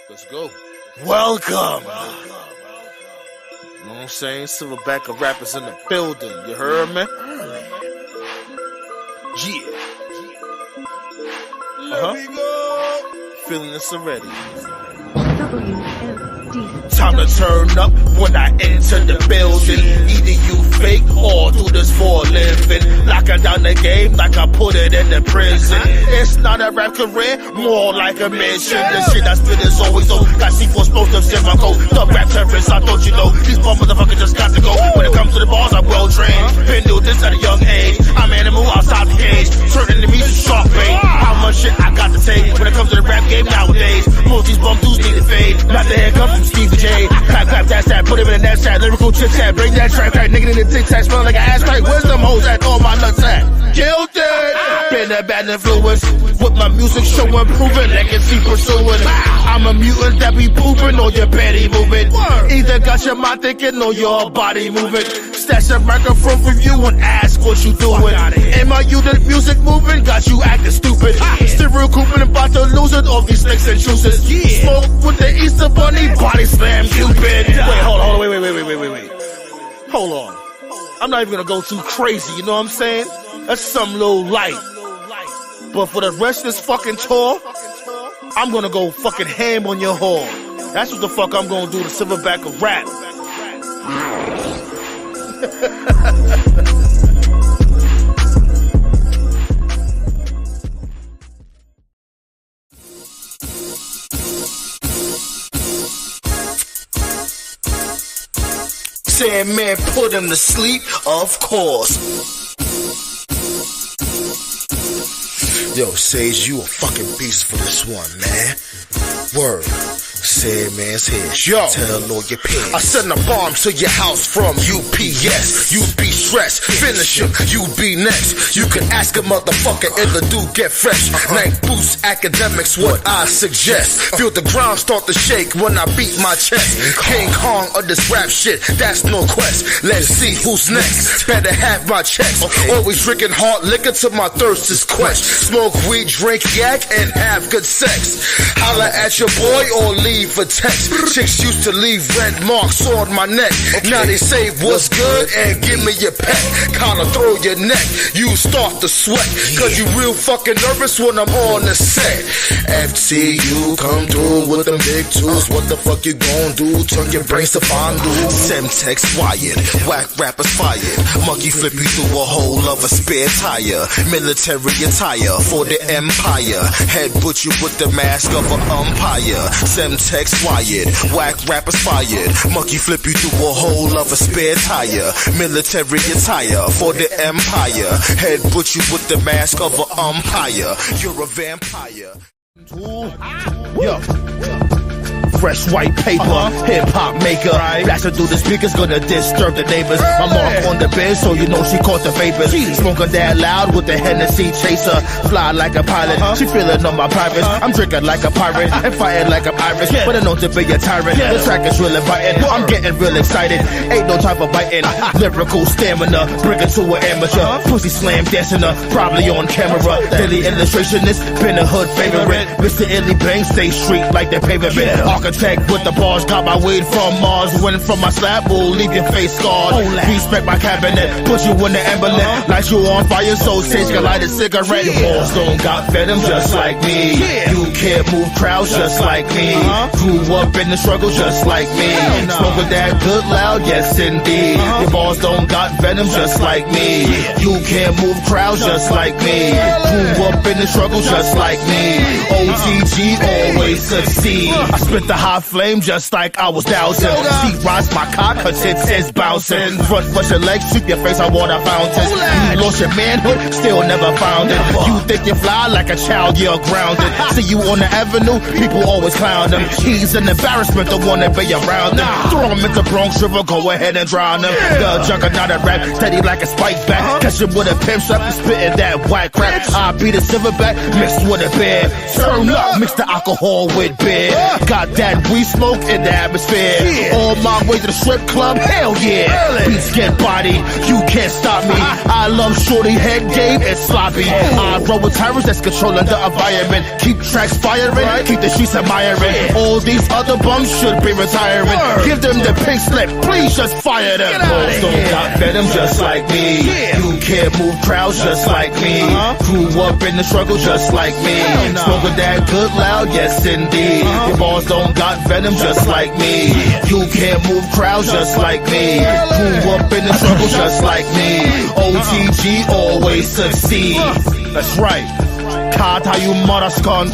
Let's go. Welcome. You know what I'm saying? Silverback of rappers in the building. You heard me? Yeah. Feeling this already. Time to turn up when I enter the building. Either you fake or do this for a living. Locking down the game like I put it in the prison. It's not a rap career, more like a mission. The shit I spit is always low. Got C4 explosives in my coat. The rap terrorists, I thought you know. These bum motherfuckers just got to go. When it comes to the bars, I'm well trained. Been doing this at a young age. I'm animal outside the cage. Turning enemies to shark bait. How much shit I got to take when it comes to the rap game nowadays. Most these bum dudes need to fade. Not the haircut from Stevie J. Clap, clap, dash, that, put him in the net chat. Lyrical chit chat, bring that track, crack, nigga in the tic tac, smell like an ass crack. Where's them hoes at? All my nuts at? Guilty! Been a bad influence with my music showing, proving, legacy pursuing. I'm a mutant that be pooping or your petty moving. Either got your mind thinking or your body moving. Stash a microphone from you and ask what you doing. Am I you the music moving? Got you acting stupid. Still recouping, about to lose it. All these slicks and juices. Smoke with the Easter Bunny, body slam Cupid. Wait, hold on, wait. Hold on. I'm not even gonna go too crazy, you know what I'm saying? That's some little light. But for the rest of this fucking tour, I'm gonna go fucking ham on your whore. That's what the fuck I'm gonna do to Silverback of rap. Sandman put him to sleep, of course. Yo, Sage, you a fucking beast for this one, man. Word. Sandman's here. Yo, tell all your peers. I send a bomb to your house from UPS. You be stressed, finish him, you be next. You can ask a motherfucker if the dude get fresh. Night boost academics, what I suggest. Feel the ground start to shake when I beat my chest. King Kong of this rap shit, that's no quest. Let's see who's next. Better have my checks. Always drinking hard liquor till my thirst is quenched. Smoke weed, drink yak, and have good sex. Holla at your boy or leave a text. Chicks used to leave red marks on my neck. Now they say what's good and give me your pet. Kinda throw your neck, you start to sweat. Cause you real fucking nervous when I'm on the set. FTU come through with them big tools. What the fuck you gon' do? Turn your brains to fondue. Semtex wired, whack rappers fired. Monkey flip you through a hole of a spare tire. Military attire for the empire. Head put you with the mask of an umpire. Semtex wired, whack rappers fired. Monkey flip you through a hole of a spare tire. Military attire for the empire. Head put you with the mask of an umpire. You're a vampire. Yo. Fresh white paper, hip-hop maker. Blasting through the speakers, gonna disturb the neighbors. My mark on the bed, so you know she caught the vapors. Smoking that loud with the Hennessy chaser. Fly like a pilot, she feeling on my privates. I'm drinking like a pirate and fighting like I'm Irish. But I know to be a tyrant, the track is really biting. I'm getting real excited, ain't no time for biting. Lyrical stamina, bring it to an amateur. Pussy slam dancing her, probably on camera. Daily illustrationist, been a hood favorite. Mr. Illy Bang, stay street like the pavement. Architect with the bars, got my weed from Mars. Winning from my slab, will leave your face scarred. Respect my cabinet, put you in the emblem. Light you on fire, so Sage can light a cigarette. Your balls don't got venom just like me. You can't move crowds just like me. Grew up in the struggle just like me. Smoking that good loud, yes indeed. Your balls don't got venom just like me. You can't move crowds just like me. Grew up in the struggle just like me. OTG always succeed. I spit the hot flame just like I was dousing. See rise my cock, cause it says bouncing. Front push your legs, sweep your face on water fountains. You lost your manhood, still never found it. You think you fly like a child, you're grounded. See you on the avenue, people always clown them. He's an embarrassment, the one that be around them. Throw him into Bronx River, go ahead and drown him. The juggernaut of rap, steady like a spike back. Catch him with a pimp strap and spitting that white crap. I be the silverback, mixed with a beer. Turn up, mix the alcohol with beer. Got that weed smoke in the atmosphere. On my way to the strip club, hell yeah. Beats get body, you can't stop me. I love shorty head game and sloppy. I roll with tyrants that's controlling the environment. Keep tracks just firing. Keep the streets admiring. All these other bums should be retiring. Give them the pink slip, please just fire them. Bulls don't got venom just like me. You can't move crowds just like me. Grew up in the struggle just like me. Smoking that good loud, yes indeed. Your balls don't got venom just like me. You can't move crowds just like me. Grew up in the struggle just like me. OTG always succeed. That's right. Kata, you mother scunt.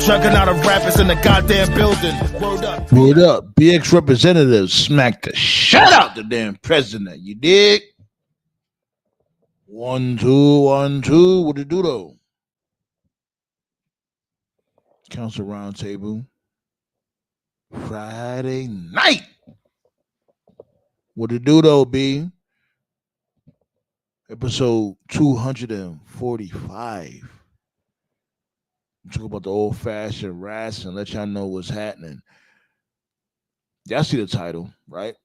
Checking out of rappers in the goddamn building. Word up. Word up. BX representatives smacked the shit out the damn president. You dig? 1, 2, 1, 2. What it do though? Council Roundtable. Friday night. What it do though, B? Episode 245. Talk about the old-fashioned rats and let y'all know what's happening. Y'all see the title, right?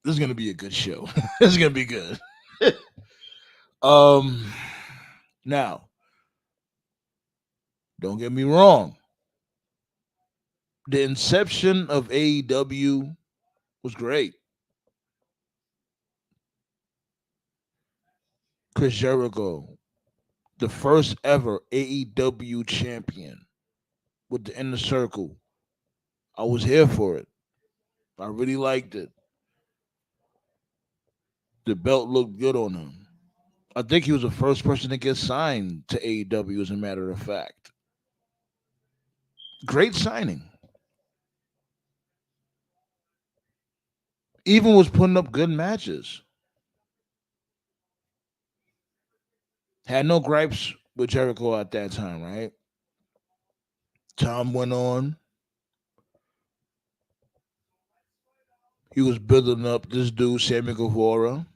This is gonna be a good show. This is gonna be good. Now, don't get me wrong. The inception of AEW was great. Chris Jericho, the first ever AEW champion with the Inner Circle. I was here for it. I really liked it. The belt looked good on him. I think he was the first person to get signed to AEW, as a matter of fact. Great signing. Even was putting up good matches. Had no gripes with Jericho at that time, right? Time went on. He was building up this dude, Sammy Guevara.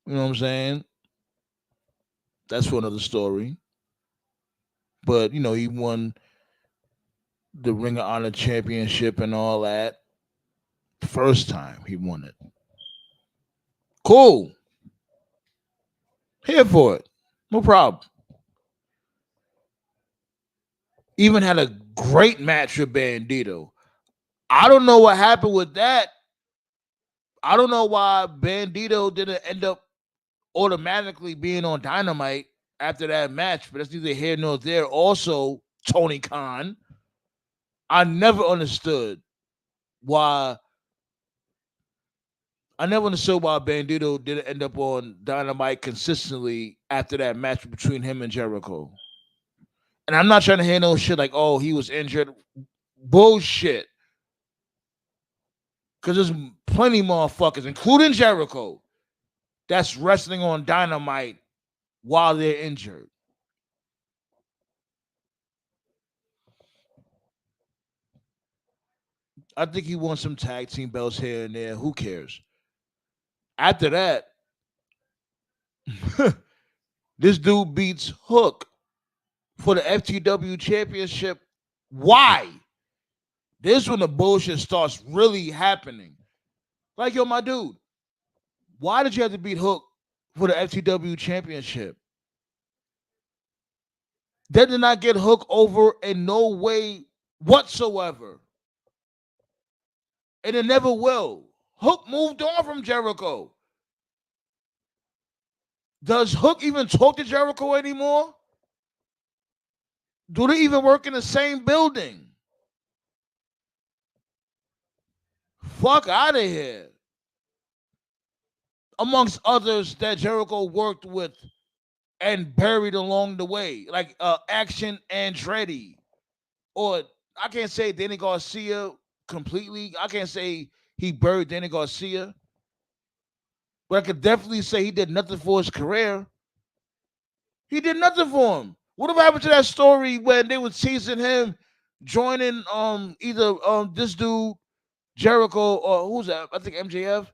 You know what I'm saying? That's for another story. But, you know, he won the Ring of Honor Championship and all that. First time he won it. Cool. Here for it. No problem. Even had a great match with Bandito. I don't know what happened with that. I don't know why Bandito didn't end up automatically being on Dynamite after that match, but that's neither here nor there. Also, Tony Khan. I never understood why Bandito didn't end up on Dynamite consistently after that match between him and Jericho. And I'm not trying to hear no shit like, oh, he was injured. Bullshit. Because there's plenty motherfuckers, including Jericho, that's wrestling on Dynamite while they're injured. I think he won some tag team belts here and there. Who cares? After that, this dude beats Hook for the FTW championship. Why? This is when the bullshit starts really happening. Like, yo, my dude, why did you have to beat Hook for the FTW championship? That did not get Hook over in no way whatsoever. And it never will. Hook moved on from Jericho. Does Hook even talk to Jericho anymore? Do they even work in the same building? Fuck out of here. Amongst others that Jericho worked with and buried along the way, like Action Andretti, or I can't say Danny Garcia completely. I can't say he buried Danny Garcia, but I could definitely say he did nothing for his career. He did nothing for him. What happened to that story when they were teasing him joining either this dude Jericho or who's that? I think MJF.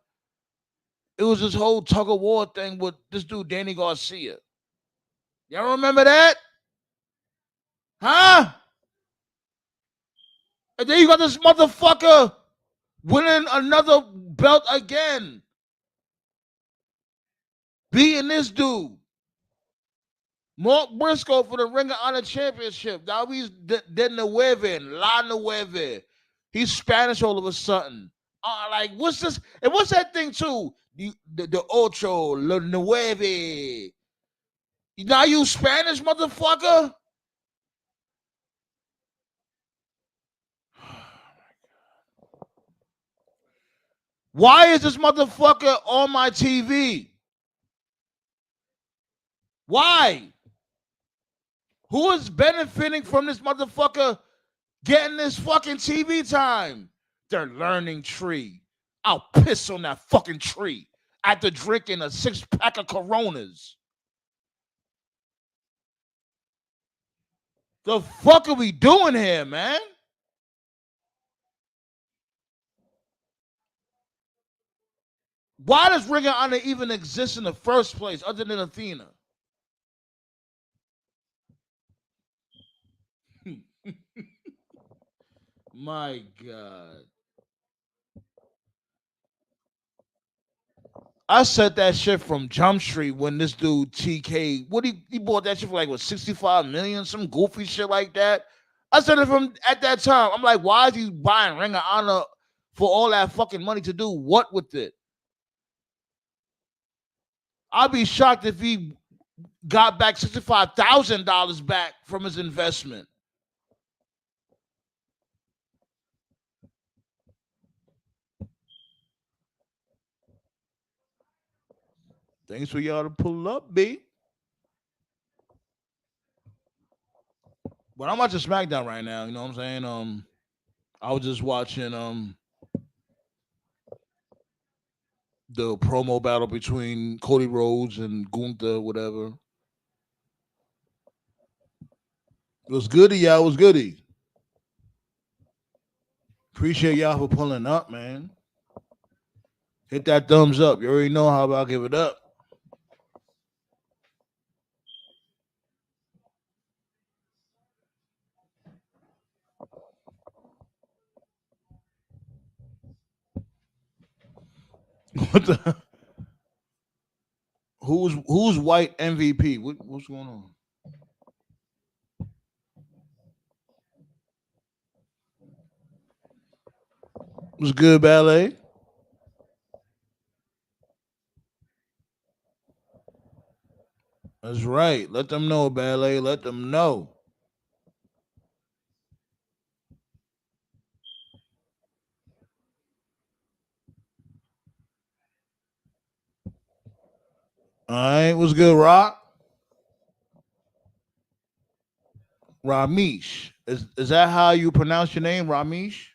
It was this whole tug of war thing with this dude Danny Garcia. Y'all remember that? Huh? And then you got this motherfucker winning another belt again. Beating this dude. Mark Briscoe for the Ring of Honor Championship. Now he's de nueve, la nueve. He's Spanish all of a sudden. Like, what's this? And what's that thing too? The ocho, la nueve. Now you Spanish, motherfucker? Why is this motherfucker on my TV? Why? Who is benefiting from this motherfucker getting this fucking TV time? Their learning tree. I'll piss on that fucking tree after drinking a 6-pack of Coronas. The fuck are we doing here, man? Why does Ring of Honor even exist in the first place other than Athena? My God. I said that shit from Jump Street when this dude TK, he bought that shit for like what 65 million, some goofy shit like that. I said it from at that time. I'm like, why is he buying Ring of Honor for all that fucking money to do what with it? I'd be shocked if he got back $65,000 back from his investment. Thanks for y'all to pull up, B. But I'm watching SmackDown right now. You know what I'm saying? I was just watching the promo battle between Cody Rhodes and Gunther, whatever. It was goody, y'all. It was goody. Appreciate y'all for pulling up, man. Hit that thumbs up. You already know how about give it up. What the? Who's white MVP? What's going on? What's good, Ballet? That's right. Let them know, Ballet. Let them know. All right. What's good, Rock? Ramesh. Is that how you pronounce your name, Ramesh?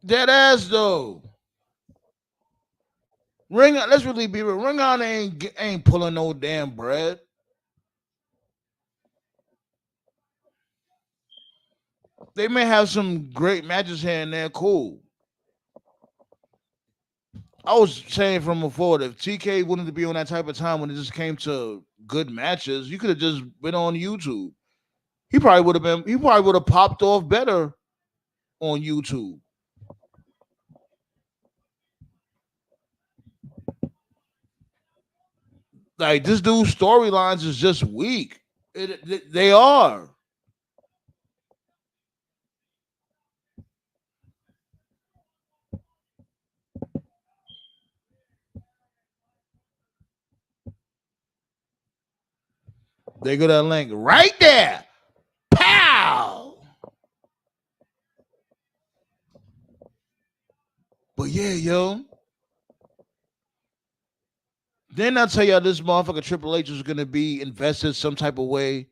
Dead ass though. Let's really be real. Ring on ain't pulling no damn bread. They may have some great matches here and there, cool. I was saying from before that if TK wanted to be on that type of time when it just came to good matches, you could have just been on YouTube. He probably would have been. He probably would have popped off better on YouTube. Like this dude's storylines is just weak. They are. They go that link right there. Pow. But yeah, yo. Then I tell y'all this motherfucker Triple H is gonna be invested some type of way.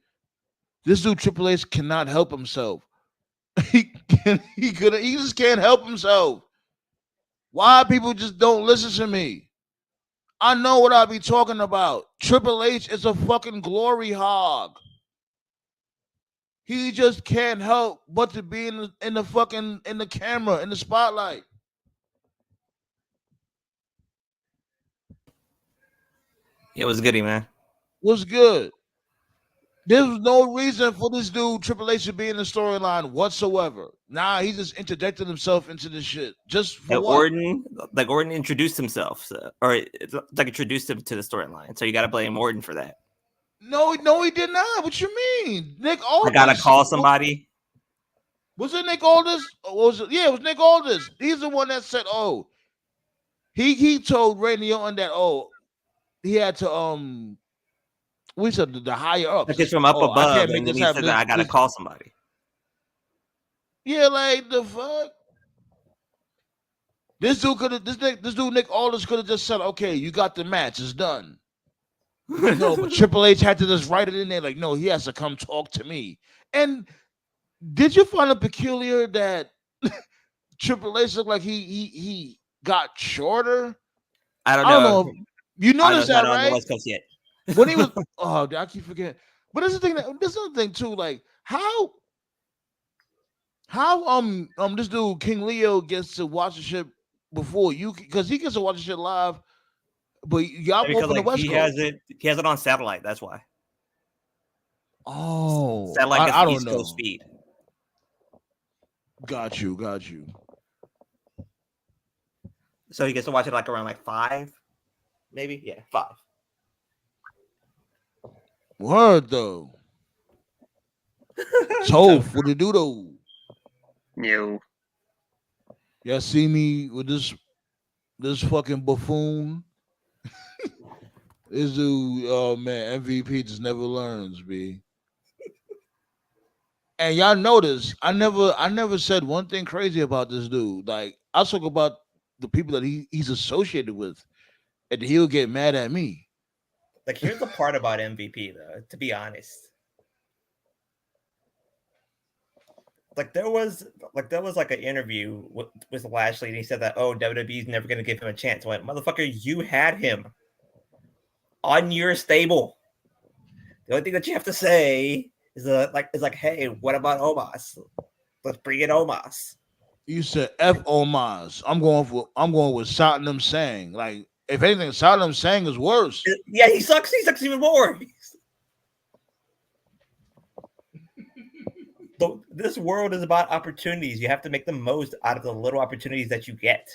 This dude Triple H cannot help himself. He just can't help himself. Why people just don't listen to me? I know what I be talking about. Triple H is a fucking glory hog. He just can't help but to be in the fucking in the camera in the spotlight. It was goody, man. What's good? There's no reason for this dude Triple H to be in the storyline whatsoever. Nah, he just interjected himself into this shit. Just for And what? Orton introduced himself, or it's like introduced him to the storyline. So you got to blame Orton for that. No, he did not. What you mean? Nick Aldis. I gotta call somebody. Was it Nick Aldis? Was it? Yeah, it was Nick Aldis. He's the one that said, "Oh, he told Randy Orton that he had to we said the higher ups. Like it's from up above, I can't make and then this he happen. said that I gotta call somebody. Yeah, like the fuck. This dude Nick Aldis could have just said, "Okay, you got the match. It's done." No, but Triple H had to just write it in there. Like, no, he has to come talk to me. And did you find it peculiar that Triple H looked like he got shorter? I don't know. You noticed that, right? On the West Coast yet. When he was, I keep forgetting. But there's another thing too. Like how this dude King Leo gets to watch the shit before you, because he gets to watch the shit live, but y'all both on the West Coast. He has it on satellite. That's why. Oh, satellite I don't East know. Coast speed. Got you. So he gets to watch it like around like 5, maybe. Yeah, 5. Word though. Toph, what you do though? Yo. Y'all see me with this fucking buffoon? This dude, oh man, MVP just never learns, B. And y'all notice, I never said one thing crazy about this dude. Like I talk about the people that he's associated with, and he'll get mad at me. Like here's the part about MVP though, to be honest. Like there was like an interview with Lashley, and he said that WWE's never gonna give him a chance. I went, motherfucker, you had him on your stable. The only thing that you have to say is like, hey, what about Omos? Let's bring in Omos. You said F Omos. I'm going with Satnam Singh. Like if anything, Satnam Singh is worse. Yeah, he sucks. He sucks even more. This world is about opportunities. You have to make the most out of the little opportunities that you get.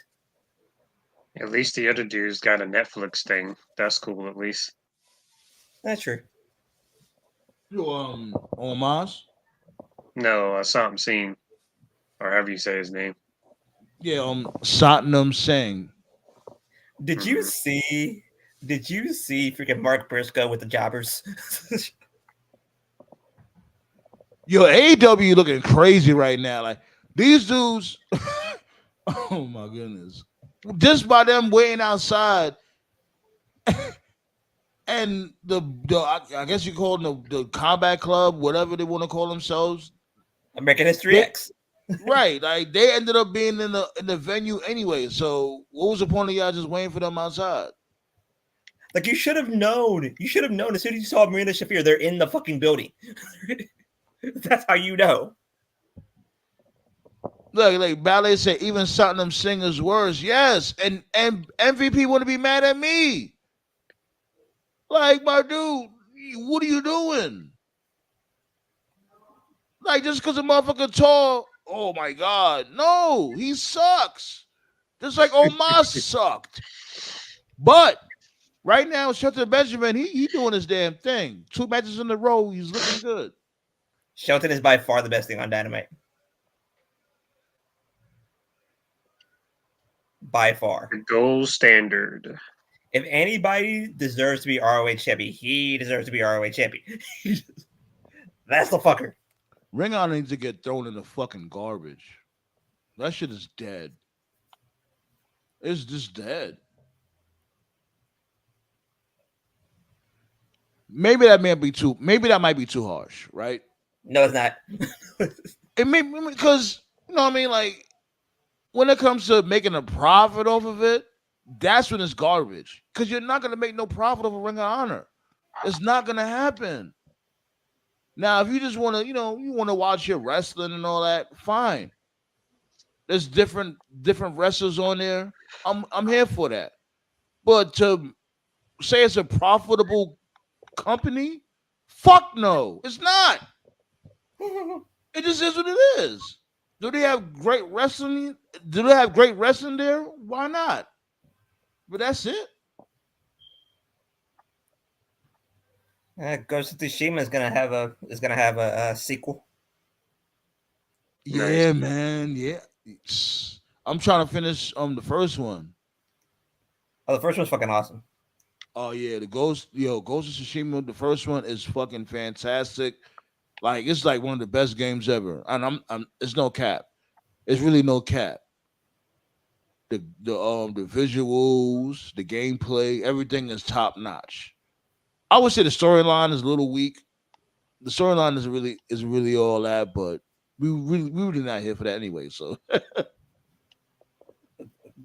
At least the other dude's got a Netflix thing. That's cool, at least. That's true. You Omos? No, something seen, or however you say his name. Yeah, Satnam Singh. Did you see freaking Mark Briscoe with the jobbers? Yo, AEW looking crazy right now. Like these dudes, oh my goodness. Just by them waiting outside, and the I guess you call them the Combat Club, whatever they want to call themselves. American History X. Right. Like they ended up being in the venue anyway. So what was the point of y'all just waiting for them outside? Like you should have known. You should have known as soon as you saw Marina Shafir, they're in the fucking building. That's how you know. Look, like Ballet said, even Satnam Singh is worse. Yes, and MVP want to be mad at me. Like, my dude, what are you doing? Like, just because a motherfucker tall, oh my God, no, he sucks. Just like Omar sucked. But right now, Shelton Benjamin, he doing his damn thing. 2 matches in a row, he's looking good. Shelton is by far the best thing on Dynamite. By far. The gold standard. If anybody deserves to be ROH champion, he deserves to be ROH champion. That's the fucker. Ring Honor needs to get thrown in the fucking garbage. That shit is dead. It's just dead. Maybe that might be too harsh, right? No, it's not. It may, because you know what I mean, like when it comes to making a profit off of it, that's when it's garbage. Because you're not gonna make no profit off of Ring of Honor. It's not gonna happen. Now, if you just want to, you want to watch your wrestling and all that, fine. There's different wrestlers on there. I'm here for that. But to say it's a profitable company, Fuck no, it's not. It just is what it is. Do they have great wrestling? Do they have great wrestling there? Why not? But that's it. Ghost of Tsushima is gonna have a sequel. Yeah, Nice. man. Yeah. I'm trying to finish the first one. Oh, the first one's fucking awesome. Oh yeah, Ghost of Tsushima, the first one is fucking fantastic. Like it's like one of the best games ever. And I'm it's no cap. It's really no cap. The visuals, the gameplay, everything is top notch. I would say the storyline is a little weak. The storyline is really all that, but we really not here for that anyway. So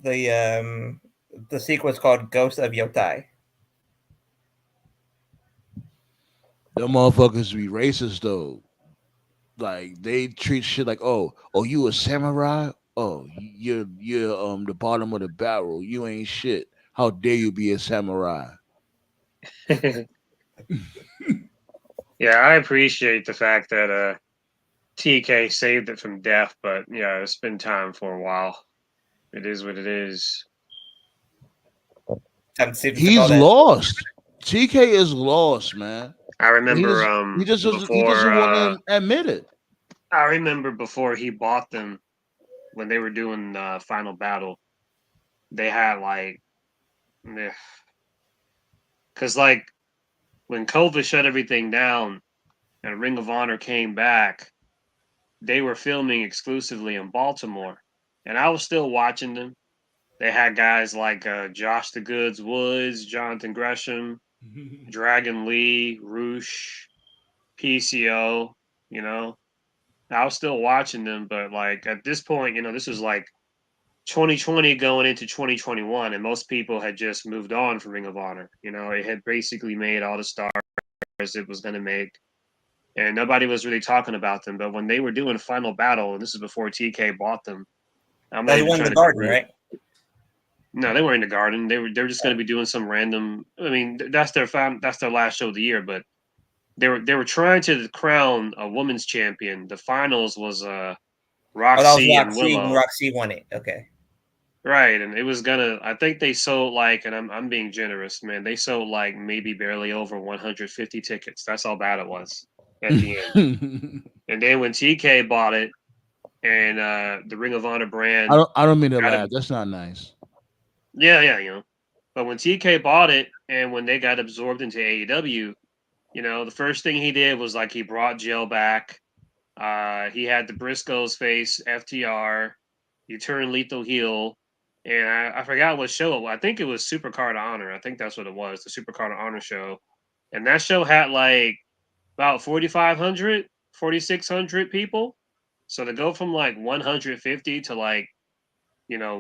The sequel is called Ghost of Yotai. them motherfuckers be racist though. Like they treat shit like, oh, you a samurai? Oh, you're the bottom of the barrel. You ain't shit. How dare you be a samurai? Yeah, I appreciate the fact that TK saved it from death, but yeah, it's been time for a while. It is what it is. Time to see He's lost. TK is lost, man. I remember He just doesn't before want to admit it. I remember before he bought them when they were doing Final Battle, they had like because like when COVID shut everything down and Ring of Honor came back, they were filming exclusively in Baltimore, and I was still watching them. They had guys like Josh the Goods Woods, Jonathan Gresham, Dragon Lee, Roosh, PCO. You know, I was still watching them, but like at this point, this was like 2020 going into 2021, and most people had just moved on from Ring of Honor. It had basically made all the stars it was going to make, and nobody was really talking about them. But when they were doing Final Battle, and this is before TK bought them, I'm not They even won trying the to Garden, be rude. right? No, they were in the Garden. They were just going to be doing some random. I mean, that's their last show of the year, but they were trying to crown a women's champion. The finals was Oh, that was Roxy and Roxy when Willow. Roxy won it. Okay. Right, and it was gonna. I think they sold like, and I'm being generous, man. They sold like maybe barely over 150 tickets. That's how bad it was at the end. And then when TK bought it, and the Ring of Honor brand, I don't mean to laugh. That's not nice. yeah. But when TK bought it, and when they got absorbed into AEW, the first thing he did was like he brought Jill back. He had the Briscoes face FTR. He turned Lethal heel. And I forgot what show it was. I think it was Supercard of Honor. I think that's what it was, the Supercard of Honor show. And that show had like about 4,500, 4,600 people. So to go from like 150 to like,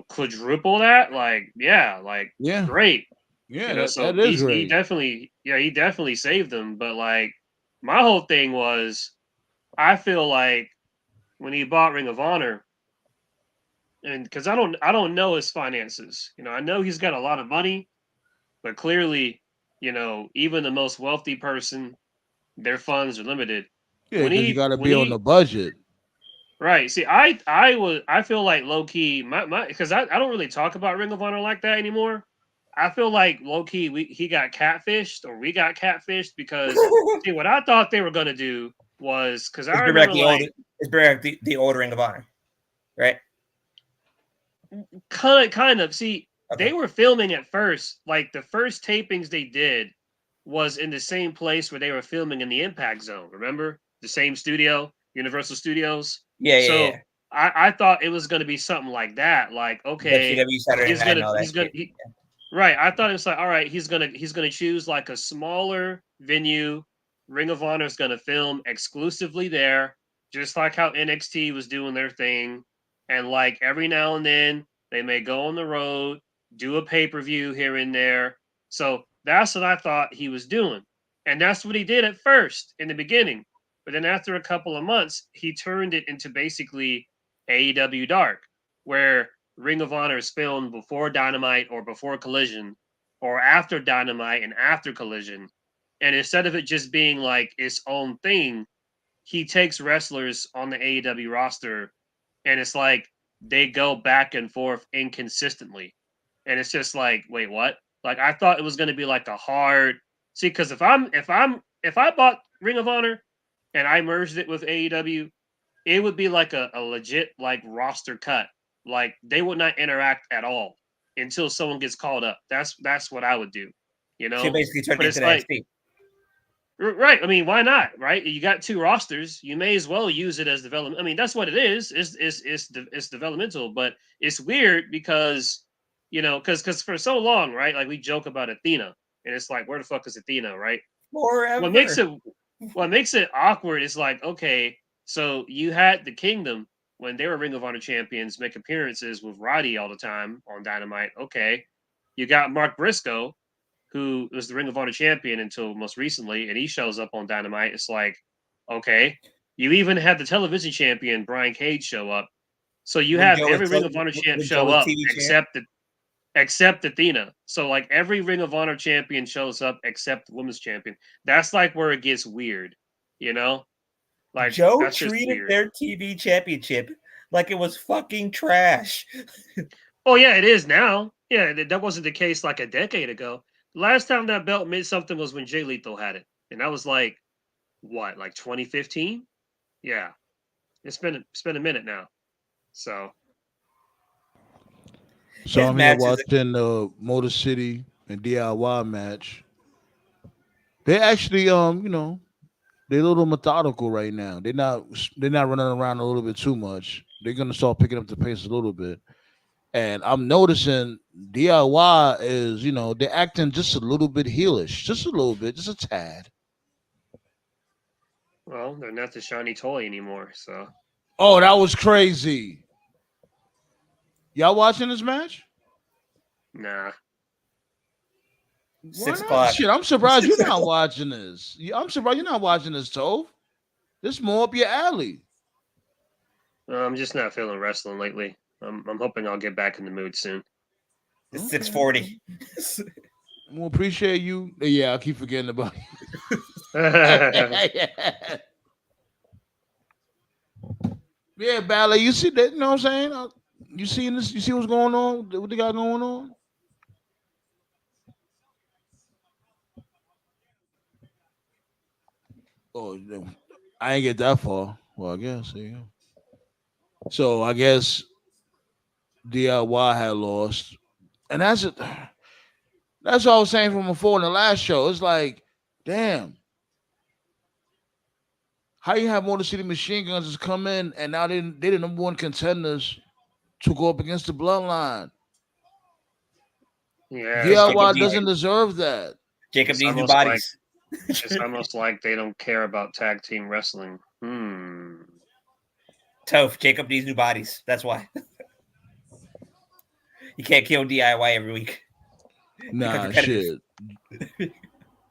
quadruple that, like, yeah, like Yeah. great. Yeah, So that is he great. definitely saved them. But like my whole thing was, I feel like when he bought Ring of Honor, and because I don't know his finances. I know he's got a lot of money, but clearly, even the most wealthy person, their funds are limited. Yeah, because you got to be on the budget. Right. See, I feel like low key my because I don't really talk about Ring of Honor like that anymore. I feel like low key he got catfished, or we got catfished, because see what I thought they were gonna do was, because I remember the older Ring of Honor, right? Kind of. See, Okay. they were filming at first. Like the first tapings they did was in the same place where they were filming in the Impact Zone. Remember the same studio, Universal Studios. Yeah. I thought it was going to be something like that. Like, okay, WCW Saturday Night and all that he's gonna, shit. right. I thought it was like, all right, he's gonna choose like a smaller venue. Ring of Honor is gonna film exclusively there, just like how NXT was doing their thing. And like every now and then they may go on the road, do a pay-per-view here and there. So that's what I thought he was doing. And that's what he did at first in the beginning. But then after a couple of months, he turned it into basically AEW Dark, where Ring of Honor is filmed before Dynamite or before Collision, or after Dynamite and after Collision. And instead of it just being like its own thing, he takes wrestlers on the AEW roster, and it's like they go back and forth inconsistently, and it's just like, wait, what? Like I thought it was going to be like a hard because if I bought Ring of Honor and I merged it with AEW, it would be like a legit like roster cut. Like they would not interact at all until someone gets called up. That's what I would do, you know. So you basically turned But it it's into like NXT. right. I mean, why not? Right? You got two rosters. You may as well use it as development. I mean, that's what it is. It's developmental, but it's weird because because for so long, right? Like we joke about Athena, and it's like, where the fuck is Athena, right? Forever. What makes it awkward is like, okay, so you had the Kingdom when they were Ring of Honor champions make appearances with Roddy all the time on Dynamite. Okay, you got Mark Briscoe, who was the Ring of Honor champion until most recently, and he shows up on Dynamite. It's like, okay, you even had the television champion Brian Cage show up, so you When have Joe every was Ring so- of Honor when champ Joe show was up TV champ. except Athena. So like every Ring of Honor champion shows up except the women's champion. That's like where it gets weird, you know? Like Joe that's just treated weird. their TV championship like it was fucking trash. Oh yeah, it is now. Yeah, that wasn't the case like a decade ago. Last time that belt meant something was when Jay Lethal had it, and that was like what, like 2015? Yeah, it's been a minute now. So So His I'm here matches- watching the Motor City and DIY match. They actually, they're a little methodical right now. They're not running around a little bit too much. They're gonna start picking up the pace a little bit. And I'm noticing DIY is, they're acting just a little bit heelish, just a little bit, just a tad. well, they're not the shiny toy anymore. So Oh, that was crazy. Y'all watching this match? nah. Why 6 not? o'clock. Shit, I'm surprised you're not watching this. I'm surprised you're not watching this, Tove. This more up your alley. I'm just not feeling wrestling lately. I'm hoping I'll get back in the mood soon. It's Okay. 6:40. We'll appreciate you. Yeah, I keep forgetting about you. Yeah, Ballet, you see that? You know what I'm saying? You seeing this? You see what's going on? What they got going on? Oh, I ain't get that far. Well, I guess. There you go. So I guess DIY had lost, and that's it. That's what I was saying from before in the last show. It's like, damn, how you have Motor City Machine Guns just come in and now they're the number one contenders to go up against the Bloodline. Yeah, DIY doesn't deserve that. Jacob needs new almost bodies. it's almost like they don't care about tag team wrestling. Toph, Jacob needs new bodies. That's why. You can't kill DIY every week. Nah, Because shit.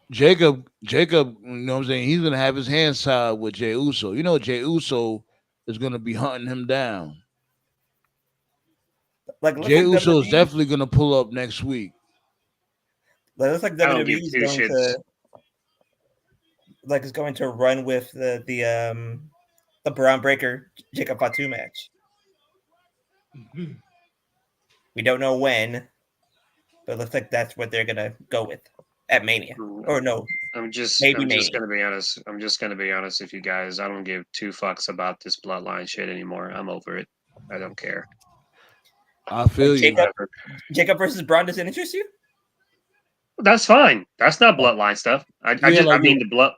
Jacob, you know what I'm saying? He's gonna have his hands tied with Jey Uso. You know, Jey Uso is gonna be hunting him down. Like, looks Jey like Uso is WWE definitely gonna pull up next week. Like, looks like I don't give WWE is two going shits. to is going to run with the Braun Breaker Jacob Fatu match. We don't know when, but it looks like that's what they're gonna go with at Mania. Or no, I'm just Maybe gonna be honest. I'm just gonna be honest with you guys. I don't give two fucks about this bloodline shit anymore. I'm over it. I don't care. I feel you. Jacob versus Braun doesn't interest you? That's fine. That's not bloodline stuff. I mean the blood.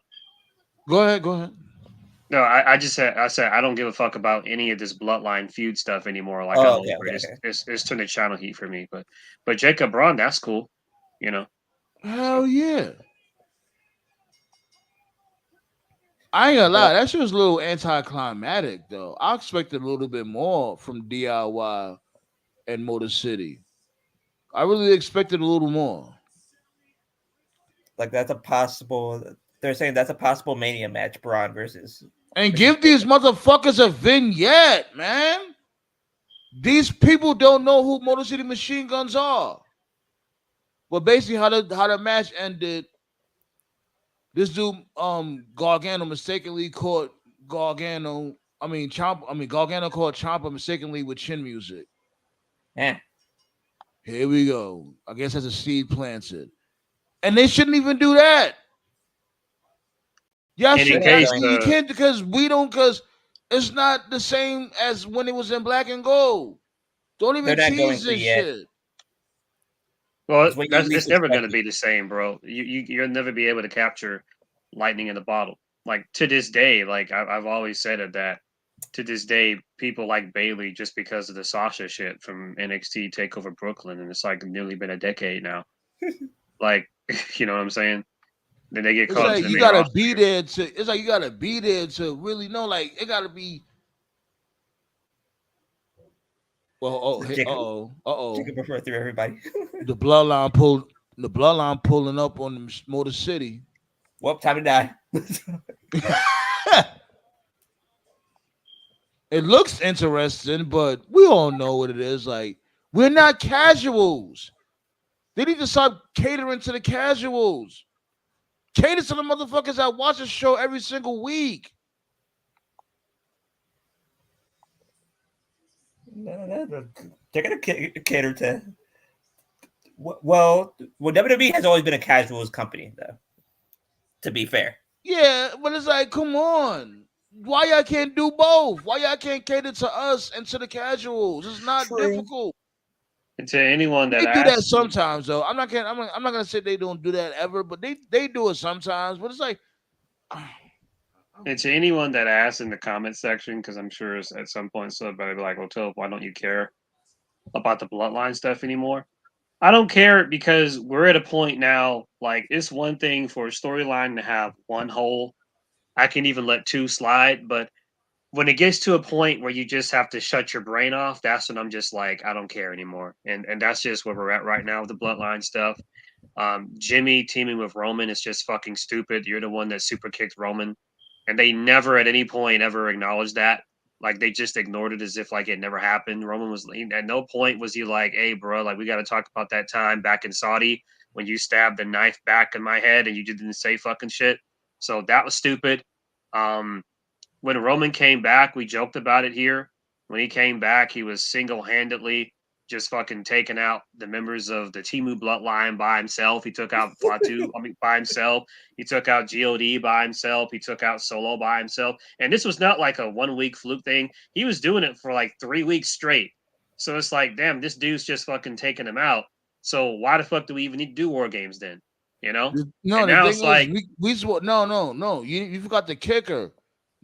Go ahead. No, I said I don't give a fuck about any of this bloodline feud stuff anymore. Like Oh, I'm okay, over it. okay. It's turned to channel heat for me. But Jacob Braun, that's cool. You know. Hell yeah. I ain't gonna lie, that shit was a little anticlimactic though. I expected a little bit more from DIY and Motor City. I really expected a little more. Like, that's a possible. They're saying that's a possible Mania match, Braun versus. And give these motherfuckers a vignette, man. These people don't know who Motor City Machine Guns are. But basically, how the match ended, This dude, Gargano mistakenly caught Gargano. Gargano caught Ciampa mistakenly with chin music. Yeah. Here we go. I guess that's a seed planted. And they shouldn't even do that. Yeah, And in case you can't because it's not the same as when it was in black and gold. Don't even tease this shit. Well, it's never going to be the same, bro. You'll never be able to capture lightning in a bottle. Like to this day, like I've always said it that to this day, people like Bailey just because of the Sasha shit from NXT Takeover Brooklyn, and it's like nearly been a decade now. Like, you know what I'm saying? Then they get caught. Like you gotta be there to. It's like you gotta be there to really know. Like it gotta be. Well, Jacob prefer through everybody. The bloodline pulling up on the Motor City. Well, time to die. It looks interesting, but we all know what it is. Like we're not casuals. They need to start catering to the casuals. Cater to the motherfuckers that watch the show every single week. No. They're gonna cater to. Well, WWE has always been a casuals company, though. To be fair. Yeah, but it's like, come on. Why y'all can't do both? Why y'all can't cater to us and to the casuals? It's not difficult. And to anyone that they do that sometimes, though. I'm not gonna say they don't do that ever, but they do it sometimes. But it's like, and to anyone that asks in the comment section, because I'm sure at some point somebody will be like, "Well, Tope, why don't you care about the bloodline stuff anymore?" I don't care because we're at a point now. Like it's one thing for a storyline to have one hole. I can even let two slide, but when it gets to a point where you just have to shut your brain off, that's when I'm just like, I don't care anymore. And that's just where we're at right now with the bloodline stuff. Jimmy teaming with Roman is just fucking stupid. You're the one that super kicked Roman. And they never at any point ever acknowledged that. Like they just ignored it as if like it never happened. Roman was at no point was he like, hey, bro, like we got to talk about that time back in Saudi when you stabbed the knife back in my head and you didn't say fucking shit. So that was stupid. When Roman came back, we joked about it here. When he came back, he was single-handedly just fucking taking out the members of the Timu bloodline by himself. He took out Fatu by himself. He took out God by himself. He took out Solo by himself. And this was not like a 1 week fluke thing. He was doing it for like 3 weeks straight. So it's like, damn, this dude's just fucking taking him out. So why the fuck do we even need to do War Games then? You know? No, and the now thing it's is, like, no. You forgot the kicker.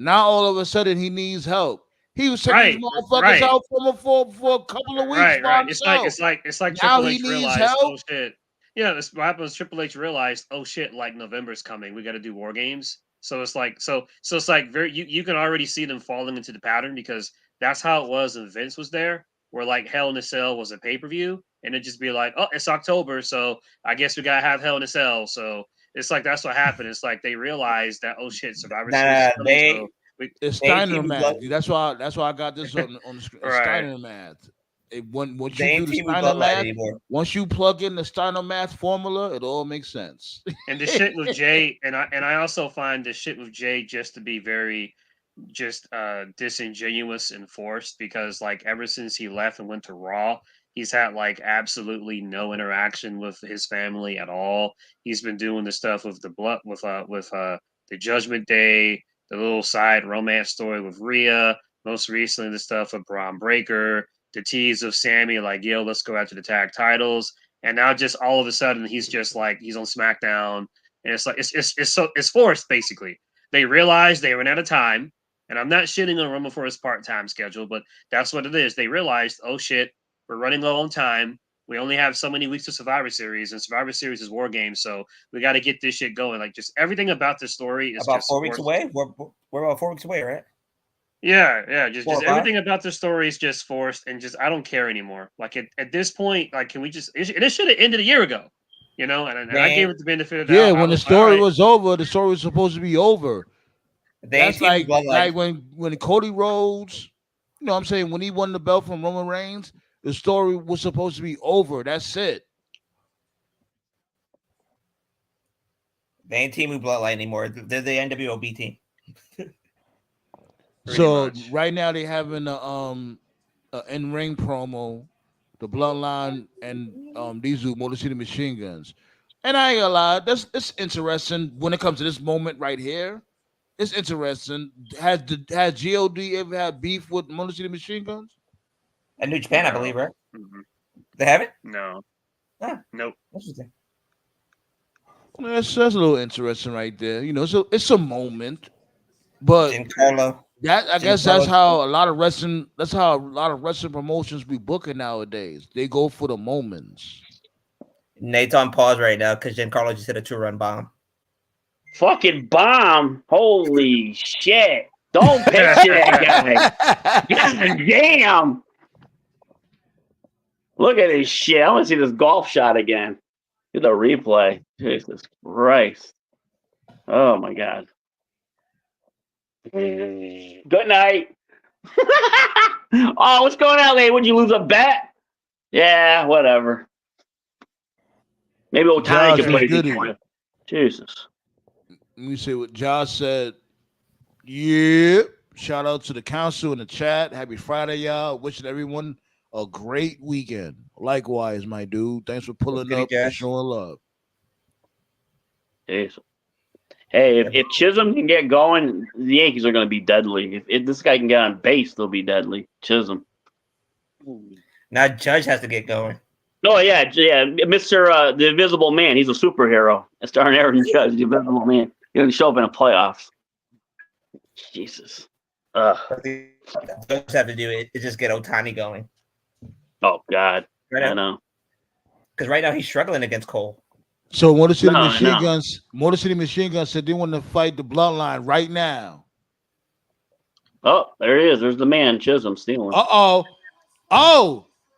Now all of a sudden he needs help. He was taking these motherfuckers out for a couple of weeks by himself. It's like now Triple H realized, help. oh shit. Yeah, this what happens. Triple H realized, oh shit, like November's coming. We got to do War Games. So it's like it's like you can already see them falling into the pattern because that's how it was when Vince was there, where like Hell in a Cell was a pay-per-view, and it'd just be like, oh, it's October, so I guess we gotta have Hell in a Cell. So it's like that's what happened. It's like they realized that oh shit, Survivor Series. It's Steiner math. That's why I got this on the screen. It's Steiner math. Once you do the Steiner math, once you plug in the Steiner math formula, it all makes sense. And the shit with Jay, and I also find the shit with Jay just to be very just disingenuous and forced because like ever since he left and went to Raw, he's had like absolutely no interaction with his family at all. He's been doing the stuff with the blood with the Judgment Day, the little side romance story with Rhea, most recently the stuff with Braun Breaker, the tease of Sammy, like, yo, let's go after the tag titles. And now just all of a sudden he's just like he's on SmackDown. And it's like it's forced, basically. They realized they ran out of time. And I'm not shitting on Roman for his part-time schedule, but that's what it is. They realized, oh shit, we're running low on time. We only have so many weeks of Survivor Series, and Survivor Series is War Games, so we got to get this shit going. Like, just everything about this story is about just 4 weeks away. We're about 4 weeks away, right? Yeah. Just everything about the story is just forced, and just I don't care anymore. Like at this point, like, can we just? It should have ended a year ago, you know. And I gave it the benefit of the doubt. Yeah, when the story was over, the story was supposed to be over. That's like when Cody Rhodes, you know what I'm saying, when he won the belt from Roman Reigns, the story was supposed to be over. That's it. They ain't Team Bloodline anymore. They're the NWOB team. So much. right now they having a in-ring promo, the Bloodline and these Motor City Machine Guns. And I ain't gonna lie, it's interesting when it comes to this moment right here. It's interesting. Has God ever had beef with Motor City Machine Guns? And New Japan, I believe, right? Mhm. They haven't? No. Ah, Nope. interesting. That's a little interesting right there. You know, so it's a moment, but Giancarlo. that I guess Giancarlo. that's how a lot of wrestling. That's how a lot of wrestling promotions be booking nowadays. They go for the moments. Nate's on pause right now because Giancarlo just hit a 2-run bomb. Fucking bomb. Holy shit. Don't picture that guy. God damn. Look at this shit. I want to see this golf shot again. Get the replay. Jesus Christ. Oh my God. Good night. Oh, what's going on, lady? Would you lose a bet? Yeah, whatever. Maybe Otani Josh can was play good. Detroit. Jesus. Let me say what Josh said. Yeah. Shout out to the council in the chat. Happy Friday, y'all. Wishing everyone a great weekend. Likewise, my dude. Thanks for pulling up and showing love. Jesus. Hey, if Chisholm can get going, the Yankees are going to be deadly. If this guy can get on base, they'll be deadly. Chisholm. Now Judge has to get going. Oh, yeah, Mr. The Invisible Man. He's a superhero. Starring Aaron Judge, the Invisible Man. He's going to show up in the playoffs. Jesus. What the Judge have to do is just get Otani going. Oh, God. Right I now. know. Because right now he's struggling against Cole. So Motor City Machine Guns said they want to fight the Bloodline right now. Oh, there he is. There's the man, Chisholm, stealing. Oh,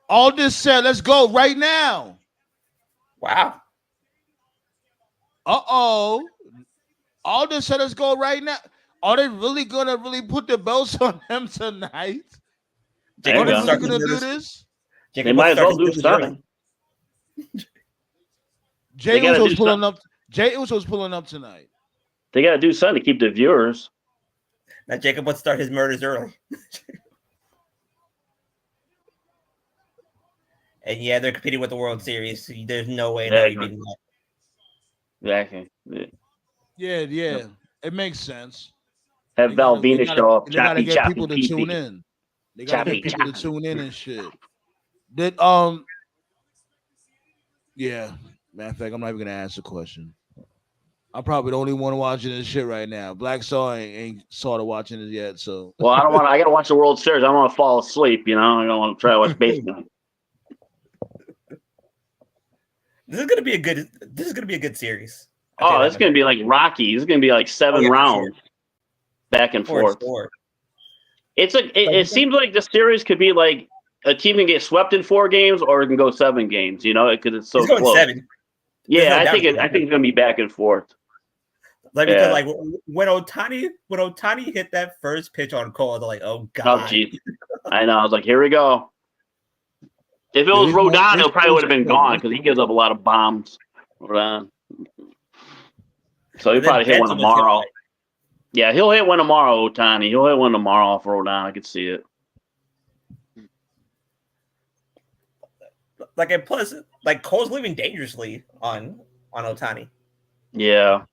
all this said, let's go right now. Wow. All this said, let's go right now. Are they really gonna put the belts on him tonight? Jacob Are they really gonna do this? They might as well do something. Jay was pulling up. Jay was pulling up tonight. They got to do something to keep the viewers. Now Jacob would start his murders early. And yeah, they're competing with the World Series. So there's no way now you're beating that. Exactly. Yeah. It makes sense. Have Valvina show up. They gotta get people to tune in. They gotta get people to tune in and shit. Yeah. Matter of fact, I'm not even gonna ask the question. I'm probably the only one watching this shit right now. Black Star ain't started watching it yet, so. Well, I gotta watch the World Series. I don't want to fall asleep. I don't want to try to watch baseball. This is gonna be a good series. Oh, it's gonna be like Rocky. It's gonna be like 7 rounds, back and forth. It seems like the series could be like a team can get swept in 4 games, or it can go 7 games. Because it's so close. 7. Yeah, I think it's gonna be back and forth. Because when Otani hit that first pitch on Cole, they're like, oh God. Oh geez. I know. I was like, here we go. If it was Rodon, it probably would have been gone because he gives up a lot of bombs. Rodon. So he'll probably hit one tomorrow. Yeah, he'll hit one tomorrow, Otani. He'll hit one tomorrow off Rodon. I could see it. And plus, Cole's living dangerously on Otani. Yeah.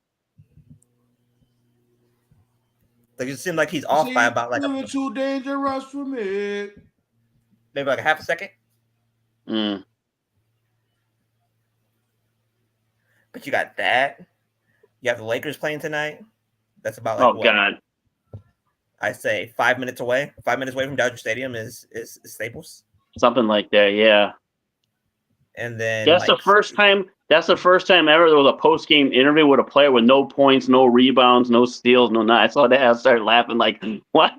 It seemed like he's off by about too dangerous for me. Maybe like a half a second. Mm. But you got that. You have the Lakers playing tonight. That's about God. I say 5 minutes away. 5 minutes away from Dodger Stadium is Staples. Something like that, yeah. And then that's the first time ever there was a post game interview with a player with no points, no rebounds, no steals, no nothing. I saw that. I started laughing like, what?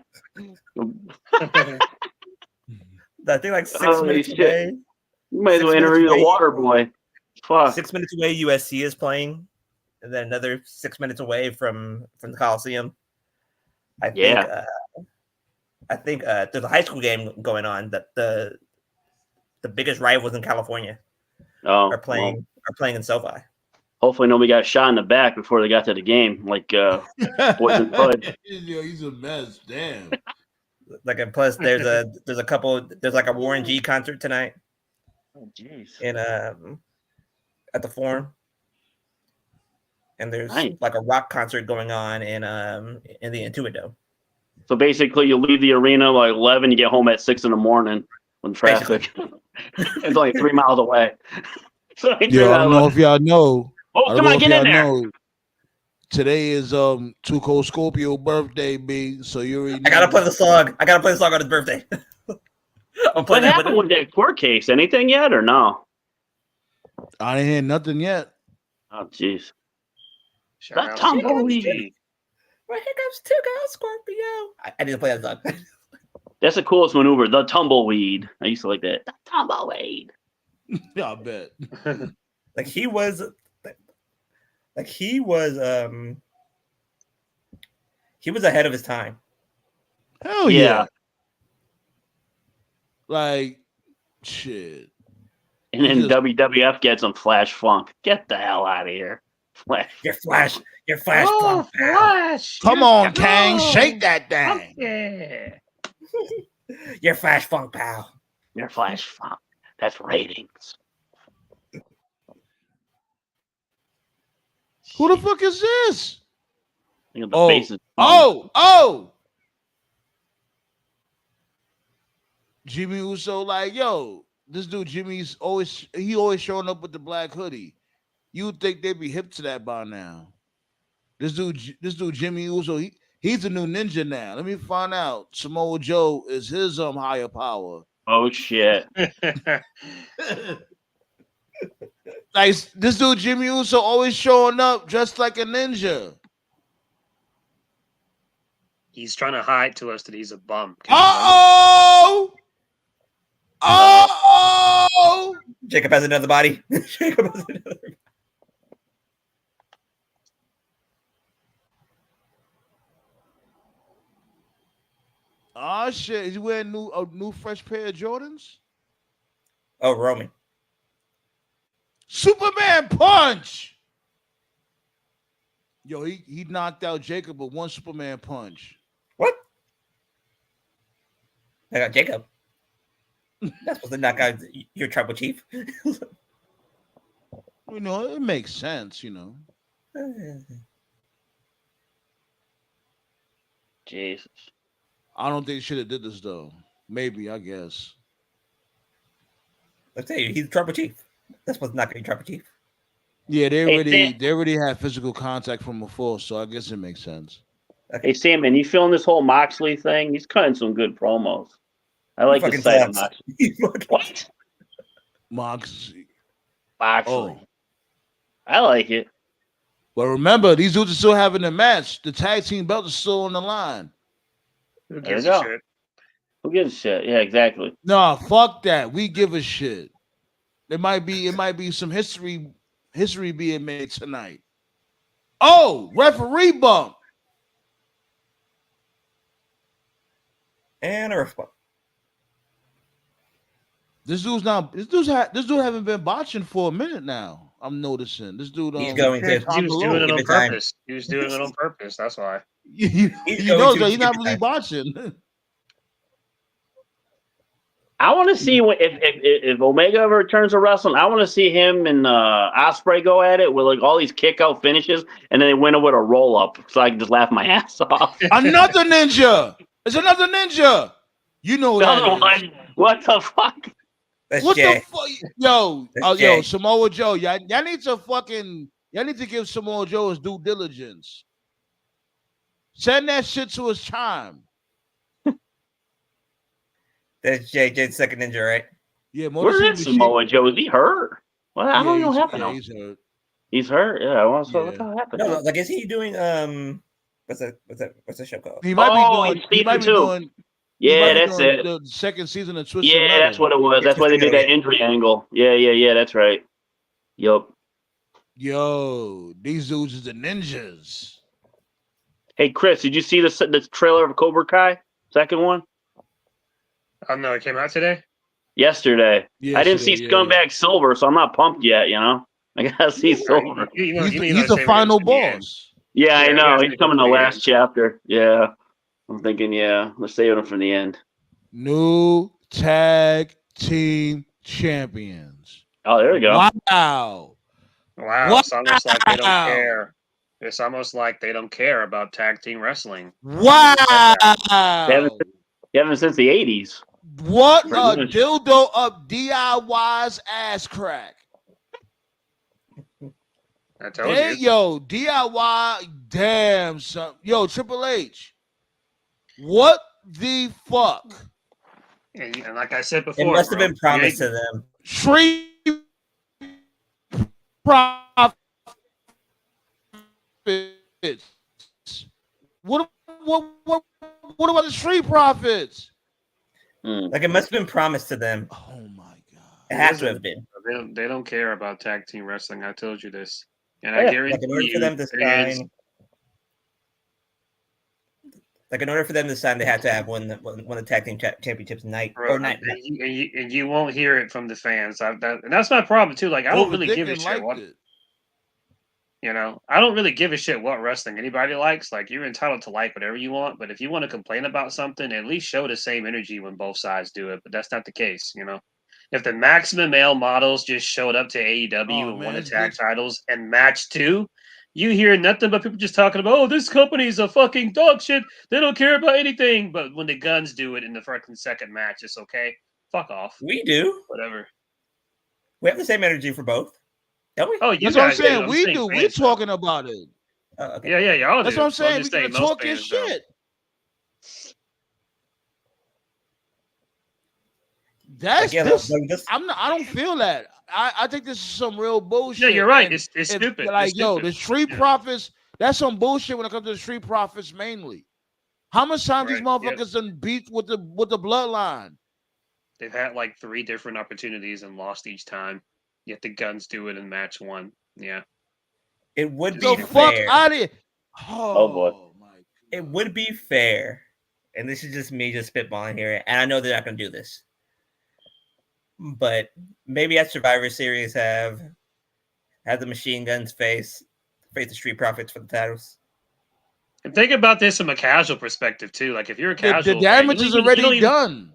I think 6 minutes away. You might as well interview the water boy. Fuck. 6 minutes away, USC is playing, and then another 6 minutes away from the Coliseum. I think there's a high school game going on that the biggest rivals in California are playing in SoFi. Hopefully nobody got shot in the back before they got to the game, like Boys in the Hood. Yo, he's a mess. Damn. Like, and plus there's a like a Warren G concert tonight Oh, jeez. in at the Forum, and there's Nice. like a rock concert going on in the Intuit Dome. So basically, you leave the arena like 11, you get home at 6 in the morning when traffic. It's only 3 miles away. So Yo, I don't know if y'all know. Oh, come on, get in there. Know, today is Too Cold Scorpio birthday, B. So you already know. I gotta play the song. I gotta play the song on his birthday. What happened with that court case? Anything yet or no? I didn't hear nothing yet. Oh, jeez. Shout out to tumbleweed. TNT. Right, here comes Too Cold Scorpio. I need to play that song. That's the coolest maneuver, the tumbleweed. I used to like that. The tumbleweed. Yeah, I bet. Like he was ahead of his time. Hell yeah. Like, shit. And then WWF gets him Flash Funk. Get the hell out of here. Flash. Your Flash Oh, Funk, pal. Flash! Come on, Kang. Shake that thing. Yeah. Your Flash Funk, pal. Your Flash Funk. That's ratings. Who the fuck is this? Think of the faces. Oh. Jimmy Uso, like, yo, this dude Jimmy's always showing up with the black hoodie. You would think they'd be hip to that by now. This dude Jimmy Uso, he's a new ninja now. Let me find out. Samoa Joe is his higher power. Oh shit. Like, this dude Jimmy Uso always showing up dressed like a ninja. He's trying to hide to us that he's a bum. Oh! Jacob has another body. Oh shit! Is he wearing a new fresh pair of Jordans? Oh, Roman. Superman punch! Yo, he knocked out Jacob with one Superman punch. What? I got Jacob. That's supposed to knock out your tribal chief. You know, it makes sense, you know. Jesus. I don't think he should have did this though. Maybe, I guess. Let's tell you, he's the tribal chief. That's supposed to knock out your tribal chief. Yeah, they already had physical contact from before, so I guess it makes sense. Hey Sam, man, you feeling this whole Moxley thing? He's cutting some good promos. I like the sight of Moxley. What? Moxley. Oh. I like it. But remember, these dudes are still having a match. The tag team belt is still on the line. Who gives a shit? Who gives a shit? Yeah, exactly. Nah, fuck that. We give a shit. It might be some history being made tonight. Oh, referee bump. And a ref bump. This dude haven't been botching for a minute now. I'm noticing this dude. He's going to. He was doing it on purpose. He was doing it on purpose. That's why. You know that he's not really botching. I want to see if Omega ever returns to wrestling. I want to see him and Ospreay go at it with like all these kick out finishes, and then they win it with a roll up, so I can just laugh my ass off. Another ninja. It's another ninja. You know that. What the fuck? That's what Jay. the fuck? Yo, Jay. Samoa Joe. Y'all need to give Samoa Joe his due diligence. Send that shit to his chime. That's Jay. Jay's second ninja, right? Yeah, where is Samoa Joe? Is he hurt? Well, I don't know what happened. Yeah, he's hurt. He's hurt. Yeah, I want to what happened. No, like is he doing what's the show called? He might be doing. Yeah, that's it. The second season of Twisted Metal. That's what it was. That's why they did that injury angle. Yeah, that's right. Yup. Yo, these dudes is the ninjas. Hey, Chris, did you see the trailer of Cobra Kai? Second one? Oh, no, it came out today? Yesterday. I didn't see Scumbag Silver, so I'm not pumped yet, you know? I gotta see Silver. He's the final boss. Yeah, I know. I He's coming the last chapter. Yeah. I'm thinking, let's save him for the end. New tag team champions. Oh, there we go. Wow. It's almost like they don't care. It's almost like they don't care about tag team wrestling. Wow. They haven't since the 80s. What a dildo up DIY's ass crack. I told you. Yo, DIY, damn son. Yo, Triple H. What the fuck? And like I said before, It must have been promised to them. Street profits. What about the street profits? Like it must have been promised to them. Oh my god! It has to have been. They don't care about tag team wrestling. I told you this, and I guarantee in order for them to sign, in order for them to sign, they had to have won the tag team championships night. And you won't hear it from the fans. And that's my problem too. Like I don't really give a shit what. I don't really give a shit what wrestling anybody likes. Like you're entitled to like whatever you want, but if you want to complain about something, at least show the same energy when both sides do it. But that's not the case, If the Maximum Male Models just showed up to AEW and won the tag titles and match 2, you hear nothing but people just talking about, this company's a fucking dog shit. They don't care about anything. But when the Guns do it in the fucking second match, it's okay. Fuck off. We do. Whatever. We have the same energy for both. Don't we? Oh, that's what I'm saying. We do. We're talking about it. Okay. Yeah, y'all That's do. what I'm saying. We can talk your shit. That's I don't feel that. I think this is some real bullshit. Yeah, you're right. It's stupid. Like, the street profits, that's some bullshit when it comes to the street profits mainly. How much time these motherfuckers done beat with the bloodline? They've had like 3 different opportunities and lost each time. Yet the Guns do it in match 1. Yeah. It would be fair. Fuck out of here. Oh boy. My God. It would be fair. And this is just me just spitballing here. And I know they're not going to do this. But maybe at Survivor Series have the Machine Guns face the Street Profits for the titles. And think about this from a casual perspective too. Like if you're a casual, the damage is already done.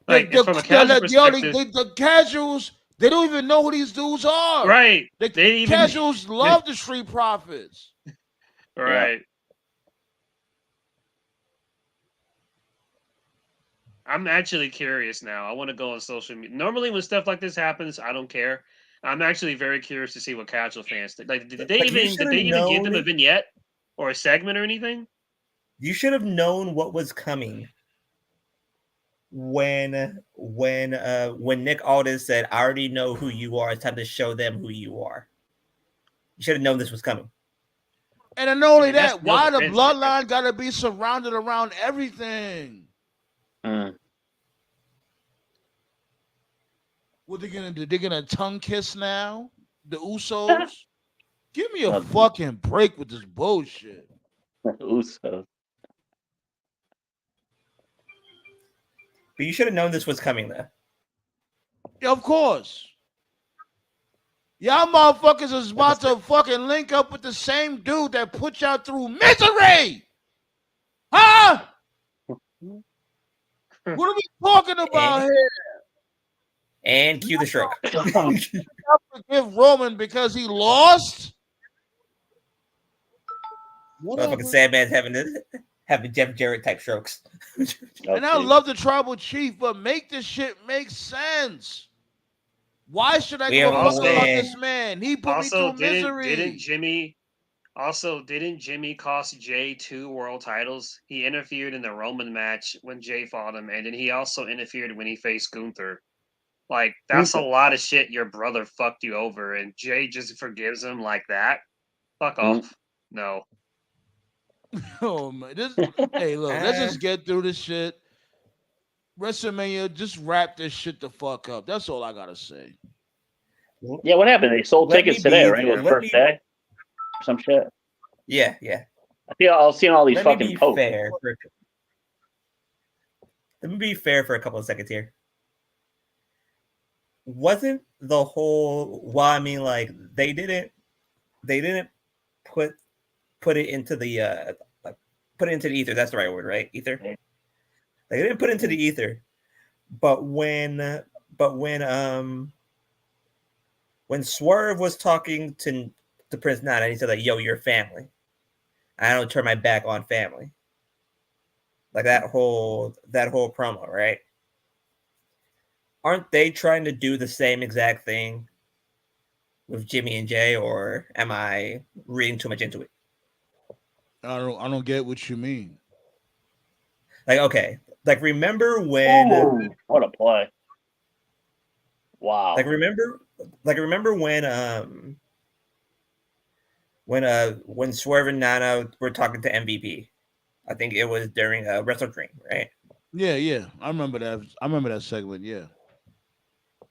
Like from a casual perspective, the casuals, they don't even know who these dudes are. Right. The casuals love the Street Profits. Right. Yeah. I'm actually curious now. I want to go on social media. Normally when stuff like this happens, I don't care. I'm actually very curious to see what casual fans think. Like, did they even give them a vignette or a segment or anything? You should have known what was coming when Nick Aldis said, "I already know who you are. It's time to show them who you are." You should have known this was coming. And not only that, why the bloodline got to be surrounded around everything? What they gonna do? They're gonna tongue kiss now? The Usos? Give me a fucking break with this bullshit. Usos. But you should have known this was coming, though. Yeah, of course. Y'all motherfuckers is about to fucking link up with the same dude that put y'all through misery. Huh? What are we talking about here? And cue the stroke. Forgive Roman because he lost. Motherfucking sad man's having Jeff Jarrett type strokes. And I love the tribal chief, but make this shit make sense. Why should I go fuck about this man? He put me through misery. Didn't Jimmy cost Jay 2 world titles? He interfered in the Roman match when Jay fought him, and then he also interfered when he faced Gunther. Like, that's a lot of shit your brother fucked you over, and Jay just forgives him like that? Fuck off. No. Oh, man. Hey, look, let's just get through this shit. WrestleMania, just wrap this shit the fuck up. That's all I gotta say. Yeah, what happened? They sold tickets today, right? It was the first day? Some shit. Yeah. I think I was seeing all these fucking posts. Let me be fair for a couple of seconds here. Wasn't the whole. Well, I mean, like they didn't put it into the put it into the ether. That's the right word, right? Ether. They didn't put it into the ether, but when Swerve was talking to Prince Nana, he said like, "Yo, you're family. I don't turn my back on family." Like that whole promo, right? Aren't they trying to do the same exact thing with Jimmy and Jay, or am I reading too much into it? I don't get what you mean. Like, okay, like remember when? Ooh, what a play! Wow. Like remember when Swerve and Nana were talking to MVP. I think it was during Wrestle Dream, right? Yeah. I remember that. I remember that segment. Yeah.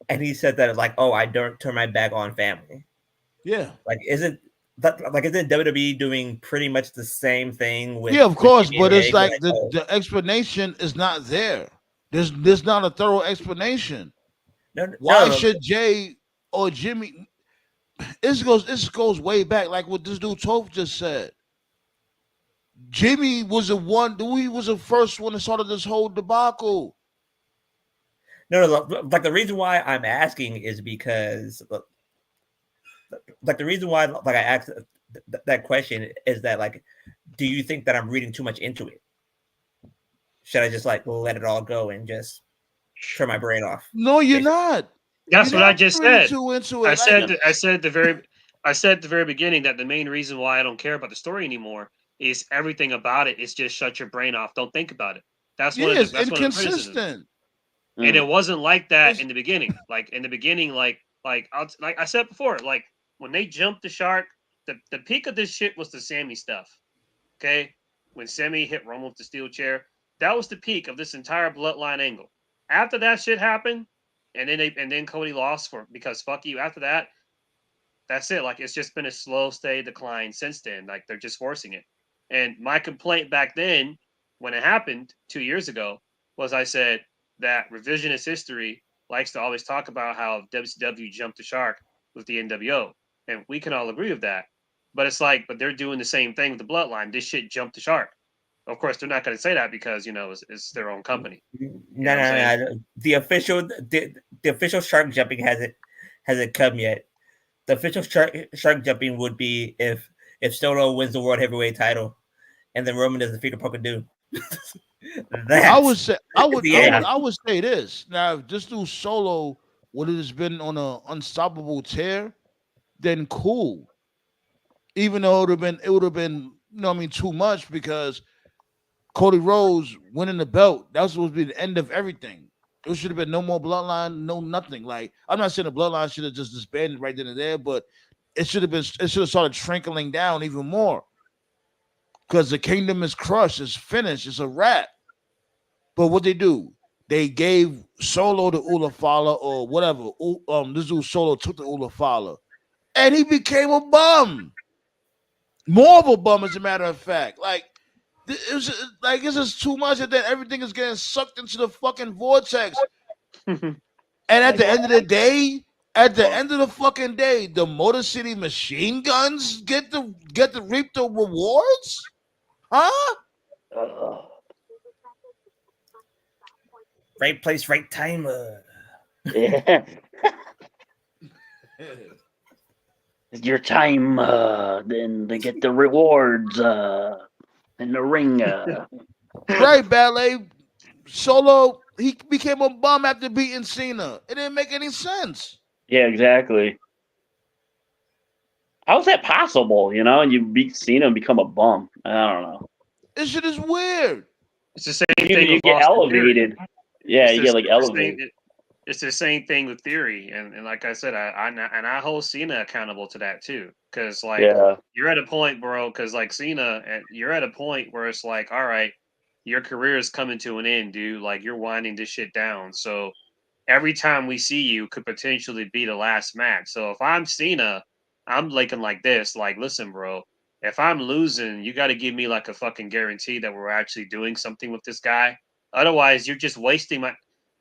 And he said that like, "Oh, I don't turn my back on family." Yeah. Like, isn't WWE doing pretty much the same thing with? Yeah, of course, Jimmy but and it's Jay? like the explanation is not there. There's not a thorough explanation. Why should Jay or Jimmy? This goes way back, like what this dude Toph just said. Jimmy was the one. He was the first one that started this whole debacle. No, like the reason why I'm asking is because, like the reason why like I asked that question is that like, do you think that I'm reading too much into it? Should I just like let it all go and just turn my brain off? No, you're not. That's You're what I not just really said. too into I it. said at the very beginning that the main reason why I don't care about the story anymore is everything about it is just shut your brain off. Don't think about it. That's one of the criticisms. Inconsistent. And it wasn't like that in the beginning. Like in the beginning, like I said before, like when they jumped the shark, the peak of this shit was the Sammy stuff. Okay, when Sammy hit Roman with the steel chair, that was the peak of this entire bloodline angle. After that shit happened, and then Cody lost because fuck you. After that, that's it. Like it's just been a slow, steady decline since then. Like they're just forcing it. And my complaint back then, when it happened 2 years ago, was I said that revisionist history likes to always talk about how WCW jumped the shark with the NWO, and we can all agree with that. But it's like, but they're doing the same thing with the Bloodline. This shit jumped the shark. Of course, they're not going to say that because it's their own company. No. The official shark jumping hasn't come yet. The official shark jumping would be if Solo wins the world heavyweight title, and then Roman does the Peter Parker do. I would say this. Now, if this dude Solo would have just been on an unstoppable tear, then cool. Even though it would have been, too much because Cody Rhodes winning the belt, that was supposed to be the end of everything. There should have been no more bloodline, no nothing. Like, I'm not saying the bloodline should have just disbanded right then and there, but it should have started trickling down even more. Because the kingdom is crushed, it's finished, it's a wrap. But what they do, they gave Solo the Ulafala or whatever. This dude Solo took the Ulafala, and he became a bum. More of a bum, as a matter of fact. Like, it's just too much, and then everything is getting sucked into the fucking vortex. And at the end of the day, the Motor City Machine Guns get to reap the rewards, huh? Right place, right time. Yeah. Your time, then they get the rewards in the ring. Right, Ballet. Solo, he became a bum after beating Cena. It didn't make any sense. Yeah, exactly. How is that possible? And you beat Cena and become a bum. I don't know. This shit is weird. It's the same thing. You get elevated. Yeah, you get elevated. It's the same thing with Theory, and like I said, I hold Cena accountable to that too, because you're at a point, bro. Because like Cena, you're at a point where it's like, all right, your career is coming to an end, dude. Like you're winding this shit down. So every time we see you could potentially be the last match. So if I'm Cena, I'm looking like this. Like, listen, bro. If I'm losing, you got to give me like a fucking guarantee that we're actually doing something with this guy. Otherwise, you're just wasting my.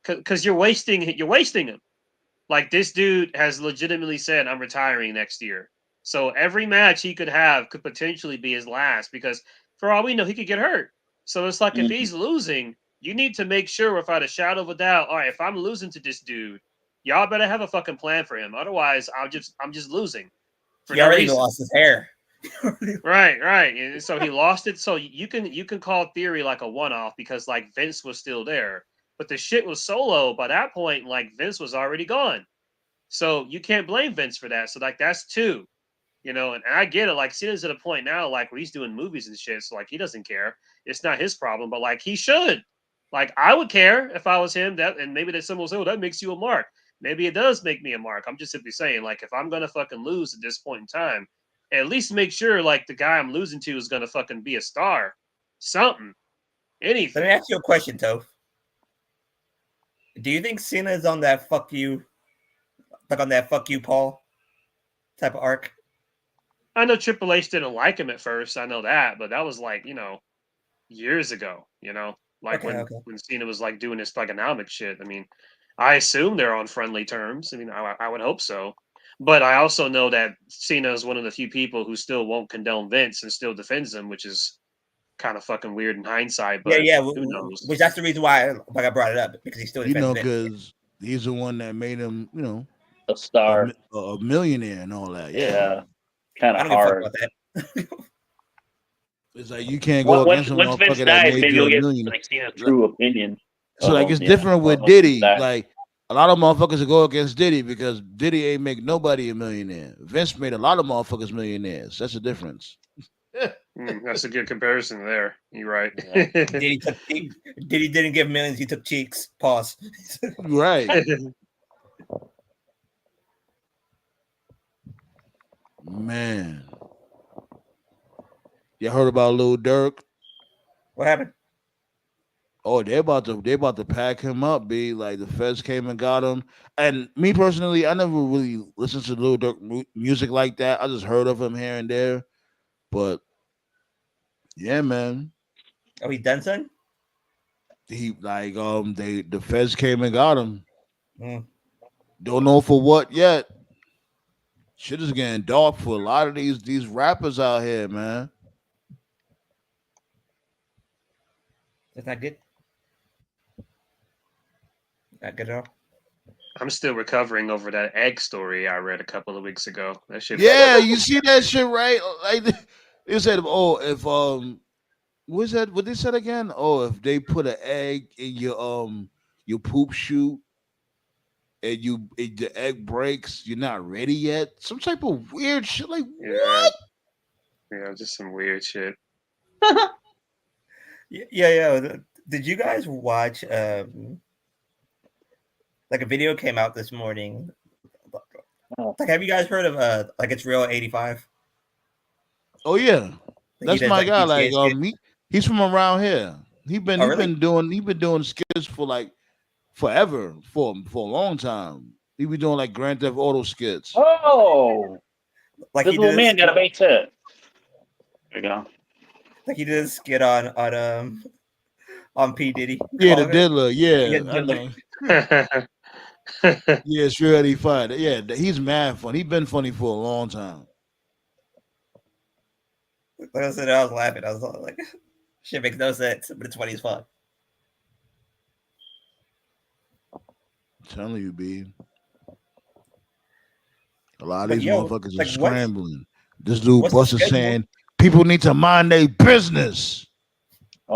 Because you're wasting him. Like, this dude has legitimately said, I'm retiring next year. So every match he could have could potentially be his last, because for all we know, he could get hurt. So it's like, if Mhm. he's losing, you need to make sure, without a shadow of a doubt, all right, if I'm losing to this dude, y'all better have a fucking plan for him. Otherwise, I'm just losing for He no already reason. lost his hair. Right. And so he lost it. So you can call Theory like a one-off, because like Vince was still there, but the shit was Solo by that point. Like, Vince was already gone, so you can't blame Vince for that. So like, that's two, and I get it. Like, Cena's at a point now, like, where he's doing movies and shit, so like, he doesn't care. It's not his problem, but like, he should. Like, I would care if I was him. That, and maybe that someone will say, "Oh, that makes you a mark." Maybe it does make me a mark. I'm just simply saying, like, if I'm gonna fucking lose at this point in time, at least make sure like the guy I'm losing to is gonna fucking be a star, something, Let anything. me ask you a question, Toph. Do you think Cena is on that fuck you, like on that fuck you, Paul type of arc? I know Triple H didn't like him at first. I know that, but that was like, years ago. Like, Okay, when okay. when Cena was like doing his thugonomic shit. I mean, I assume they're on friendly terms. I mean, I would hope so. But I also know that Cena is one of the few people who still won't condone Vince and still defends him, which is kind of fucking weird in hindsight. Yeah, But yeah. who knows? Which that's the reason why I brought it up, because he still defends Vince. Because he's the one that made him, A star. a millionaire and all that. Yeah. Kind I of don't give a fuck hard. about that. It's like you can't go Once against a Vince motherfucker that dies, made maybe you you'll a get million. like Cena's true opinion. So like it's Yeah. different with Once Vince Diddy. dies. Like a lot of motherfuckers will go against Diddy because Diddy ain't make nobody a millionaire. Vince made a lot of motherfuckers millionaires. That's the difference. That's a good comparison there. You're right. Yeah. Diddy didn't give millions, he took cheeks. Pause. Right. Man. You heard about Lil Durk? What happened? Oh, they about to pack him up, B. Like the feds came and got him. And me personally, I never really listened to Lil Durk music like that. I just heard of him here and there. But yeah, man. Oh, he's done, son? He like the feds came and got him. Mm. Don't know for what yet. Shit is getting dark for a lot of these rappers out here, man. That's not good. Not good at all. I'm still recovering over that egg story I read a couple of weeks ago. That shit. Yeah, you see that shit, right? Like they said, oh, if what's that? What they said again? Oh, if they put an egg in your poop chute and the egg breaks, you're not ready yet. Some type of weird shit. Like Yeah, what? yeah, just some weird shit. Yeah. Did you guys watch like a video came out this morning? Like, have you guys heard of like It's Real 85? Oh yeah, that's does, my like, guy. GTA Like skits? he's from around here. He been Oh, he really? been doing skits for like forever for a long time. He be doing like Grand Theft Auto skits. Oh, Like this he little did man got a big tip. There you go. like he did a skit on P Diddy. Yeah, the Calling it. diddler. Yeah, Yeah, I Diddler. know. Yeah, it's really fun. Yeah, he's mad fun. He been funny for a long time. Like I said, I was laughing. I was like, shit makes no sense, but it's funny as fuck. I'm telling you, B. A lot of But these yo, motherfuckers are like scrambling. This dude what's the Buster schedule? saying people need to mind their business.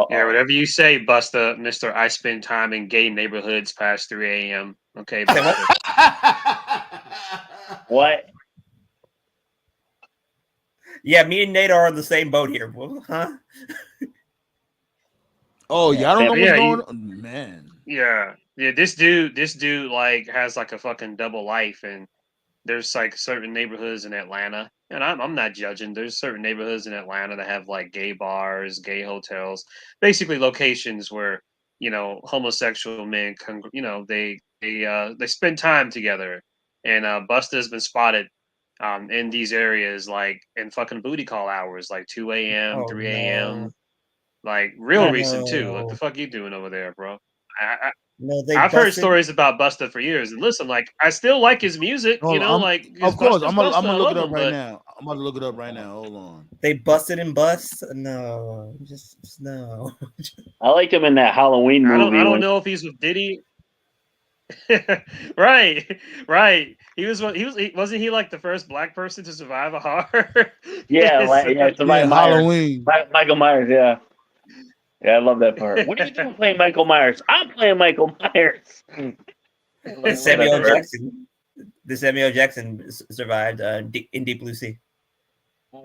Yeah, whatever you say, Busta, Mister. I spend time in gay neighborhoods past 3 a.m. Okay, Say what? Busta. What? Yeah, me and Nate are on the same boat here. Well, huh? Oh, Yeah, y'all don't know But what's yeah, going on, man. yeah. This dude, like, has like a fucking double life, and there's like certain neighborhoods in Atlanta, and I'm not judging. There's certain neighborhoods in Atlanta that have like gay bars, gay hotels, basically locations where homosexual men can, they spend time together, and Busta has been spotted in these areas, like in fucking booty call hours, like 2 a.m., Oh 3 a.m., no. like real Huh. recent too. What the No. fuck you doing over there, bro? No, they I've heard busted. stories about Busta for years, and listen, like I still like his music. Hold You know, on, like of course, I'm Busta, gonna I look love it up him, right but now. I'm about to look it up right now. Hold on. They busted and bust. No, just no. I liked him in that Halloween movie. I don't know if he's with Diddy. right. Wasn't he like the first black person to survive a horror? Yeah, Survivor Yeah, Myers. Halloween. Michael Myers, yeah. Yeah, I love that part. What are you doing playing Michael Myers? I'm playing Michael Myers. Samuel Jackson. The Samuel Jackson survived in Deep Blue Sea.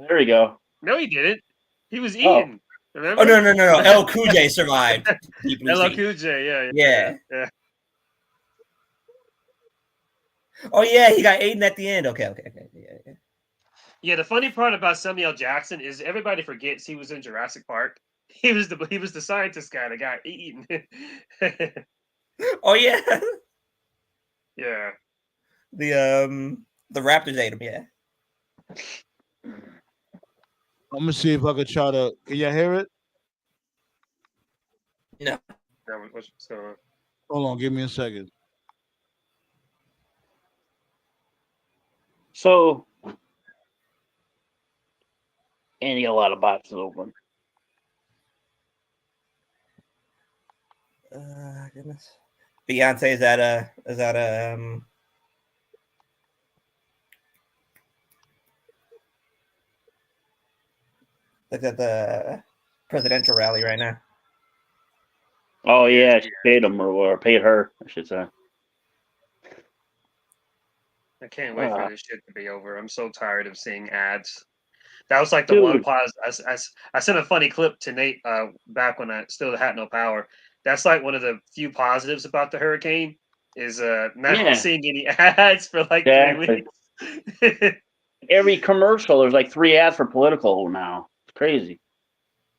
There we go. No, he didn't. He was eaten. Remember? Oh no! El Cool J survived Deep Blue LL Sea. Cool J, Yeah. yeah. Oh yeah, he got eaten at the end. Okay. Yeah. Yeah, the funny part about Samuel Jackson is everybody forgets he was in Jurassic Park. He was the scientist guy that got eaten. Oh yeah. Yeah. The Raptors ate him. Yeah. I'm gonna see if I can try to. Can y'all hear it? No. What's going on? Hold on, give me a second. So, and you got a lot of boxes open. Goodness. Beyonce is at a like at the presidential rally right now. Oh yeah, she paid him or paid her, I should say. I can't wait for this shit to be over. I'm so tired of seeing ads. That was like the one pause. I sent a funny clip to Nate back when I still had no power. That's like one of the few positives about the hurricane is not seeing any ads for like 3 weeks. Every commercial, there's like 3 ads for political now. It's crazy.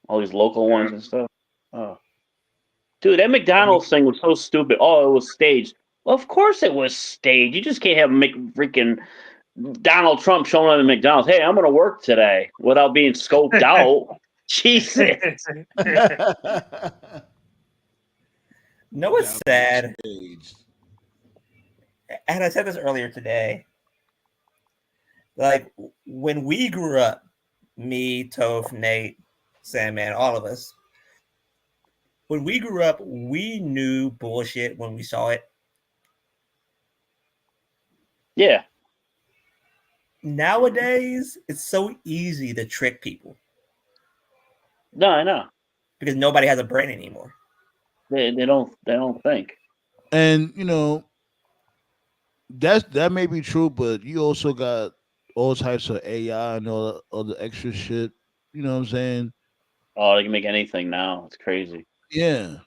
All these local ones and stuff. Oh, dude, that McDonald's thing was so stupid. Oh, it was staged. Well, of course it was staged. You just can't have freaking Donald Trump showing up at McDonald's. Hey, I'm going to work today without being scoped out. Jesus. No, it's sad. And I said this earlier today. Like when we grew up, me, Toph, Nate, Sandman, all of us, when we grew up, we knew bullshit when we saw it. Yeah. Nowadays, it's so easy to trick people. No, I know. Because nobody has a brain anymore. They don't think. And you know, that may be true, but you also got all types of AI and all the other extra shit. You know what I'm saying? Oh, they can make anything now. It's crazy. Yeah.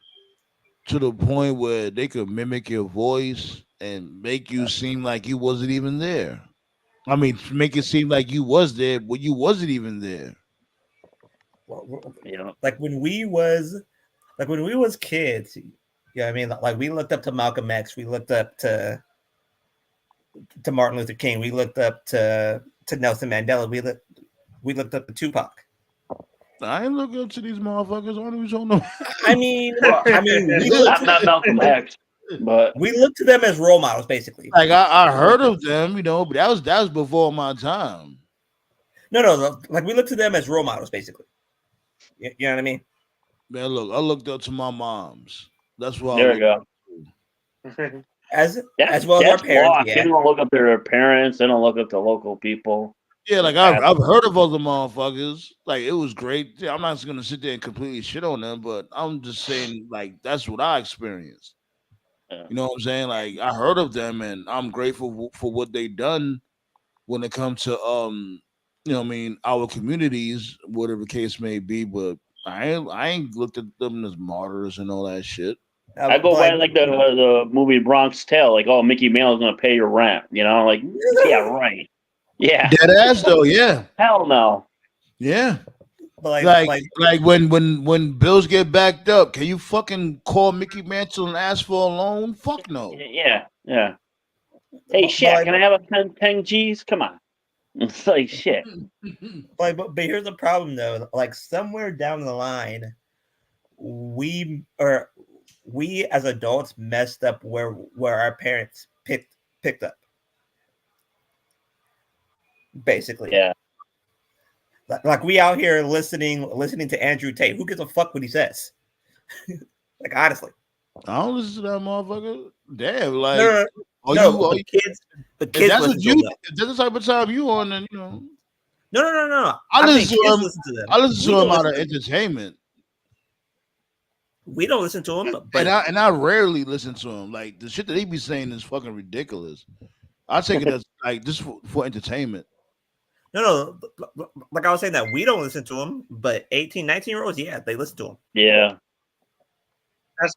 To the point where they could mimic your voice and make you seem like you wasn't even there. I mean, make it seem like you was there, but you wasn't even there. Like when we was kids, I mean, like we looked up to Malcolm X, we looked up to Martin Luther King, we looked up to Nelson Mandela, we looked up to Tupac. I ain't looking up to these motherfuckers. What are we talking about? I mean, we look not Malcolm X, but we look to them as role models, basically. Like I heard of them, you know, but that was before my time. No, like we look to them as role models, basically. You know what I mean? Man, look, I looked up to my moms. That's why. There we go. As well as our parents. Yeah. They don't look up to their parents. They don't look up to local people. Yeah, like I've heard of other motherfuckers. Like it was great. Yeah, I'm not gonna sit there and completely shit on them, but I'm just saying like that's what I experienced. You know what I'm saying? Like I heard of them, and I'm grateful for what they done when it comes to you know what I mean, our communities, whatever the case may be. But I ain't looked at them as martyrs and all that shit. I go by like the movie Bronx Tale, like, oh, Mickey Mantle is gonna pay your rent, you know, like yeah, right. Yeah. Dead ass though, yeah. Hell no. Yeah. Like when bills get backed up, can you fucking call Mickey Mantle and ask for a loan? Fuck no. Yeah. Hey, shit, can I have a 10 G's? Come on. It's like shit. But here's the problem though. Like somewhere down the line, we we as adults messed up where our parents picked up. Basically. Yeah. Like we out here listening to Andrew Tate. Who gives a fuck what he says? Like honestly. I don't listen to that motherfucker. Damn, like the kids listen to him. If that's the type of time you on, then you know. No. I listen to them. I listen to him out of entertainment. We don't listen to him, but and I rarely listen to him. Like the shit that he be saying is fucking ridiculous. I take it as like just for entertainment. No, like I was saying that we don't listen to him, but 18, 19-year-olds, yeah, they listen to him. Yeah. That's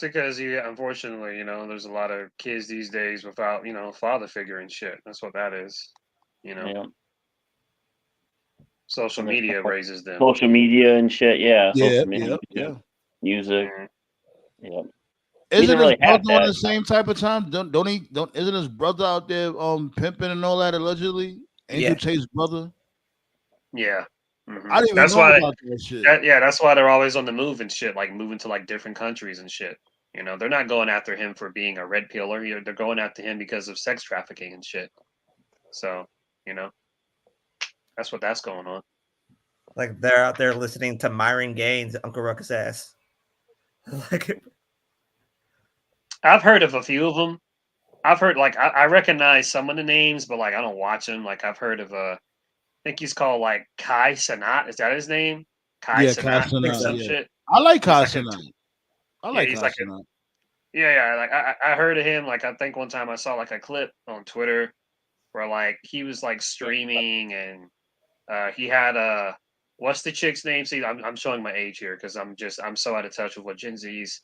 because you unfortunately, you know, there's a lot of kids these days without, you know, father figure and shit. That's what that is. You know. Yeah. Social media raises them. Social media and shit, yeah. Yeah, Social media, music. Yeah. Isn't his brother on the same type of time? Isn't his brother out there pimping and all that allegedly? Andrew Tate's brother? Yeah. Mm-hmm. I didn't even know about that shit. That's why they're always on the move and shit, like moving to like different countries and shit. You know, they're not going after him for being a red pillar. They're going after him because of sex trafficking and shit. So, you know, that's going on. Like they're out there listening to Myron Gaines, Uncle Ruckus ass. Like, I've heard of a few of them. I've heard like I recognize some of the names, but like I don't watch them. Like I've heard of I think he's called like Kai Cenat. Is that his name? Kai Cenat. Shit. I like Kai Cenat. I like Kai Cenat. Yeah. Like I heard of him. Like I think one time I saw like a clip on Twitter where like he was like streaming and he had what's the chick's name? See, I'm showing my age here because I'm so out of touch with what Gen Z's.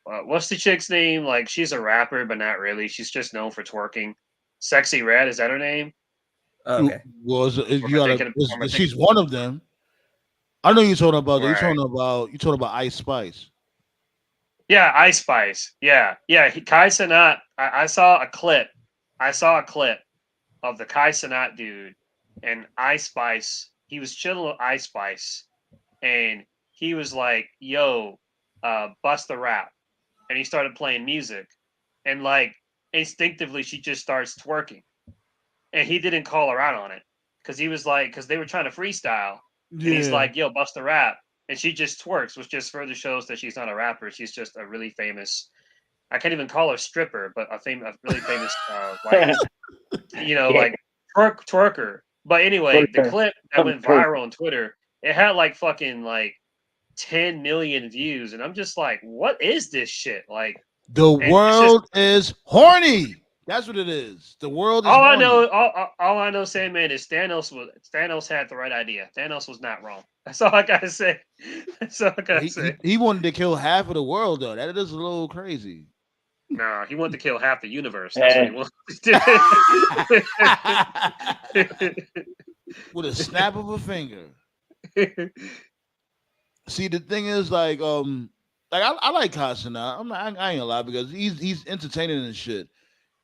What's the chick's name? Like she's a rapper, but not really. She's just known for twerking. Sexy Red, is that her name? Okay. Well, she's one of them. I know you're talking about. Right. You're talking about Ice Spice. Yeah, Ice Spice. Yeah. Kai Cenat. I saw a clip. Of the Kai Cenat dude and Ice Spice. He was chilling with Ice Spice, and he was like, "Yo, bust the rap," and he started playing music, and like instinctively she just starts twerking, and he didn't call her out on it because he was like, because they were trying to freestyle, and he's like, "Yo, bust the rap," and she just twerks, which just further shows that she's not a rapper. She's just a really famous. I can't even call her stripper, but a really famous, like you know, like twerker. But anyway, the clip that went viral on Twitter, it had like fucking like 10 million views, and I'm just like, what is this shit? Like the world is horny. That's what it is. The world is horny. All I know, Sandman, is Thanos had the right idea. Thanos was not wrong. That's all I gotta say. He wanted to kill half of the world though. That is a little crazy. Nah, he wanted to kill half the universe. That's what he wanted to do. With a snap of a finger. See, the thing is, like I like Kai Cenat. I ain't gonna lie, because he's entertaining and shit.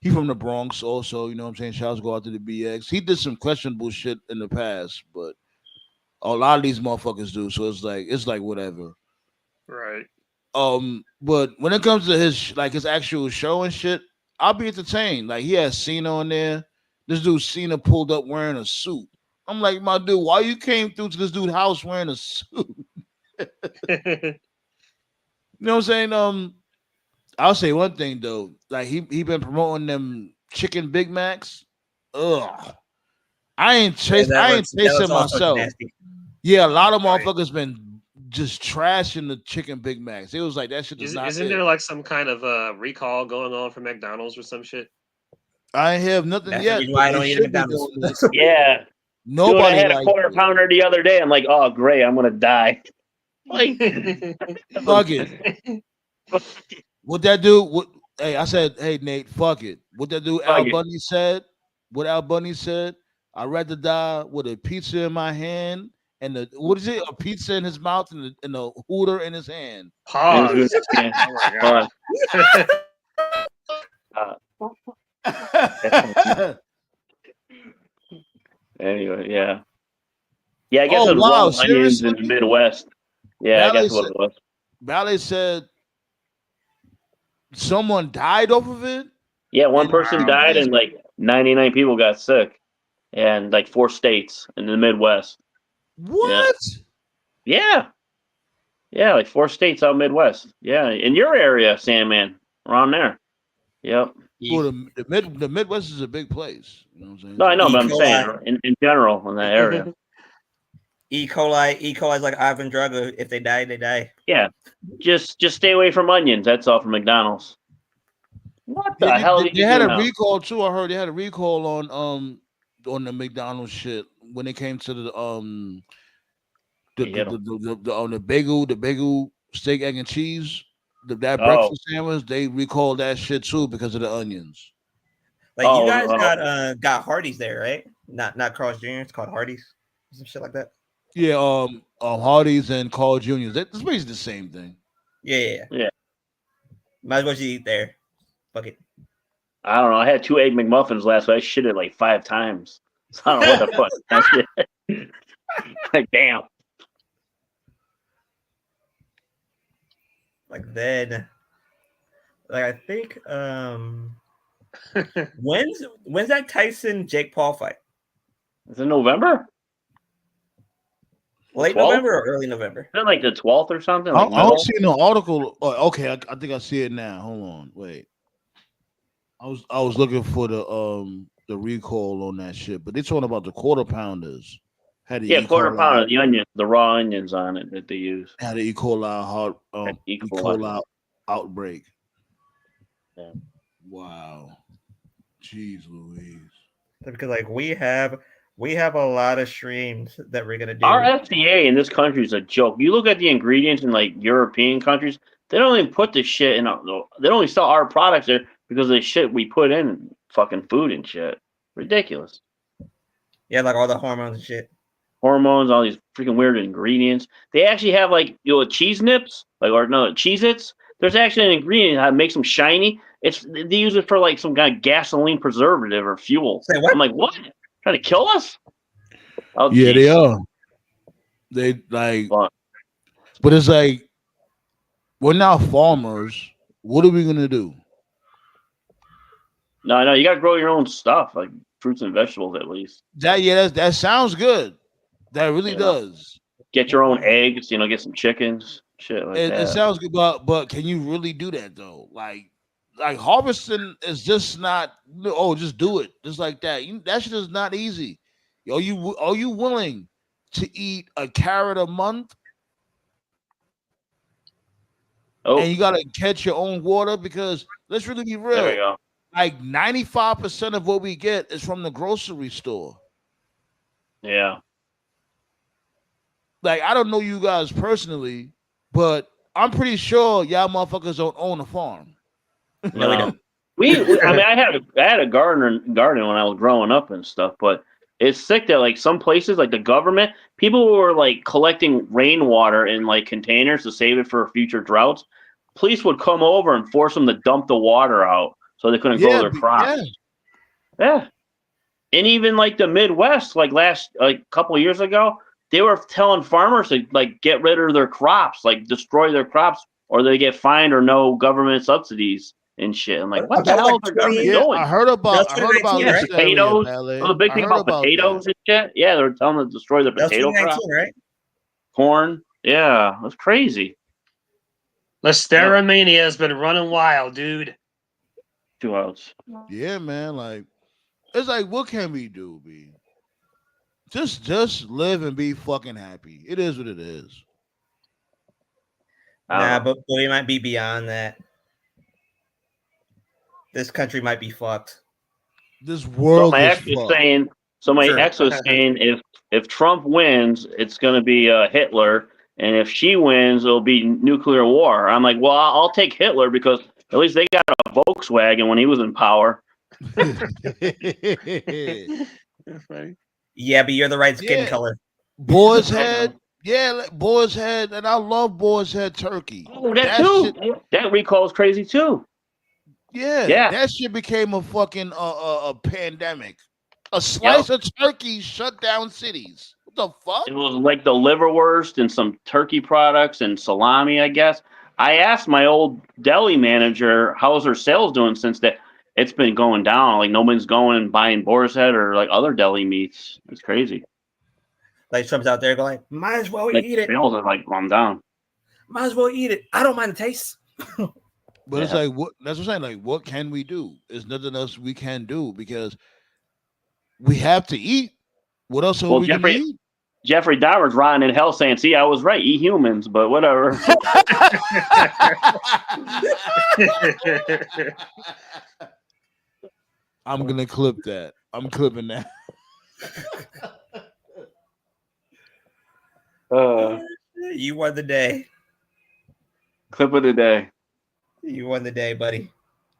He from the Bronx, also. You know what I'm saying? Shouts go out to the BX. He did some questionable shit in the past, but a lot of these motherfuckers do. So it's like whatever. Right. But when it comes to his actual show and shit, I'll be entertained. Like he has Cena on there. This dude Cena pulled up wearing a suit. I'm like, my dude, why you came through to this dude's house wearing a suit? You know what I'm saying? I'll say one thing though. Like he been promoting them chicken Big Macs. Ugh. I ain't tasting myself. Nasty. Yeah, a lot of motherfuckers been just trashing the chicken Big Macs. It was like that shit. Isn't there like some kind of recall going on for McDonald's or some shit? I have nothing yet. I don't eat McDonald's. Yeah. Nobody. Dude, I had a quarter pounder the other day. I'm like, oh great, I'm gonna die. Like, fuck it. What that dude? Hey, I said, hey Nate, fuck it. What that dude Al Bundy said? What Al Bundy said? I'd rather die with a pizza in my hand and a pizza in his mouth and a hooter in his hand. Pause. Oh my God. Anyway, yeah, I guess it was onions in the Midwest. Yeah, I guess what it was. Ballet said someone died off of it. Yeah, one And person died and like 99 people got sick, and like 4 states in the Midwest. What? Yeah, like 4 states out Midwest. Yeah, in your area, Sandman, around there. Yep. Well, the Midwest is a big place. You know what I'm saying? No, I know, E. but I'm coli. saying in general in that area. E. coli is like Ivan Drago. If they die, they die. Yeah, just stay away from onions. That's all from McDonald's. What the hell did they you had do a now? recall too. I heard they had a recall on the McDonald's shit when it came to the bagel steak egg and cheese that breakfast sandwich. They recalled that shit too because of the onions. Like you guys got Hardee's there, right? Not Carl's Jr. It's called Hardee's, some shit like that. Yeah, Hardee's and Carl Jr. It's basically the same thing. Yeah. Might as well just eat there. Fuck it. I don't know. I had 2 egg McMuffins last week. I shit it like 5 times. So I don't know what the fuck that shit. Like damn. Like then, like I think when's that Tyson Jake Paul fight? Is it November? Late November or early November? Is it like the 12th or something? I don't see no article. Oh, okay, I think I see it now. Hold on, wait. I was looking for the recall on that shit, but they're talking about the quarter pounders. Had the quarter pounder, the onion, the raw onions on it that they use. Had the E. coli outbreak. Yeah. Wow. Jeez Louise. Because like we have a lot of streams that we're gonna do. Our FDA in this country is a joke. You look at the ingredients in like European countries, they don't even put this shit in. They don't even sell our products there because of the shit we put in fucking food and shit. Ridiculous. Yeah, like all the hormones and shit. Hormones, all these freaking weird ingredients. They actually have like cheese nips, Cheez-Its. There's actually an ingredient that makes them shiny. They use it for like some kind of gasoline preservative or fuel. I'm like, what? Trying to kill us? Oh, yeah, geez. They are. They like, but it's like we're now farmers. What are we gonna do? No, you gotta grow your own stuff, like fruits and vegetables at least. That sounds good. That really does. Get your own eggs, get some chickens, shit like that. It sounds good, but can you really do that though? Like harvesting is just not. Oh, just do it, just like that. That shit is not easy. Are you willing to eat a carrot a month? Oh, and you gotta catch your own water because let's really be real. There we go. Like 95% of what we get is from the grocery store. Yeah. Like I don't know you guys personally, but I'm pretty sure y'all motherfuckers don't own a farm. No, we don't. I had a garden when I was growing up and stuff, but it's sick that like some places, like the government, people were like collecting rainwater in like containers to save it for future droughts. Police would come over and force them to dump the water out so they couldn't grow their crops. Yeah. And even like the Midwest, like a couple of years ago, they were telling farmers to like get rid of their crops, like destroy their crops, or they get fined or no government subsidies and shit. I'm like, what the hell is the government doing? I heard about potatoes. The big thing about potatoes and shit. Yeah, they were telling them to destroy their potato crops. Right? Corn. Yeah, that's crazy. Listeria has been running wild, dude. 2 outs. Yeah, man. Like, it's like, what can we do, B? Just live and be fucking happy. It is what it is. Nah, but we might be beyond that. This country might be fucked. This world my ex was saying. So my ex was saying if Trump wins, it's going to be Hitler, and if she wins, it'll be nuclear war. I'm like, well, I'll take Hitler because at least they got a Volkswagen when he was in power. Yeah, but you're the right skin color. Boar's Head. Yeah, Boar's Head, and I love Boar's Head turkey. Oh, that too. That recall is crazy too. Yeah, that shit became a fucking a pandemic. A slice of turkey shut down cities. What the fuck? It was like the liverwurst and some turkey products and salami, I guess. I asked my old deli manager, how's her sales doing since that it's been going down. Like nobody's going and buying boar's head or like other deli meats. It's crazy. Like Trump's out there going, might as well Like eat it. sales are like gone down. Might as well eat it. I don't mind the taste. But it's like what that's what I'm saying. Like, what can we do? There's nothing else we can do because we have to eat. What else are we gonna eat? Jeffrey Dahmer's rotting in hell saying, see, I was right, eat humans, but whatever. I'm gonna clip that. I'm clipping that. You won the day. Clip of the day. You won the day, buddy.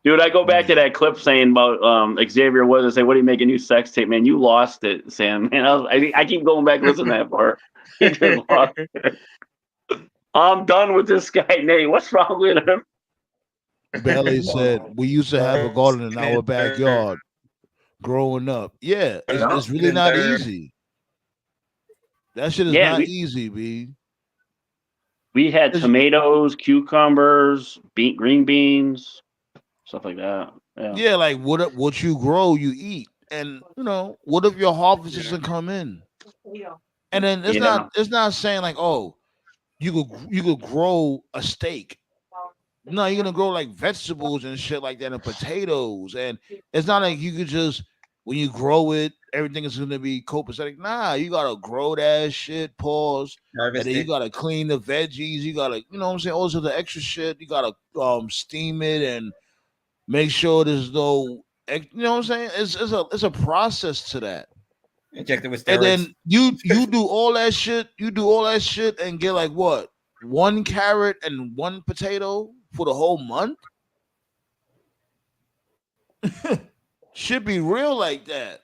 Dude, I go back to that clip saying about Xavier Woods and say, what do you make a new sex tape? Man, you lost it, Sam. Man, I keep going back listening to that part. He just lost it. I'm done with this guy, Nate. What's wrong with him? Bailey said, we used to have a garden in our backyard growing up. Yeah, it's really not easy. That shit is not easy, B. We had tomatoes, cucumbers, green beans, stuff like that. Yeah, like what you grow, you eat. And what if your harvest doesn't come in? And then it's not saying like, oh, you could grow a steak. No, you're gonna grow like vegetables and shit like that and potatoes. And it's not like you could just when you grow it, everything is gonna be copacetic. Nah, you gotta grow that shit, pause. Harvest and then it. you gotta clean the veggies, you gotta, you know what I'm saying, also the extra shit, you gotta steam it and make sure there's no, you know what I'm saying? It's a process to that. Injected with steroids. And then you do all that shit and get like what? 1 carrot and 1 potato for the whole month? Should be real like that.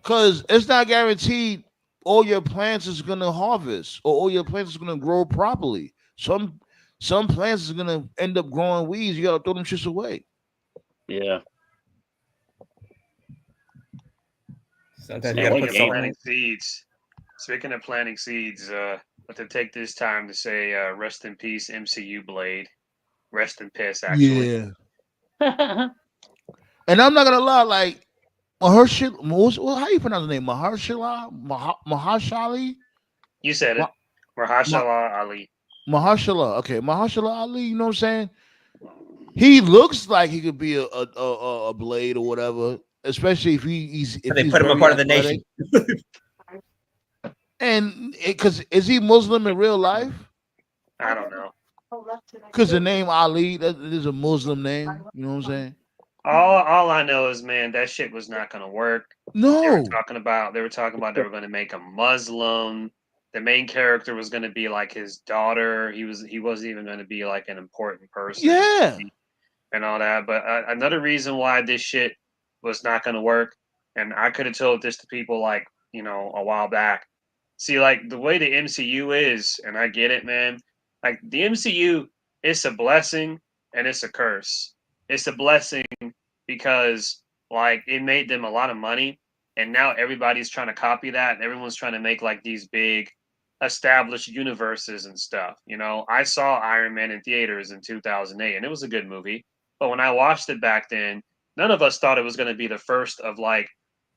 Cause it's not guaranteed all your plants is gonna harvest or all your plants is gonna grow properly. Some plants is gonna end up growing weeds. You gotta throw them shits away. Yeah. Sometimes you gotta put planting seeds. Speaking of planting seeds, but to take this time to say rest in peace, MCU Blade. Rest in piss, actually. Yeah. And I'm not gonna lie, like Mahershala, how you pronounce the name? Mahershala? You said it. Mahershala Ali. Mahershala. Okay, Mahershala Ali, you know what I'm saying? He looks like he could be a Blade or whatever, especially if he's they put him a part of the nation. And because is he Muslim in real life? I don't know. Because the name Ali, that is a Muslim name. You know what I'm saying? All I know is, man, that shit was not going to work. No. They were talking about they were going to make him Muslim. The main character was going to be like his daughter. He wasn't even going to be like an important person. Yeah. And all that. But another reason why this shit was not going to work, and I could have told this to people like, a while back. See, like the way the MCU is, and I get it, man. Like the MCU, it's a blessing and it's a curse. It's a blessing because like it made them a lot of money, and now everybody's trying to copy that, and everyone's trying to make like these big established universes and stuff. I saw Iron Man in theaters in 2008, and it was a good movie. But when I watched it back then, none of us thought it was going to be the first of like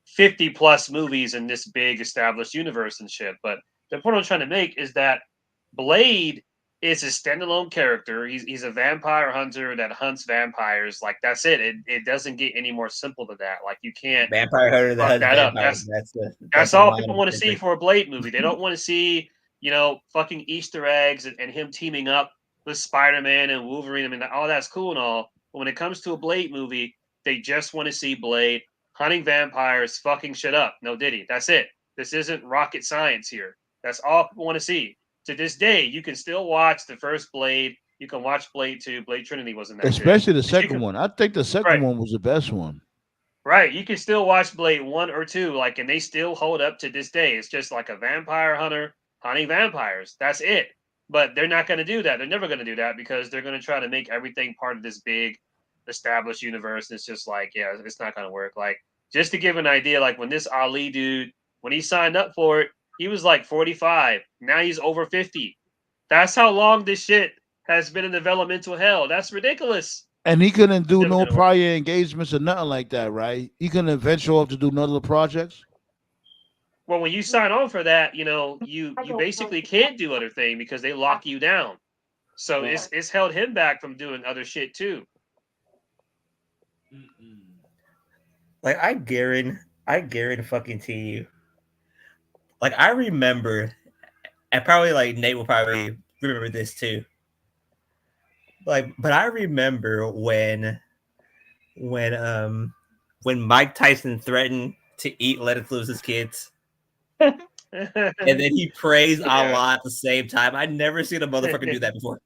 50 plus movies in this big established universe and shit. But the point I'm trying to make is that Blade is a standalone character. He's a vampire hunter that hunts vampires. Like that's it. It doesn't get any more simple than that. Like you can't vampire hunter that up. That's all people want to see for a Blade movie. They don't want to see fucking Easter eggs and him teaming up with Spider-Man and Wolverine. I mean, all that's cool and all. But when it comes to a Blade movie, they just want to see Blade hunting vampires, fucking shit up. No Diddy. That's it. This isn't rocket science here. That's all people want to see. To this day, you can still watch the first Blade. You can watch Blade 2. Blade Trinity wasn't that especially good. The second one. I think the second one was the best one. Right. You can still watch Blade 1 or 2, and they still hold up to this day. It's just like a vampire hunter hunting vampires. That's it. But they're not going to do that. They're never going to do that because they're going to try to make everything part of this big established universe. It's just like, yeah, it's not going to work. Like, just to give an idea, like when this Ali dude, when he signed up for it, He was like 45. Now he's over 50. That's how long this shit has been in developmental hell. That's ridiculous. And he couldn't do Never no gonna work. prior engagements or nothing like that, right? He couldn't venture off to do none of the projects. Well, when you sign on for that, you basically can't do other things because they lock you down. So it's held him back from doing other shit too. Like I guarantee fucking to you. Like I remember, and probably like Nate will probably remember this too. Like, but I remember when Mike Tyson threatened to eat Lennox Lewis's kids, and then he praised Allah at the same time. I'd never seen a motherfucker do that before.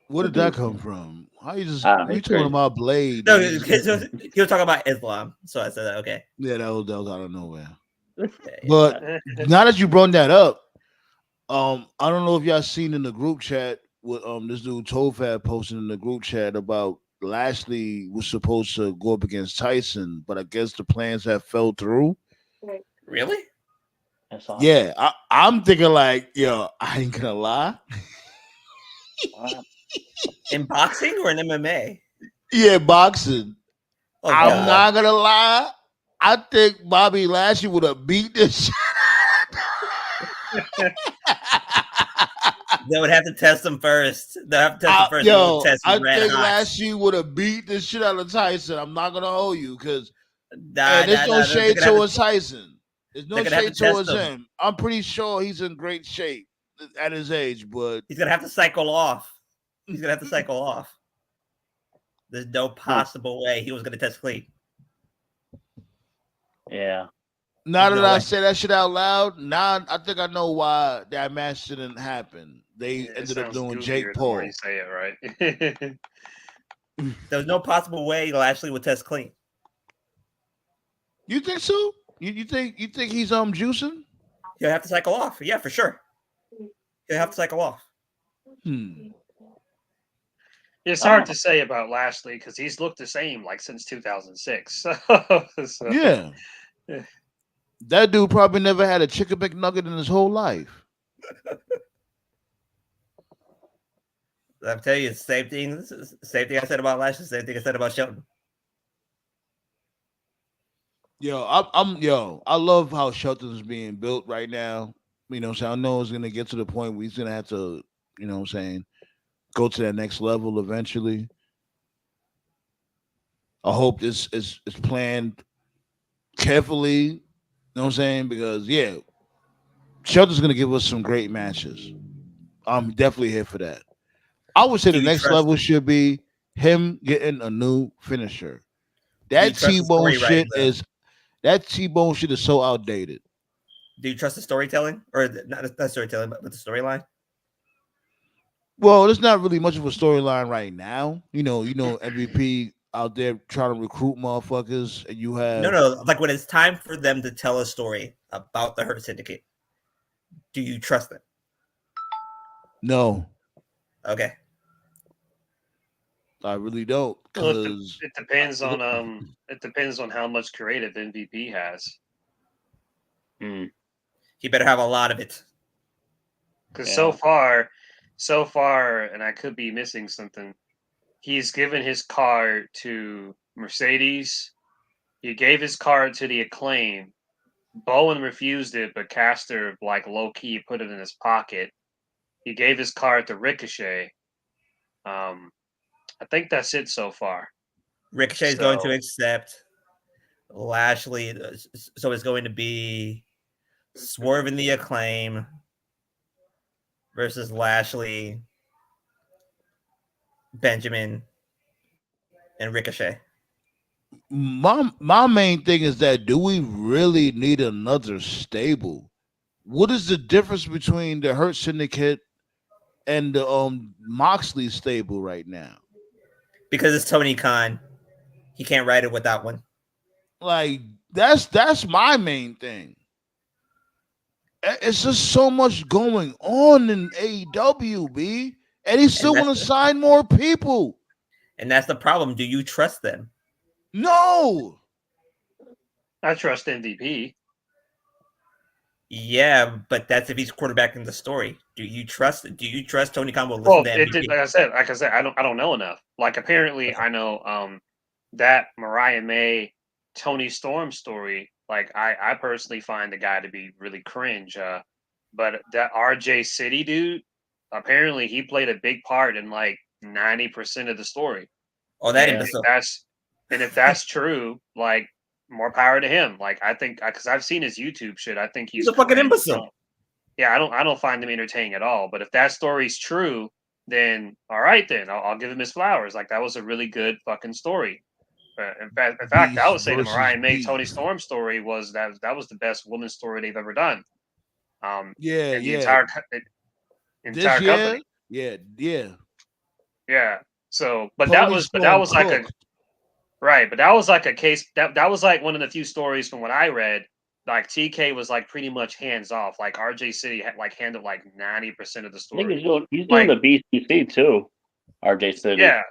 Where did that come from? How you just you crazy. talking about Blade? No, he was talking about Islam, so I said, okay. Yeah, that was out of nowhere. But now that you brought that up, I don't know if y'all seen in the group chat what this dude Tofab posted in the group chat about Lashley was supposed to go up against Tyson, but I guess the plans have fell through. Really? That's awesome. Yeah, I'm thinking like, yo, I ain't gonna lie. Wow. In boxing or in MMA? Yeah, boxing. Oh, I'm God. not gonna lie. I think Bobby Lashley would have beat this shit. They would have to test him first. They have to test him first. Yo, Test I red think hot. Lashley would have beat the shit out of Tyson. I'm not gonna hold you because Nah, there's no shade they're gonna towards Tyson. There's no they're gonna have shade to test towards him. him. I'm pretty sure he's in great shape at his age, but He's gonna have to cycle off. He's gonna have to cycle off. There's no possible way he was gonna test clean. Yeah. now There's that no I way. say that shit out loud, now I think I know why that match didn't happen. They ended up doing Jake Paul. You say it right. There was no possible way Lashley would test clean. You think so? You think he's juicing? He'll have to cycle off. Yeah, for sure. He'll have to cycle off. It's hard to say about Lashley because he's looked the same like since 2006. So. Yeah. That dude probably never had a chicken McNugget in his whole life. I'm telling you, same thing. Same thing I said about Lashley. Same thing I said about Shelton. Yo, I love how Shelton's being built right now. You know what I'm saying? I know it's gonna get to the point where he's gonna have to, you know what I'm saying, go to that next level eventually. I hope this is planned carefully. You know what I'm saying? Because Shelton's gonna give us some great matches. I'm definitely here for that. I would say the next level should be him getting a new finisher. That T-Bone shit is so outdated. Do you trust the storytelling, or not storytelling, but the storyline? Well, there's not really much of a storyline right now. You know, MVP out there trying to recruit motherfuckers, and you have no. Like when it's time for them to tell a story about the Hurt Syndicate, do you trust them? No. Okay. I really don't. Well, it depends on how much creative MVP has. He better have a lot of it. Because so far, and I could be missing something. He's given his card to Mercedes. He gave his card to the Acclaim. Bowen refused it, but Caster, like low key, put it in his pocket. He gave his card to Ricochet. I think that's it so far. Ricochet is going to accept Lashley, so it's going to be Swerve in the Acclaim versus Lashley, Benjamin, and Ricochet. My main thing is that do we really need another stable? What is the difference between the Hurt Syndicate and the Moxley stable right now? Because it's Tony Khan. He can't write it without one. Like that's my main thing. It's just so much going on in AEW, B. And he still want to sign more people. And that's the problem. Do you trust them? No. I trust MVP. Yeah, but that's if he's quarterbacking the story. Do you trust Tony Khan will listen Well, to it MVP? like I said, I don't know enough. Like apparently, I know that Mariah May, Tony Storm story. Like I personally find the guy to be really cringe. But that RJ City dude, apparently he played a big part in like 90% of the story. Oh, that And imbecile. if that's true, like more power to him. Like I think because I've seen his YouTube shit, I think He's he's a fucking cringe. imbecile. Yeah, I don't find him entertaining at all. But if that story's true, then all right, then I'll give him his flowers. Like that was a really good fucking story. In fact, I Beast would say the versus Mariah May Tony beast. Storm story was that was the best woman story they've ever done. Yeah, In the yeah. This entire company. year, yeah. Yeah. So, Tony but that Storm was like a cooked. right, but that was like a case that was like one of the few stories from what I read. Like TK was like pretty much hands off. Like RJ City had like handled like 90% of the I think story. he's doing Like, the BCC too. RJ City. yeah,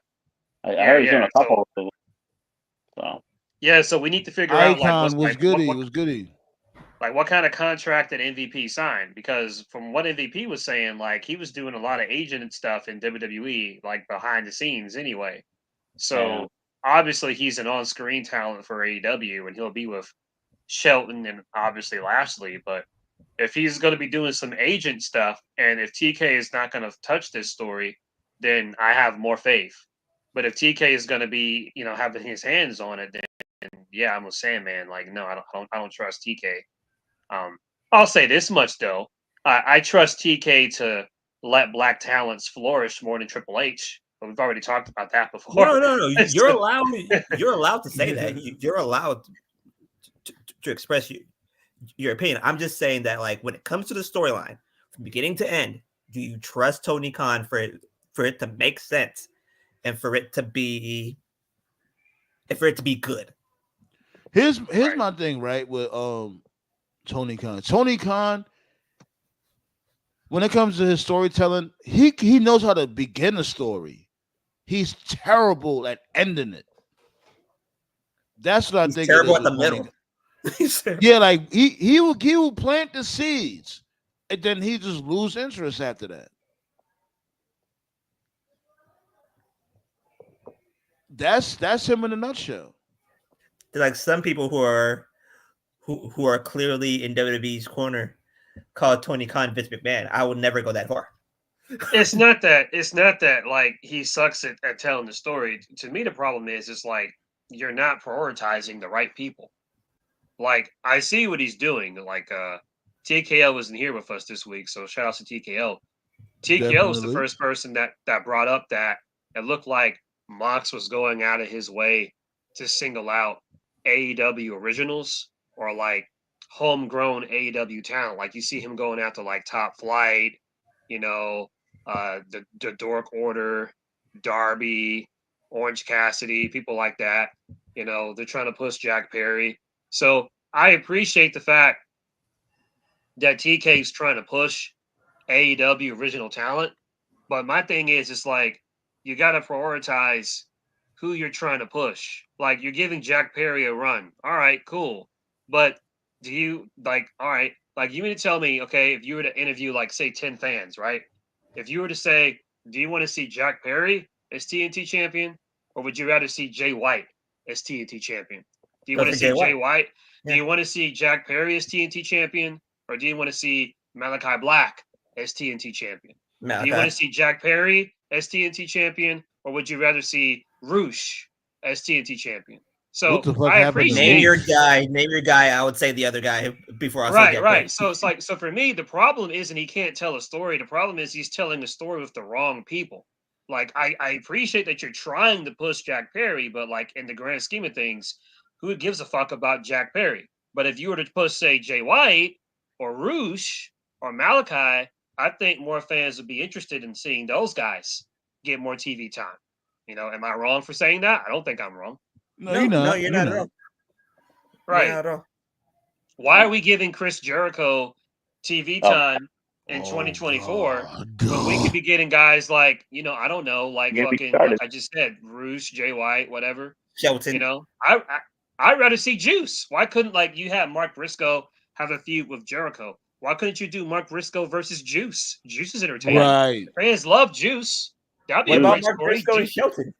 I heard he's doing a So couple of them. So yeah, so we need to figure out like Icon was goody. Was goody. like what kind of contract did MVP sign? Because from what MVP was saying, like he was doing a lot of agent stuff in WWE, like behind the scenes anyway. So obviously he's an on-screen talent for AEW, and he'll be with Shelton and obviously Lashley. But if he's going to be doing some agent stuff, and if TK is not going to touch this story, then I have more faith. But if TK is going to be, having his hands on it, then yeah, I'm a Sandman. Like, no, I don't trust TK. I'll say this much though: I trust TK to let black talents flourish more than Triple H. But we've already talked about that before. No. You're allowed. You're allowed to say that. You're allowed to express your opinion. I'm just saying that, like, when it comes to the storyline, from beginning to end, do you trust Tony Khan for it to make sense and for it to be good? Here's my thing, right? With Tony Khan. Tony Khan, when it comes to his storytelling, he knows how to begin a story. He's terrible at ending it. That's what I think. Terrible at the middle. Yeah, like he will plant the seeds, and then he just lose interest after that. That's him in a nutshell. Like some people who are clearly in WWE's corner call Tony Khan Vince McMahon. I would never go that far. It's not that like he sucks at telling the story. To me, the problem is it's like you're not prioritizing the right people. Like I see what he's doing. Like TKO wasn't here with us this week, so shout out to TKO. TKO was the first person that brought up that it looked like Mox was going out of his way to single out AEW originals or like homegrown AEW talent. Like you see him going after like Top Flight, the Dork Order, Darby, Orange Cassidy, people like that. They're trying to push Jack Perry. So I appreciate the fact that TK is trying to push AEW original talent. But my thing is, it's like you got to prioritize who you're trying to push. Like you're giving Jack Perry a run. All right, cool. But do you all right, like you mean to tell me, okay, if you were to interview like say 10 fans, right? If you were to say, do you want to see Jack Perry as TNT champion, or would you rather see Jay White as TNT champion? Do you want to see Jay White? Yeah. Do you want to see Jack Perry as TNT champion, or do you want to see Malachi Black as TNT champion? Malachi. Do you want to see Jack Perry as TNT champion, or would you rather see Roosh as TNT champion? So I appreciate name your guy. I would say the other guy before I say Jack Perry. So it's like, so for me, the problem isn't he can't tell a story. The problem is he's telling a story with the wrong people. Like I appreciate that you're trying to push Jack Perry, but like in the grand scheme of things, who gives a fuck about Jack Perry? But if you were to push, say, Jay White or Roosh or Malachi, I think more fans would be interested in seeing those guys get more TV time. Am I wrong for saying that? I don't think I'm wrong. No, you're not. You're not at all. Right. Not at all. Why are we giving Chris Jericho TV time in 2024 when we could be getting guys like, I don't know, like fucking, like I just said, Roosh, Jay White, whatever. Shelton. I'd rather see Juice. Why couldn't, like, you have Mark Briscoe have a feud with Jericho? Why couldn't you do Mark Briscoe versus Juice? Juice is entertaining. Right. Fans love Juice. That'd be What a about great Mark story. Briscoe and Juice- Shelton?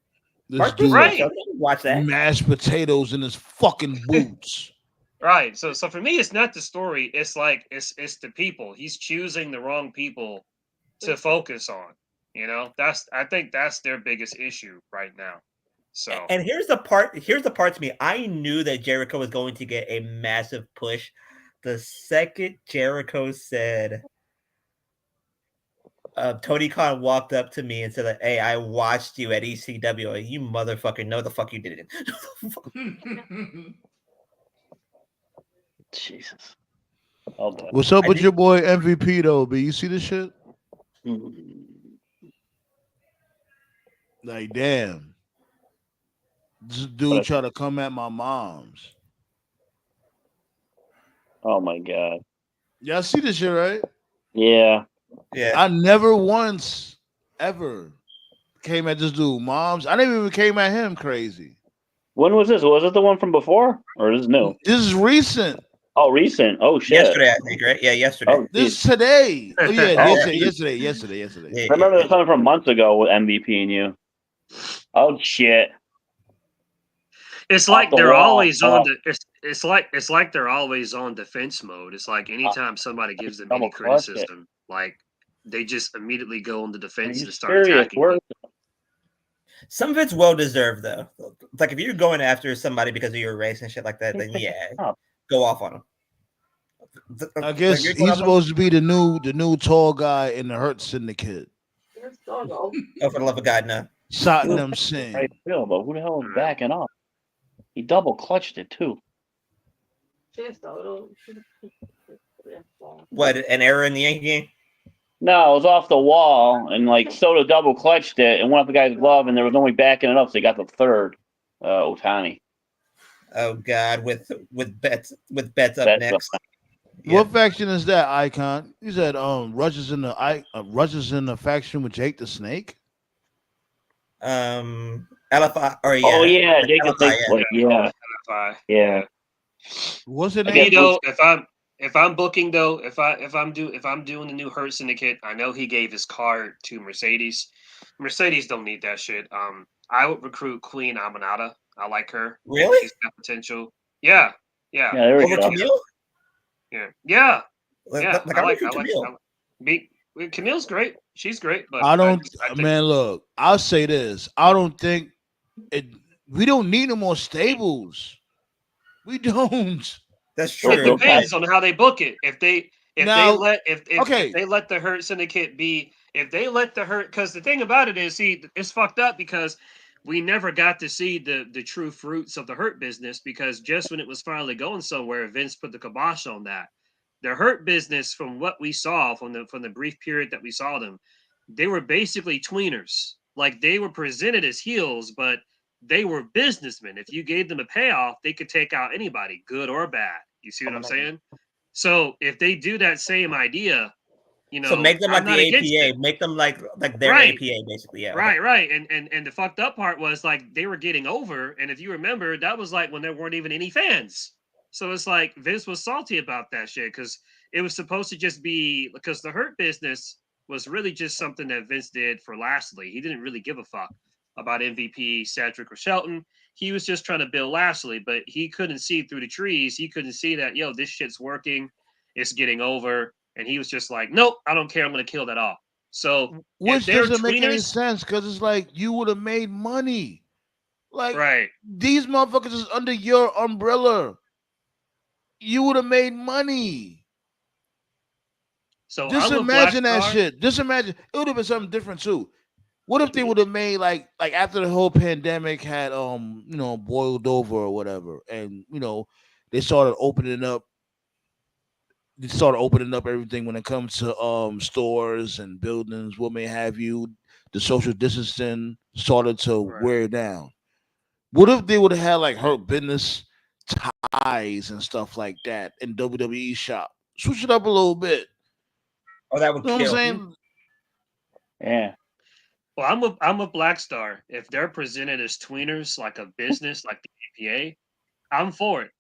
This Mark dude Briscoe and Right. Shelton, watch that. mashed potatoes in his fucking boots. Right. So for me, it's not the story. It's like it's the people. He's choosing the wrong people to focus on. You know, I think that's their biggest issue right now. So And here's the part to me. I knew that Jericho was going to get a massive push the second Jericho said, Tony Khan walked up to me and said, "Hey, I watched you at ECW. You motherfucker, no, the fuck you didn't." Jesus. All done. What's up with your boy MVP though, B? You see this shit? Like, damn. This dude try to come at my mom's. Oh my god. Y'all see this shit, right? Yeah. Yeah. I never once ever came at this dude. Moms, I never even came at him crazy. When was this? Was it the one from before? Or is this new? This is recent. Oh, recent. Oh shit. Yesterday, I think, right? Yeah, yesterday. Oh, This geez. is today. Oh yeah, Oh, yesterday. Yeah, I remember there's something from months ago with MVP and you. Oh shit. it's like the they're wall. always on the. It's like they're always on defense mode. It's like anytime somebody gives them any Double clutch it. criticism, like they just immediately go into Are defense you and start serious? attacking. Where- Some of it's well deserved, though. Like if you're going after somebody because of your race and shit like that, then yeah, go off on them. I guess he's supposed to be the new tall guy in the Hurt Syndicate. Oh, for the love of God, no. Satnam Singh. Right, Phil, but who the hell is backing up? He double clutched it too. What, an error in the Yankee game? No, it was off the wall, and like Soto double clutched it and went off the guy's glove, and there was nobody backing it up, so he got the third. Otani. Oh God, with bets up Bets next. up. What faction is that, Icon? You said Rush is in the faction with Jake the Snake. LFI or Oh yeah, Jake the LFI, Snake. Yeah. What's it I name? guess- though, if I'm booking though, if I'm doing the new Hurt Syndicate, I know he gave his card to Mercedes. Mercedes don't need that shit. I would recruit Queen Aminata. I like her. Really? She's got potential. Yeah. Yeah, there we Over go. Camille? Yeah. Like, I recruit Camille. Camille's great. She's great, but I don't. I think- Man, look, I'll say this. I don't think it. We don't need no more stables. We don't. That's It true. depends on how they book it. If they let the Hurt Syndicate be, if they let the Hurt, because the thing about it is, see, it's fucked up because we never got to see the true fruits of the Hurt business, because just when it was finally going somewhere, Vince put the kibosh on that. The Hurt business, from what we saw from the brief period that we saw them, they were basically tweeners. Like, they were presented as heels, but they were businessmen. If you gave them a payoff, they could take out anybody, good or bad. You see what I'm saying? So if they do that same idea, So make them like I'm not the against APA. it. Make them like their Right. APA, basically. Yeah. Right. And the fucked up part was, like, they were getting over. And if you remember, that was like when there weren't even any fans. So it's like Vince was salty about that shit, because it was supposed to just be, because the Hurt business was really just something that Vince did for Lashley. He didn't really give a fuck about MVP, Cedric, or Shelton. He was just trying to build Lashley, but he couldn't see through the trees. He couldn't see that, this shit's working. It's getting over. And he was just like, nope, I don't care. I'm going to kill that off. So Which if they're doesn't make any tweeners, sense, because it's like you would have made money. Like, right. these motherfuckers is under your umbrella. You would have made money. So Just I'm with imagine Black that Star. shit. Just imagine. It would have been something different too. What if they would have made like after the whole pandemic had boiled over or whatever, and they started opening up. They started opening up everything when it comes to stores and buildings, what may have you. The social distancing started to wear down. What if they would have had like Hurt Business ties and stuff like that in WWE shop? Switch it up a little bit. Oh, that would You know what I'm kill. saying? Yeah. Well, I'm a Black Star. If they're presented as tweeners, like a business, like the APA, I'm for it.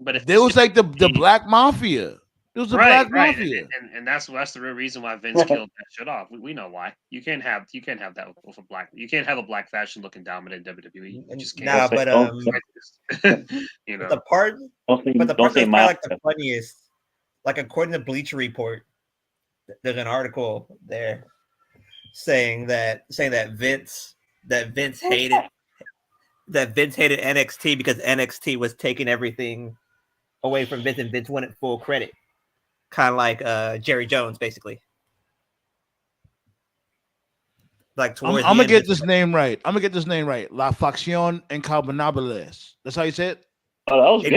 But if There was it's like the gonna be- Black Mafia. It was the Right, Black right, Mafia. and that's the real reason why Vince killed that shit off. We know why. You can't have that with a black. You can't have a black fashion looking dominant WWE. You just can't. Nah, but you know. the part, Don't but the don't part say that's kind of like the mafia. funniest, like according to Bleacher Report, there's an article there saying that Vince hated NXT because NXT was taking everything away from Vince and Vince wanted full credit. Kind of like Jerry Jones, basically. Like I'm towards the gonna end, get this name right. I'm gonna get this name right. La Facción Incarbonables. That's how you say it? Oh, that was good.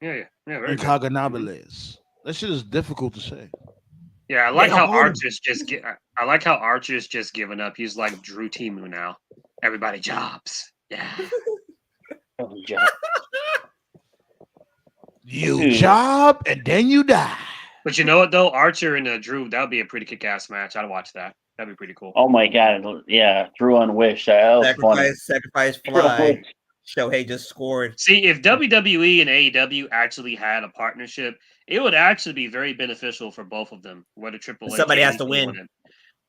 Yeah, very good. Incarbonables. That shit is difficult to say. Yeah, I like how Archer's just given up. He's like Drew Timu now. Everybody jobs. Yeah. You job and then you die. But you know what though, Archer and Drew, that would be a pretty kick-ass match. I'd watch that. That'd be pretty cool. Oh my god, yeah, Drew on Wish. That was funny. Sacrifice fly. Shohei just scored. See, if WWE and AEW actually had a partnership, it would actually be very beneficial for both of them. Whether Triple H somebody has to win,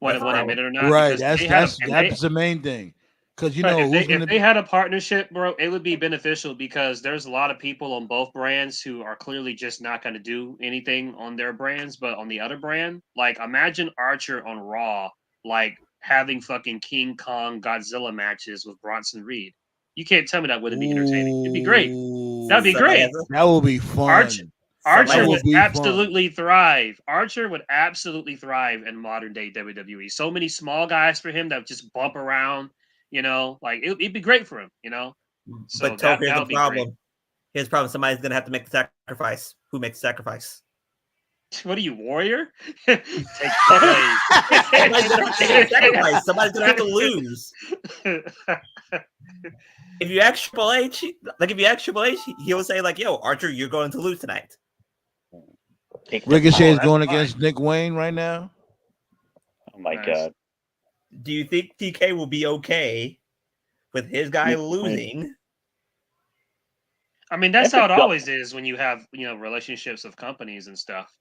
want to admit it or not. Right, that's the main thing. Because if they had a partnership, bro, it would be beneficial because there's a lot of people on both brands who are clearly just not going to do anything on their brands, but on the other brand, like imagine Archer on Raw, like having fucking King Kong Godzilla matches with Bronson Reed. You can't tell me that wouldn't be entertaining. It'd be great. That'd be great. That would be fun. Archer would absolutely thrive. Archer would absolutely thrive in modern day WWE. So many small guys for him that just bump around. Like it'd be great for him. So but here's the problem. Here's the problem. Somebody's gonna have to make the sacrifice. Who makes the sacrifice? What are you, Warrior? Somebody's gonna have to lose. If you ask Triple H, he'll say like, "Yo, Archer, you're going to lose tonight." Ricochet is going against Nick Wayne right now. Oh my god. Do you think TK will be okay with his guy losing? I mean, that's how it always is when you have, relationships with companies and stuff,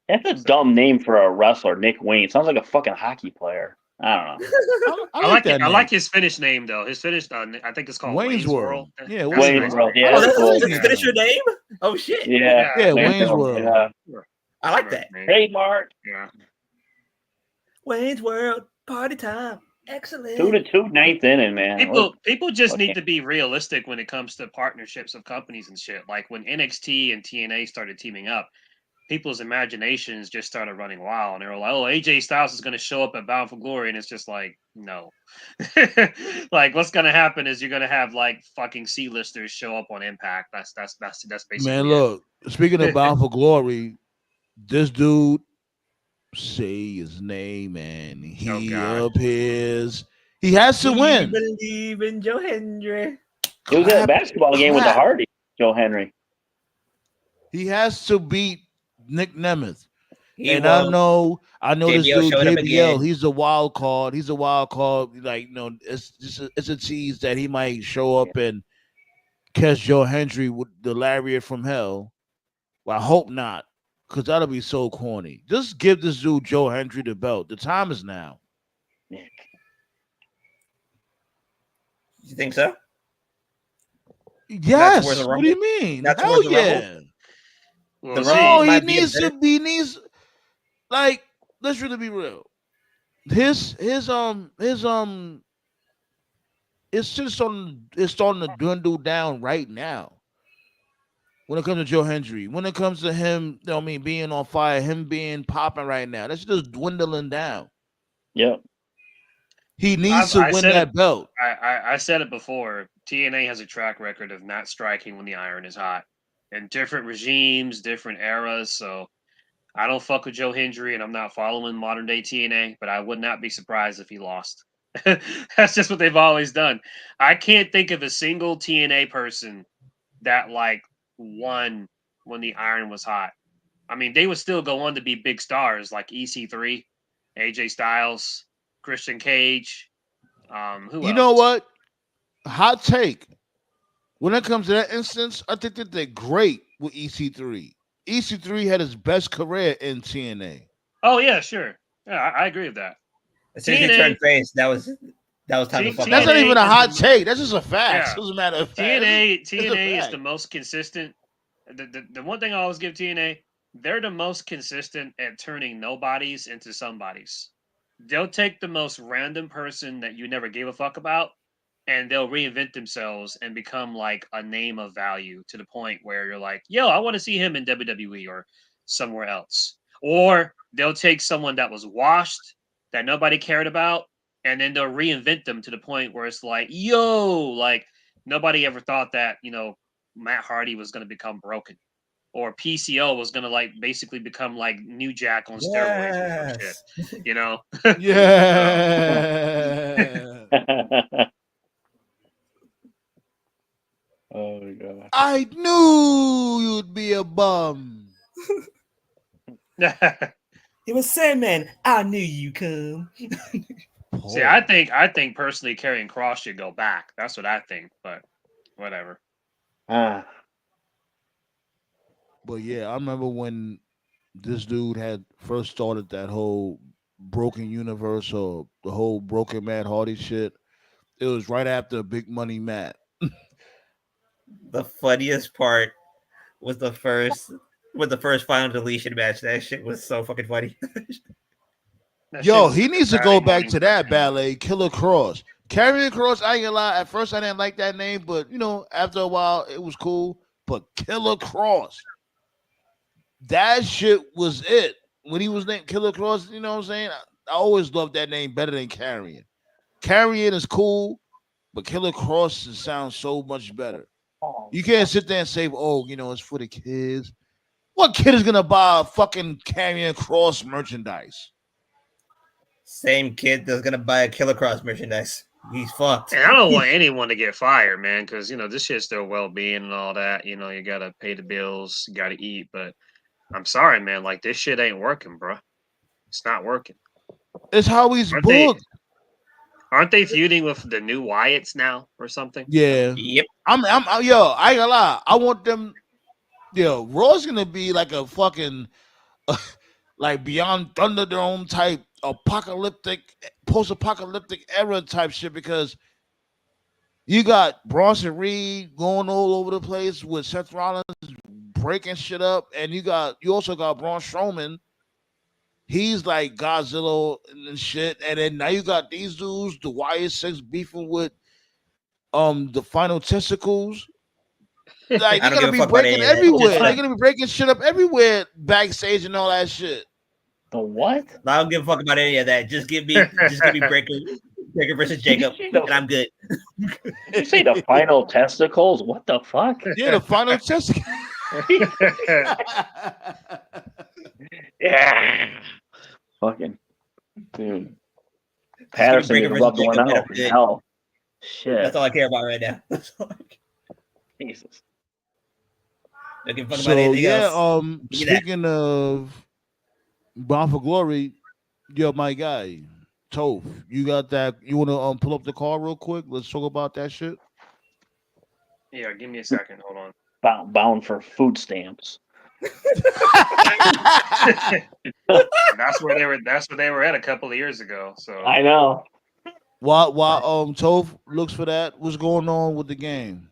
That's a dumb name for a wrestler, Nick Wayne. Sounds like a fucking hockey player. I don't know. I like his Finnish name though. His Finnish, I think it's called Wayne's World. Yeah, Wayne's World. Yeah, that's his finisher name. Oh shit. Yeah, Wayne's World. Yeah. I like that. Trademark. Yeah. Wayne's World. Party time. Excellent. 2-2 ninth inning, man. People just need to be realistic when it comes to partnerships of companies and shit. Like when NXT and TNA started teaming up, people's imaginations just started running wild, and they were like, "Oh, AJ Styles is going to show up at Bound for Glory," and it's just like, no. Like, what's going to happen is you're going to have like fucking C-listers show up on Impact. That's basically. Man, look. Speaking of Bound for Glory, this dude. Say his name, and he appears. He has to win. Believe in Joe Hendry. It was a basketball game with the Hardy, Joe Henry. He has to beat Nick Nemeth. I know this dude JBL. He's a wild card. Like, it's a tease that he might show up and catch Joe Hendry with the lariat from hell. Well, I hope not. Because that'll be so corny. Just give this dude Joe Hendry the belt. The time is now. You think so? Yes. What do you mean? Hell yeah. He needs like, let's really be real. His it's just starting to dwindle down right now. When it comes to Joe Hendry, when it comes to him, being on fire, him being popping right now, that's just dwindling down. Yep. He needs to win that belt. I said it before. TNA has a track record of not striking when the iron is hot. In different regimes, different eras. So I don't fuck with Joe Hendry, and I'm not following modern day TNA, but I would not be surprised if he lost. That's just what they've always done. I can't think of a single TNA person that won when the iron was hot. I mean, they would still go on to be big stars like EC3, AJ Styles, Christian Cage. Who else? You know what? Hot take. When it comes to that instance, I think that they're great with EC3. EC3 had his best career in TNA. Oh yeah, sure. Yeah, I agree with that. As soon as he turned face, that was time to fuck That's up. not even a hot take. That's just a fact. Yeah. Doesn't matter. TNA is the most consistent. The one thing I always give TNA, they're the most consistent at turning nobodies into somebodies. They'll take the most random person that you never gave a fuck about, and they'll reinvent themselves and become like a name of value to the point where you're like, yo, I want to see him in WWE or somewhere else. Or they'll take someone that was washed, that nobody cared about, and then they'll reinvent them to the point where it's like, yo, like nobody ever thought that, Matt Hardy was going to become broken, or PCO was going to like basically become like New Jack on steroids or some shit, Yeah. Oh my god! I knew you'd be a bum. It was Sandman. I knew you come. See, I think personally, Karrion Kross should go back. That's what I think, but whatever. But yeah, I remember when this dude had first started that whole broken universe or the whole broken Matt Hardy shit. It was right after Big Money Matt. The funniest part was the first final deletion match. That shit was so fucking funny. Yo, he needs to go back to that ballet, Killer Cross. Karrion Kross, I ain't gonna lie. At first, I didn't like that name, but after a while, it was cool. But Killer Cross, that shit was it. When he was named Killer Cross, you know what I'm saying? I always loved that name better than Karrion. Karrion is cool, but Killer Cross sounds so much better. You can't sit there and say, "Oh, it's for the kids." What kid is gonna buy a fucking Karrion Kross merchandise? Same kid that's gonna buy a Killer Cross merchandise. He's fucked. And I don't want anyone to get fired, man, because this shit's their well-being and all that. You gotta pay the bills, you gotta eat. But I'm sorry, man. Like this shit ain't working, bro. It's not working. It's how he's booked. Aren't they feuding with the new Wyatts now or something? Yeah. Yep. Yo, I ain't gonna lie. I want them. Yo, Raw's gonna be like a fucking like Beyond Thunderdome type post-apocalyptic era type shit, because you got Bronson Reed going all over the place with Seth Rollins breaking shit up, and you also got Braun Strowman. He's like Godzilla and shit, and then now you got these dudes, the YS6 beefing with the Final Testicles. Like they're gonna be breaking everywhere. They're gonna be breaking shit up everywhere backstage and all that shit. The what? I don't give a fuck about any of that. Just give me Breaker versus Jacob, and I'm good. Did you say the Final Testicles? What the fuck? Yeah, the Final Testicles. Yeah. Fucking dude. Patterson is rubbed one out. Hell. Shit. That's all I care about right now. Jesus. So yeah, speaking of Bound for Glory, yo, my guy, Toph, you got that? You want to pull up the car real quick? Let's talk about that shit. Yeah, give me a second. Hold on. Bound for food stamps. That's where they were at a couple of years ago. So I know. While Toph looks for that, what's going on with the game?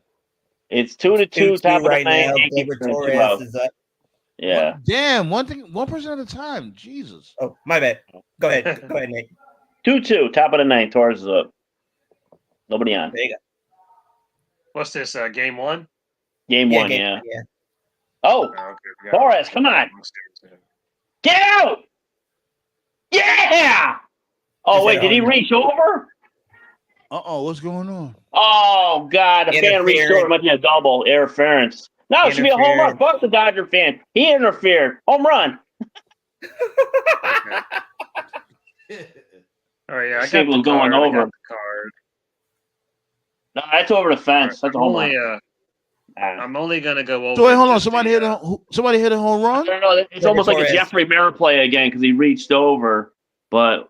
It's 2-2, top of the right night. Torres is up. Yeah. Damn, one person at a time. Jesus. Oh, my bad. Go ahead, Nate. 2-2, top of the ninth. Torres is up. Nobody on. There you go. What's this? Game one? Game one, yeah. Oh, okay, Torres, come on. Get out! Yeah! Oh, wait, did he reach over? What's going on? Oh, God, the fan reached over. Might be a double interference. No, it should be a home run. Fuck the Dodger fan. He interfered. Home run. Oh, yeah, I got the going over. I got the card. No, that's over the fence. That's a home run. I'm only gonna go over. So wait, hold on. Somebody hit a home run. I don't know. It's almost like a Jeffrey Merrill play again because he reached over, but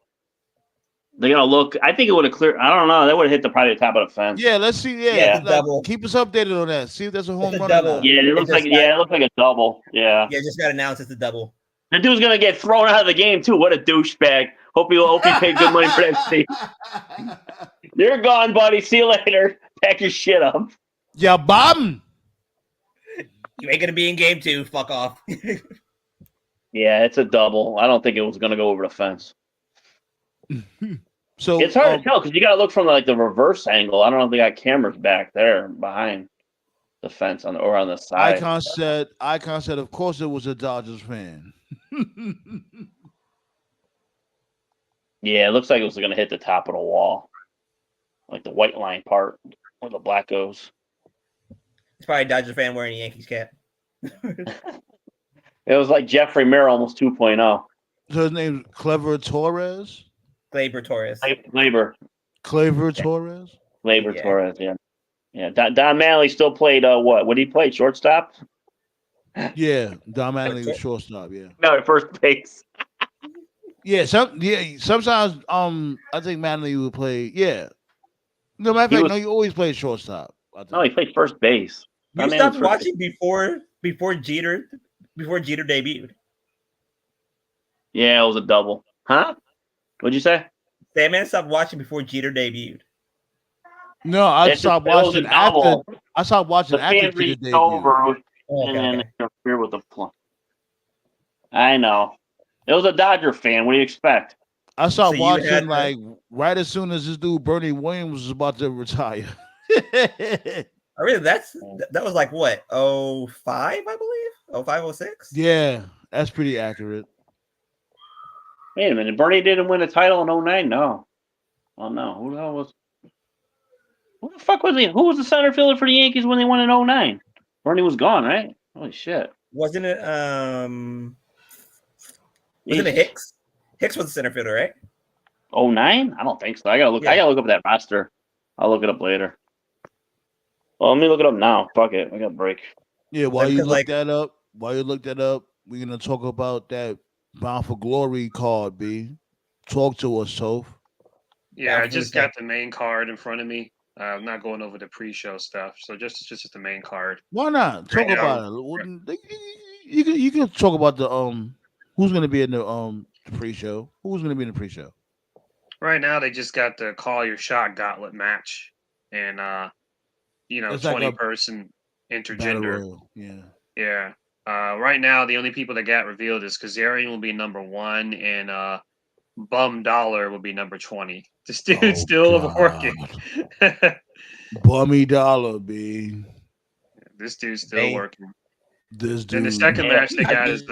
They're gonna look. I think it would have cleared. I don't know. They would have hit probably the top of the fence. Yeah, let's see. Yeah, Yeah, like, double. keep us updated on that. See if there's a home It's a run double. or not. Yeah, it looks like it looks like a double. Yeah. Yeah, just got announced it's a double. The dude's gonna get thrown out of the game too. What a douchebag. Hope he paid good money for that seat. You're gone, buddy. See you later. Pack your shit up. Yeah, bomb. You ain't gonna be in game 2. Fuck off. Yeah, it's a double. I don't think it was gonna go over the fence. So It's hard to tell because you gotta look from like the reverse angle. I don't know if they got cameras back there behind the fence or on the side. Icon said, of course it was a Dodgers fan. Yeah, it looks like it was going to hit the top of the wall, like the white line part where the black goes. It's probably a Dodger fan wearing a Yankees cap. It was like Jeffrey Mir almost 2.0. So his name's Clever Torres? Gleyber Torres. Clever Torres? Gleyber Torres, yeah. Yeah, Don Manley still played, what did he play, shortstop? Yeah, Don Manley was shortstop, yeah. No, at first base. Sometimes I think Manley would play, yeah. No matter of fact, he always played shortstop. No, he played first base. You stopped watching before Jeter debuted. Yeah, it was a double. Huh? What'd you say? That man stopped watching before Jeter debuted. No, I stopped watching after. I stopped watching after Jeter debuted. Over and then interfere with the play. I know. It was a Dodger fan. What do you expect? I stopped watching right as soon as this dude Bernie Williams was about to retire. Oh, really? That was like what? 05, I believe. 05, 06? Yeah, that's pretty accurate. Wait a minute. Bernie didn't win a title in 09? No. Oh no. Who the hell was? Who the fuck was he? Who was the center fielder for the Yankees when they won in 09? Bernie was gone, right? Holy shit. Wasn't it Hicks? Hicks was the center fielder, right? 09? I don't think so. I gotta look up that roster. I'll look it up later. Well, let me look it up now. Fuck it. I got a break. Yeah, while you look that up, we're gonna talk about that Bound for Glory card, B. Talk to us, Soph. Yeah, I just got the main card in front of me. I'm not going over the pre-show stuff, so just the main card. Why not talk about it? You can talk about the who's going to be in the pre-show. Who's going to be in the pre-show? Right now, they just got the Call Your Shot Gauntlet match, and 20-person intergender. Yeah. Right now, the only people that got revealed is Kazarian will be number 1, and Bum Dollar will be number 20. This dude's still working. Bummy Dollar, B. This dude's still working. This dude. And the second match they got is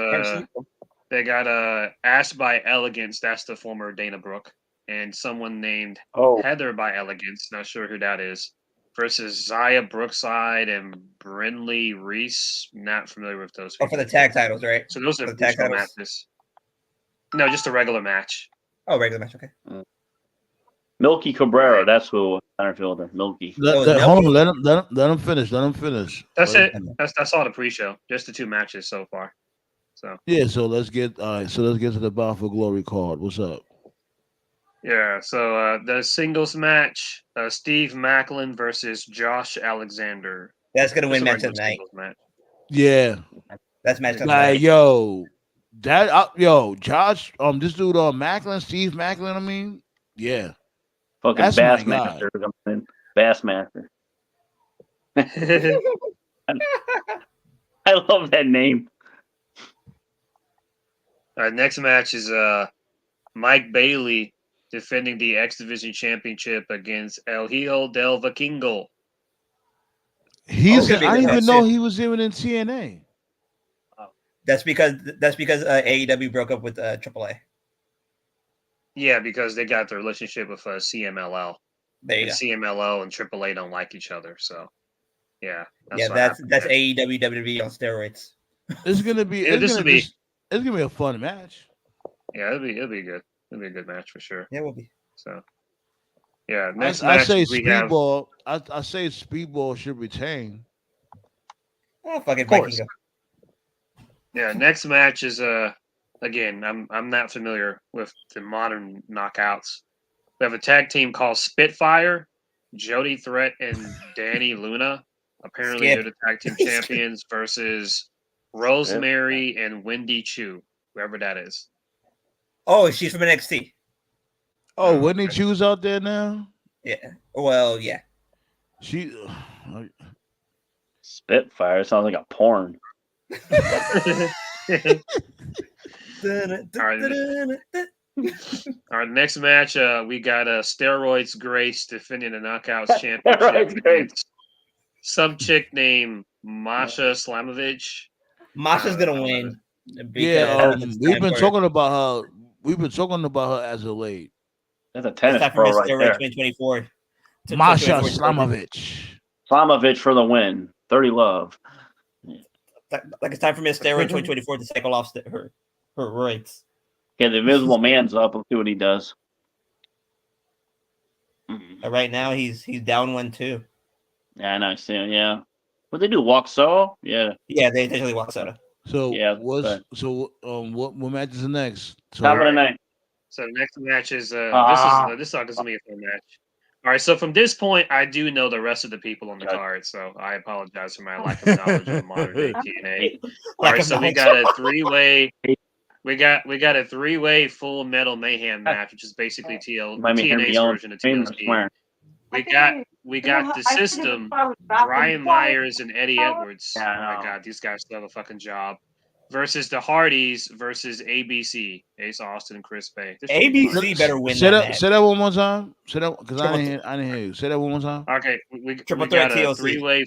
Ass by Elegance. That's the former Dana Brooke, and someone named Heather by Elegance. Not sure who that is. Versus Zaya Brookside and Brinley Reese. Not familiar with those people. For the tag titles, right? So those are the tag matches. No, just a regular match. Oh, regular match. Okay. Milky Cabrera. That's who center fielder. Milky. Hold on. Let him finish. That's it. That's all the pre-show. Just the 2 matches so far. So yeah. So let's get to the Bound for Glory card. What's up? Yeah. So the singles match: Steve Macklin versus Josh Alexander. That's gonna win match tonight. Yeah. That's match tonight. Josh. This dude Macklin, Steve Macklin. I mean, yeah. Fucking Bassmaster. Bassmaster. I love that name. All right, next match is Mike Bailey defending the X Division Championship against El Hijo del Vikingo. I didn't even know he was even in TNA. That's because AEW broke up with AAA. Yeah, because they got the relationship with CMLL. CMLL and AAA don't like each other, so yeah. That's AEW WWE on steroids. It's gonna be a fun match. Yeah, it'll be good. It'll be a good match for sure. Yeah, it will be. So yeah, next I match say Speedball. I say Speedball should retain. Oh, fucking Vikingo. Yeah, next match is again, I'm not familiar with the modern knockouts. We have a tag team called Spitfire, Jody Threat and Danny Luna. Apparently, Skip. they're the tag team champions versus Rosemary and Wendy Chu, whoever that is. Oh, she's from NXT. Oh, Whitney Chu's out there now. Yeah. Well, yeah. She. Spitfire sounds like a porn. All right, next match, we got Steroids Grace defending the Knockouts Championship against some chick named Masha Slamovich. Masha's gonna win. Yeah, we've been talking about her. We've been talking about her as of late. That's a tennis pro right there. 2024. Masha Slamovich. Slamovich for the win. 30 love. Like it's time for Miss Steroid 2024 to cycle off her rights. Yeah, the Invisible Man's up. Let's see what he does. Right now, he's down 1-2. Yeah, I know. I see him. Yeah. What they do? Walk solo? Yeah. Yeah, they intentionally walk solo. So yeah. What match is next? Top of the night. So the next match is this is gonna be a fun match. All right, so from this point, I do know the rest of the people on the card, so I apologize for my lack of knowledge of modern day TNA. All right, so we got a three-way. We got a three-way Full Metal Mayhem match, which is basically TNA's version of TLC. We got the System, Brian Myers and Eddie Edwards. Oh my God, these guys still have a fucking job. Versus the Hardys versus ABC, Ace Austin and Chris Bay. ABC better win that match. Say that one more time. Say that because I didn't hear you. Say that one more time. Okay, we Triple got Threat a TLC. three-way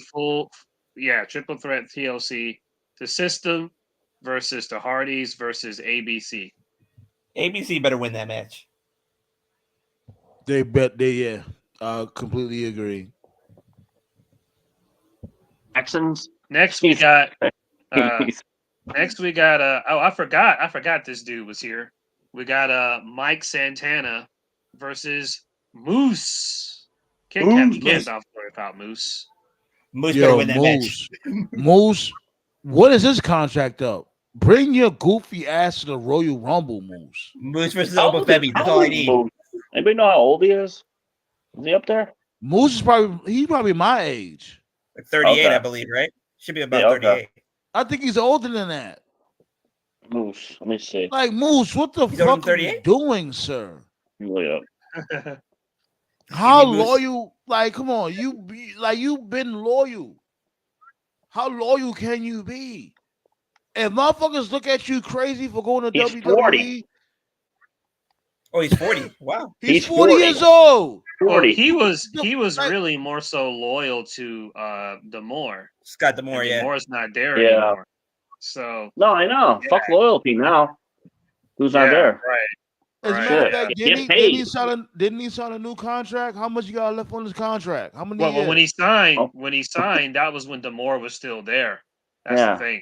Triple Threat TLC. The System versus the Hardys versus ABC. ABC better win that match. Completely agree. Texans. Next we got I forgot this dude was here. We got Mike Santana versus Moose. Can't stop talking about Moose. Moose better win that match. Moose, what is his contract up? Bring your goofy ass to the Royal Rumble, Moose. Moose versus Oba Femi. That's all I need. Anybody know how old he is? Is he up there? Moose is probably my age. Like 38, okay. I believe, right? Should be about 38. I think he's older than that. Moose, let me see. Like Moose, what the fuck are you doing, sir? Really up. How loyal? Like, come on, you've been loyal. How loyal can you be? If motherfuckers look at you crazy for going to WWE, 40. Oh, he's 40. Wow, he's 40 years old. 40. Well, he was really more so loyal to D'Amore. Scott D'Amore, yeah. D'Amore's not there anymore. So no, I know. Yeah. Fuck loyalty now. Who's not there? Right. As a matter of fact, didn't he sign a new contract? How much you got left on his contract? How many? Well, when he signed, that was when D'Amore was still there. That's the thing.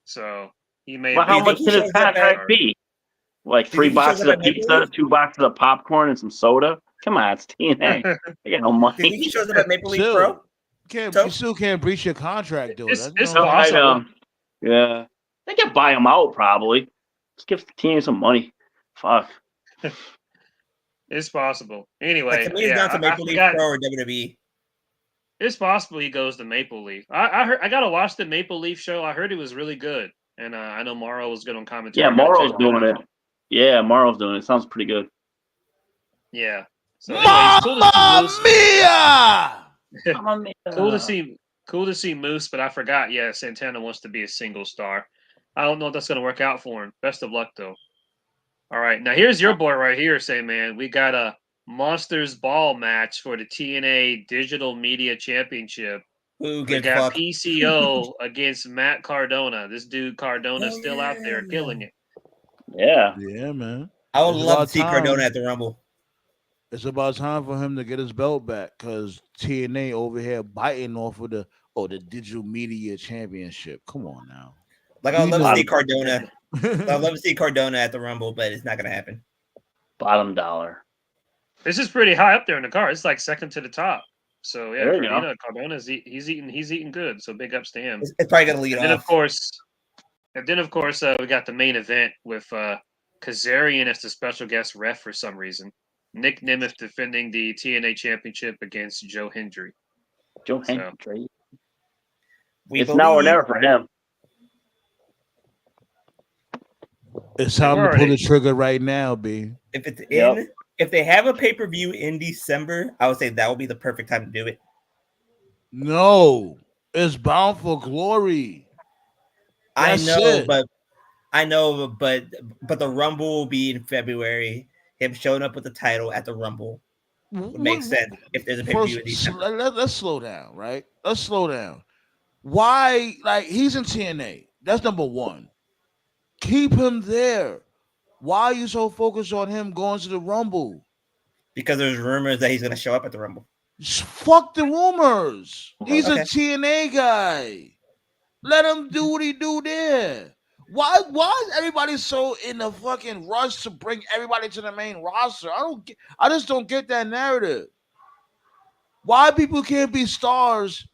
So he made. Well, how much did his contract be? Like 3 boxes of pizza, 2 boxes of popcorn, and some soda. Come on, it's TNA. They got no money. Did he shows up at Maple Leaf Pro? You still can't breach your contract, though. It's possible. Yeah, they can buy him out probably. Just give TNA some money. Fuck. It's possible. Anyway, to me, it's down to Maple Leaf Pro or WWE. It's possible he goes to Maple Leaf. I gotta watch the Maple Leaf show. I heard it was really good, and I know Morrow was good on commentary. Yeah, Morrow's doing it. Yeah, Morrow's doing it. Sounds pretty good. Yeah. So Mamma mia! Cool to see Moose, but I forgot. Yeah, Santana wants to be a single star. I don't know if that's going to work out for him. Best of luck, though. All right, now here's your boy right here. Say, man, we got a Monsters Ball match for the TNA Digital Media Championship. We got PCO against Matt Cardona. This dude Cardona's still out there killing it. Yeah, man. I would love to see Cardona at the Rumble. It's about time for him to get his belt back because TNA over here biting off of the Digital Media Championship. Come on now. Like I'd love to see Cardona. I'd love to see Cardona at the Rumble, but it's not going to happen. Bottom dollar. This is pretty high up there in the card. It's like second to the top. So yeah, Cardona's he's eating good. So big ups to him. It's probably going to lead off. And then of course we got the main event with Kazarian as the special guest ref for some reason. Nick Nemeth defending the TNA Championship against Joe Hendry. Joe Hendry. It's now or never for him. It's time to pull the trigger right now, B. If it's if they have a pay-per-view in December, I would say that would be the perfect time to do it. No, it's Bound for Glory. I know, but the Rumble will be in February. Him showing up with the title at the Rumble would make sense if there's a pay-per-view in December. Let's slow down, right? Let's slow down. Why? Like, he's in TNA. That's number one. Keep him there. Why are you so focused on him going to the Rumble? Because there's rumors that he's going to show up at the Rumble. Fuck the rumors. He's a TNA guy. Let him do what he do there. Why is everybody so in the fucking rush to bring everybody to the main roster? I just don't get that narrative. Why people can't be stars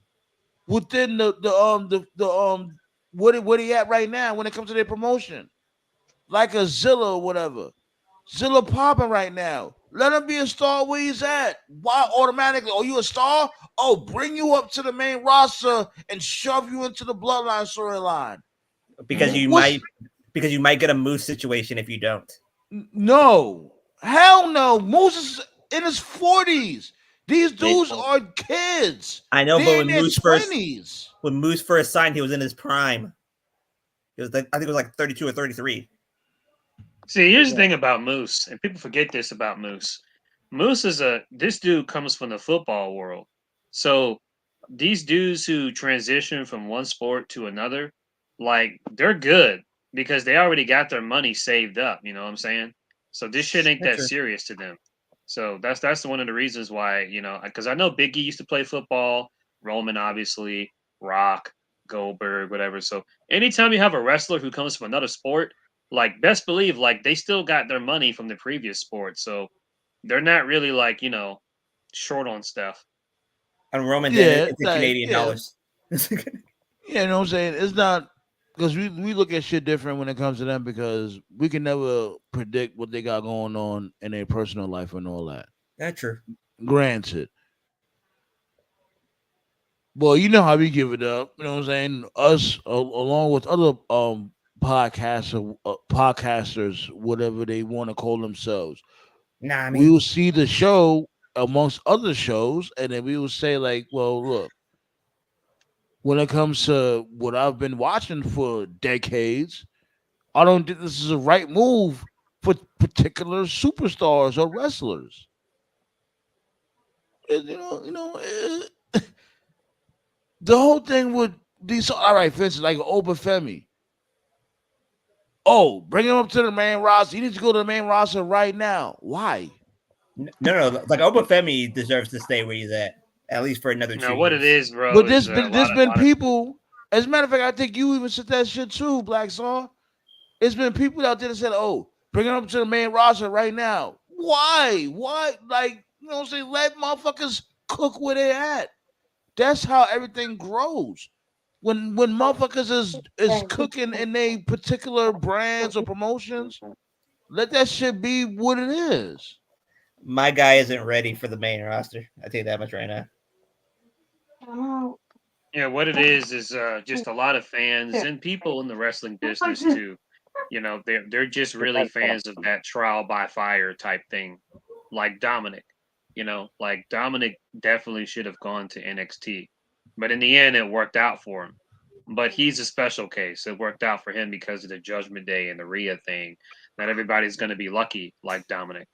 within the where he at right now when it comes to their promotion? Like a Zilla or whatever. Zilla popping right now. Let him be a star where he's at. Why automatically? Oh, you a star? Oh, bring you up to the main roster and shove you into the bloodline storyline. Because you might get a Moose situation if you don't. No. Hell no. Moose is in his 40s. These dudes are kids. I know, but when Moose first signed, he was in his prime. It was I think it was like 32 or 33. See, here's the thing about Moose, and people forget this about Moose. Moose this dude comes from the football world. So these dudes who transition from one sport to another, like, they're good because they already got their money saved up. You know what I'm saying? So this shit ain't that serious to them. So that's one of the reasons why, because I know Big E used to play football, Roman, obviously, Rock, Goldberg, whatever. So anytime you have a wrestler who comes from another sport, like, best believe, like, they still got their money from the previous sport. So they're not really, like, short on stuff. And Roman did it's Canadian dollars. You know what I'm saying? It's not, because we look at shit different when it comes to them, because we can never predict what they got going on in their personal life and all that. That's true. Granted. Well, you know how we give it up. You know what I'm saying? Us, along with other podcasters, whatever they want to call themselves. We will see the show amongst other shows, and then we will say, like, well, look, when it comes to what I've been watching for decades, I don't think this is a right move for particular superstars or wrestlers. And, the whole thing with these, all right, for instance, like Obafemi. Oh, bring him up to the main roster. You need to go to the main roster right now. Why? No. Like, Obafemi deserves to stay where he's at least for another 2 years. What it is, bro. But there's been people. As a matter of fact, I think you even said that shit too, Black Saw. It's been people out there that said, "Oh, bring him up to the main roster right now." Why? Like, you know what I'm saying? Let motherfuckers cook where they at. That's how everything grows. When motherfuckers is cooking in they particular brands or promotions, let that shit be what it is. My guy isn't ready for the main roster. I tell you that much right now. Yeah, what it is just a lot of fans and people in the wrestling business too. They're just really fans of that trial by fire type thing, like Dominic. Like, Dominic definitely should have gone to NXT, but in the end, it worked out for him. But he's a special case. It worked out for him because of the Judgment Day and the Rhea thing. Not everybody's going to be lucky like Dominic.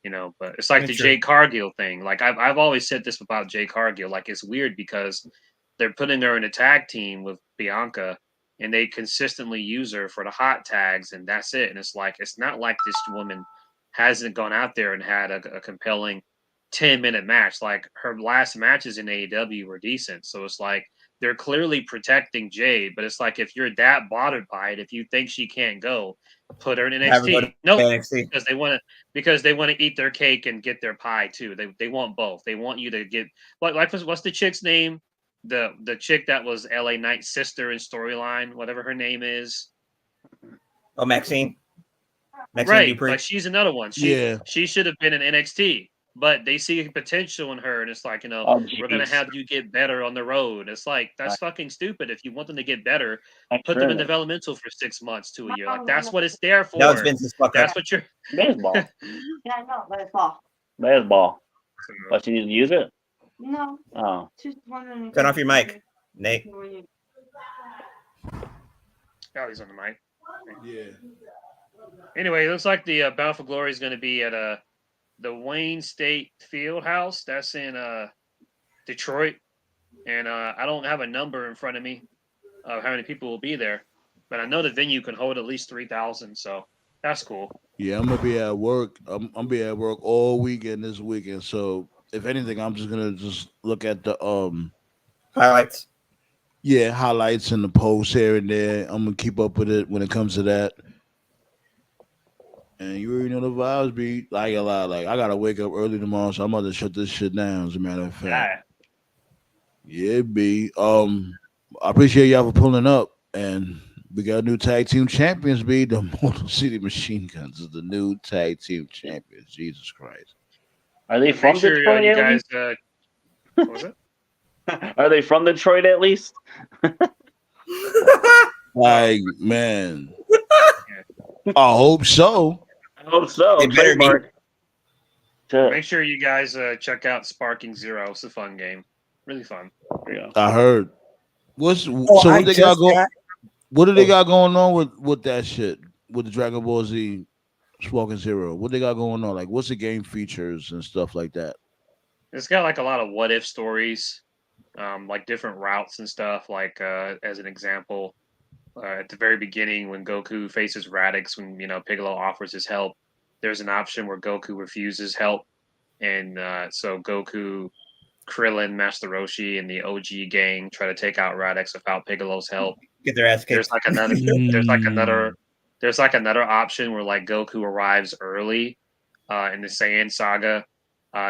But it's like the Jade Cargill thing. Like, I've always said this about Jade Cargill. Like, it's weird because they're putting her in a tag team with Bianca, and they consistently use her for the hot tags, and that's it. And it's like, it's not like this woman hasn't gone out there and had a compelling 10-minute match. Like, her last matches in AEW were decent. So it's like, they're clearly protecting Jade, but it's like, if you're that bothered by it, if you think she can't go, put her in NXT. Nope, because they want to eat their cake and get their pie too. They want both. They want you to get what's the chick's name? The chick that was LA Knight's sister in storyline, whatever her name is. Oh, Maxine. Right, like she's another one. Yeah. She should have been in NXT, but they see potential in her, and it's like, we're gonna have you get better on the road. It's like that's fucking stupid. If you want them to get better, put them in developmental for 6 months to a year. Like that's what it's there for. No, it's Vince's fuck That's up. what you're baseball. Yeah, I know, baseball. Baseball. But you need to use it? No. Oh. Just wondering. Turn off your mic, Nate. Oh, he's on the mic. Yeah. Anyway, it looks like the Bound for Glory is going to be at the Wayne State Fieldhouse. That's in Detroit, and I don't have a number in front of me of how many people will be there, but I know the venue can hold at least 3,000, so that's cool. Yeah, I'm gonna be at work. I'm gonna be at work all weekend this weekend. So if anything, I'm just gonna look at the highlights. Yeah, highlights and the posts here and there. I'm gonna keep up with it when it comes to that. And you already know the vibes be like a lot. Like I gotta wake up early tomorrow, so I'm about to shut this shit down. As a matter of fact, yeah, B. I appreciate y'all for pulling up, and we got new tag team champions. B. The Motor City Machine Guns is the new tag team champions. Jesus Christ! Are they from Detroit? You guys, what was it? Are they from Detroit at least? Like man, I hope so. I hope so. They better be. Make sure you guys check out Sparking Zero. It's a fun game, really fun. I heard. What they got going? What do they got going on with that shit with the Dragon Ball Z Sparking Zero? What they got going on? Like, what's the game features and stuff like that? It's got like a lot of what if stories, like different routes and stuff. Like as an example, at the very beginning when Goku faces Radix, when Piccolo offers his help, there's an option where Goku refuses help, and so Goku, Krillin, Master Roshi, and the OG gang try to take out Radix without Piccolo's help. Get their ass kicked. There's like another option where like Goku arrives early in the Saiyan saga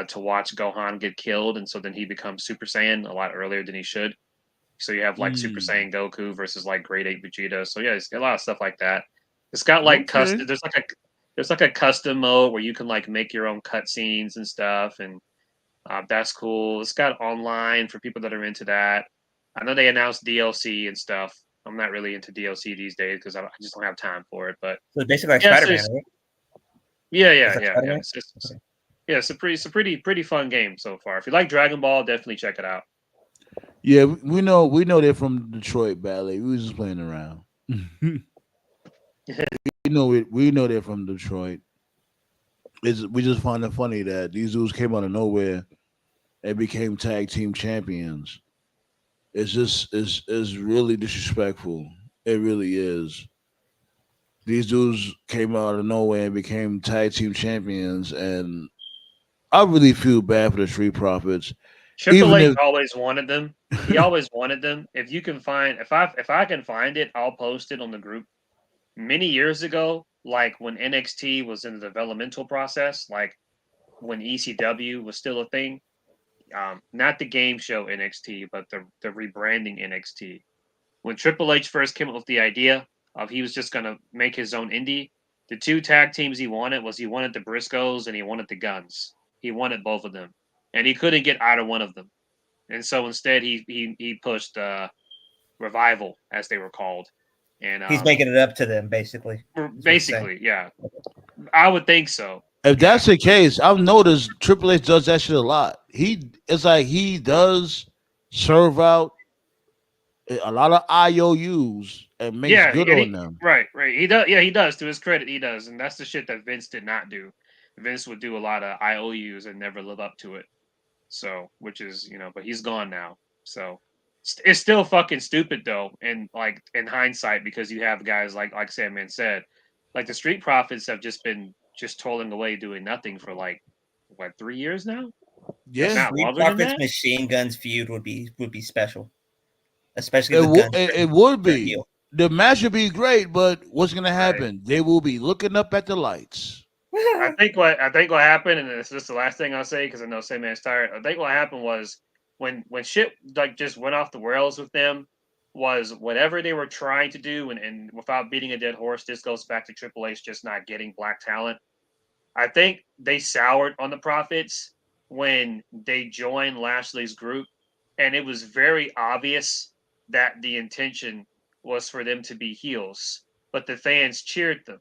to watch Gohan get killed, and so then he becomes Super Saiyan a lot earlier than he should. So you have like Super Saiyan Goku versus like Grade 8 Vegeta. So yeah, it's got a lot of stuff like that. It's got like custom. There's like a custom mode where you can like make your own cutscenes and stuff, and that's cool. It's got online for people that are into that. I know they announced DLC and stuff. I'm not really into DLC these days because I just don't have time for it. But so it's basically like Spider-Man, right? Yeah. It's a pretty fun game so far. If you like Dragon Ball, definitely check it out. Yeah, we know they're from Detroit, Ballet. We was just playing around. we know they're from Detroit. We just find it funny that these dudes came out of nowhere and became tag team champions. It's really disrespectful. It really is. These dudes came out of nowhere and became tag team champions, and I really feel bad for the Street Profits. Triple H always wanted them. He always wanted them. If you can find, if I can find it, I'll post it on the group. Many years ago, like when NXT was in the developmental process, like when ECW was still a thing, not the game show NXT, but the rebranding NXT. When Triple H first came up with the idea of he was just going to make his own indie, the two tag teams he wanted the Briscoes and he wanted the Guns. He wanted both of them, and he couldn't get either one of them. And so instead, he pushed Revival, as they were called. And he's making it up to them, basically. Basically, yeah. I would think so. If that's the case, I've noticed Triple H does that shit a lot. It's like he does serve out a lot of IOUs and makes good on them. Right. He does. Yeah, he does. To his credit, he does, and that's the shit that Vince did not do. Vince would do a lot of IOUs and never live up to it. So, which is, but he's gone now. So, it's still fucking stupid though, and like in hindsight, because you have guys like Sandman said, like the Street Profits have just been toiling away doing nothing for like 3 years now. Yeah, Street Profits Machine Guns feud would be special, especially it would be. The match would be great, but what's gonna happen? Right. They will be looking up at the lights. I think what happened, and this is the last thing I'll say because I know Sandman's tired. I think what happened was when shit like just went off the rails with them, was whatever they were trying to do, and without beating a dead horse, this goes back to Triple H just not getting black talent. I think they soured on the Profits when they joined Lashley's group, and it was very obvious that the intention was for them to be heels, but the fans cheered them.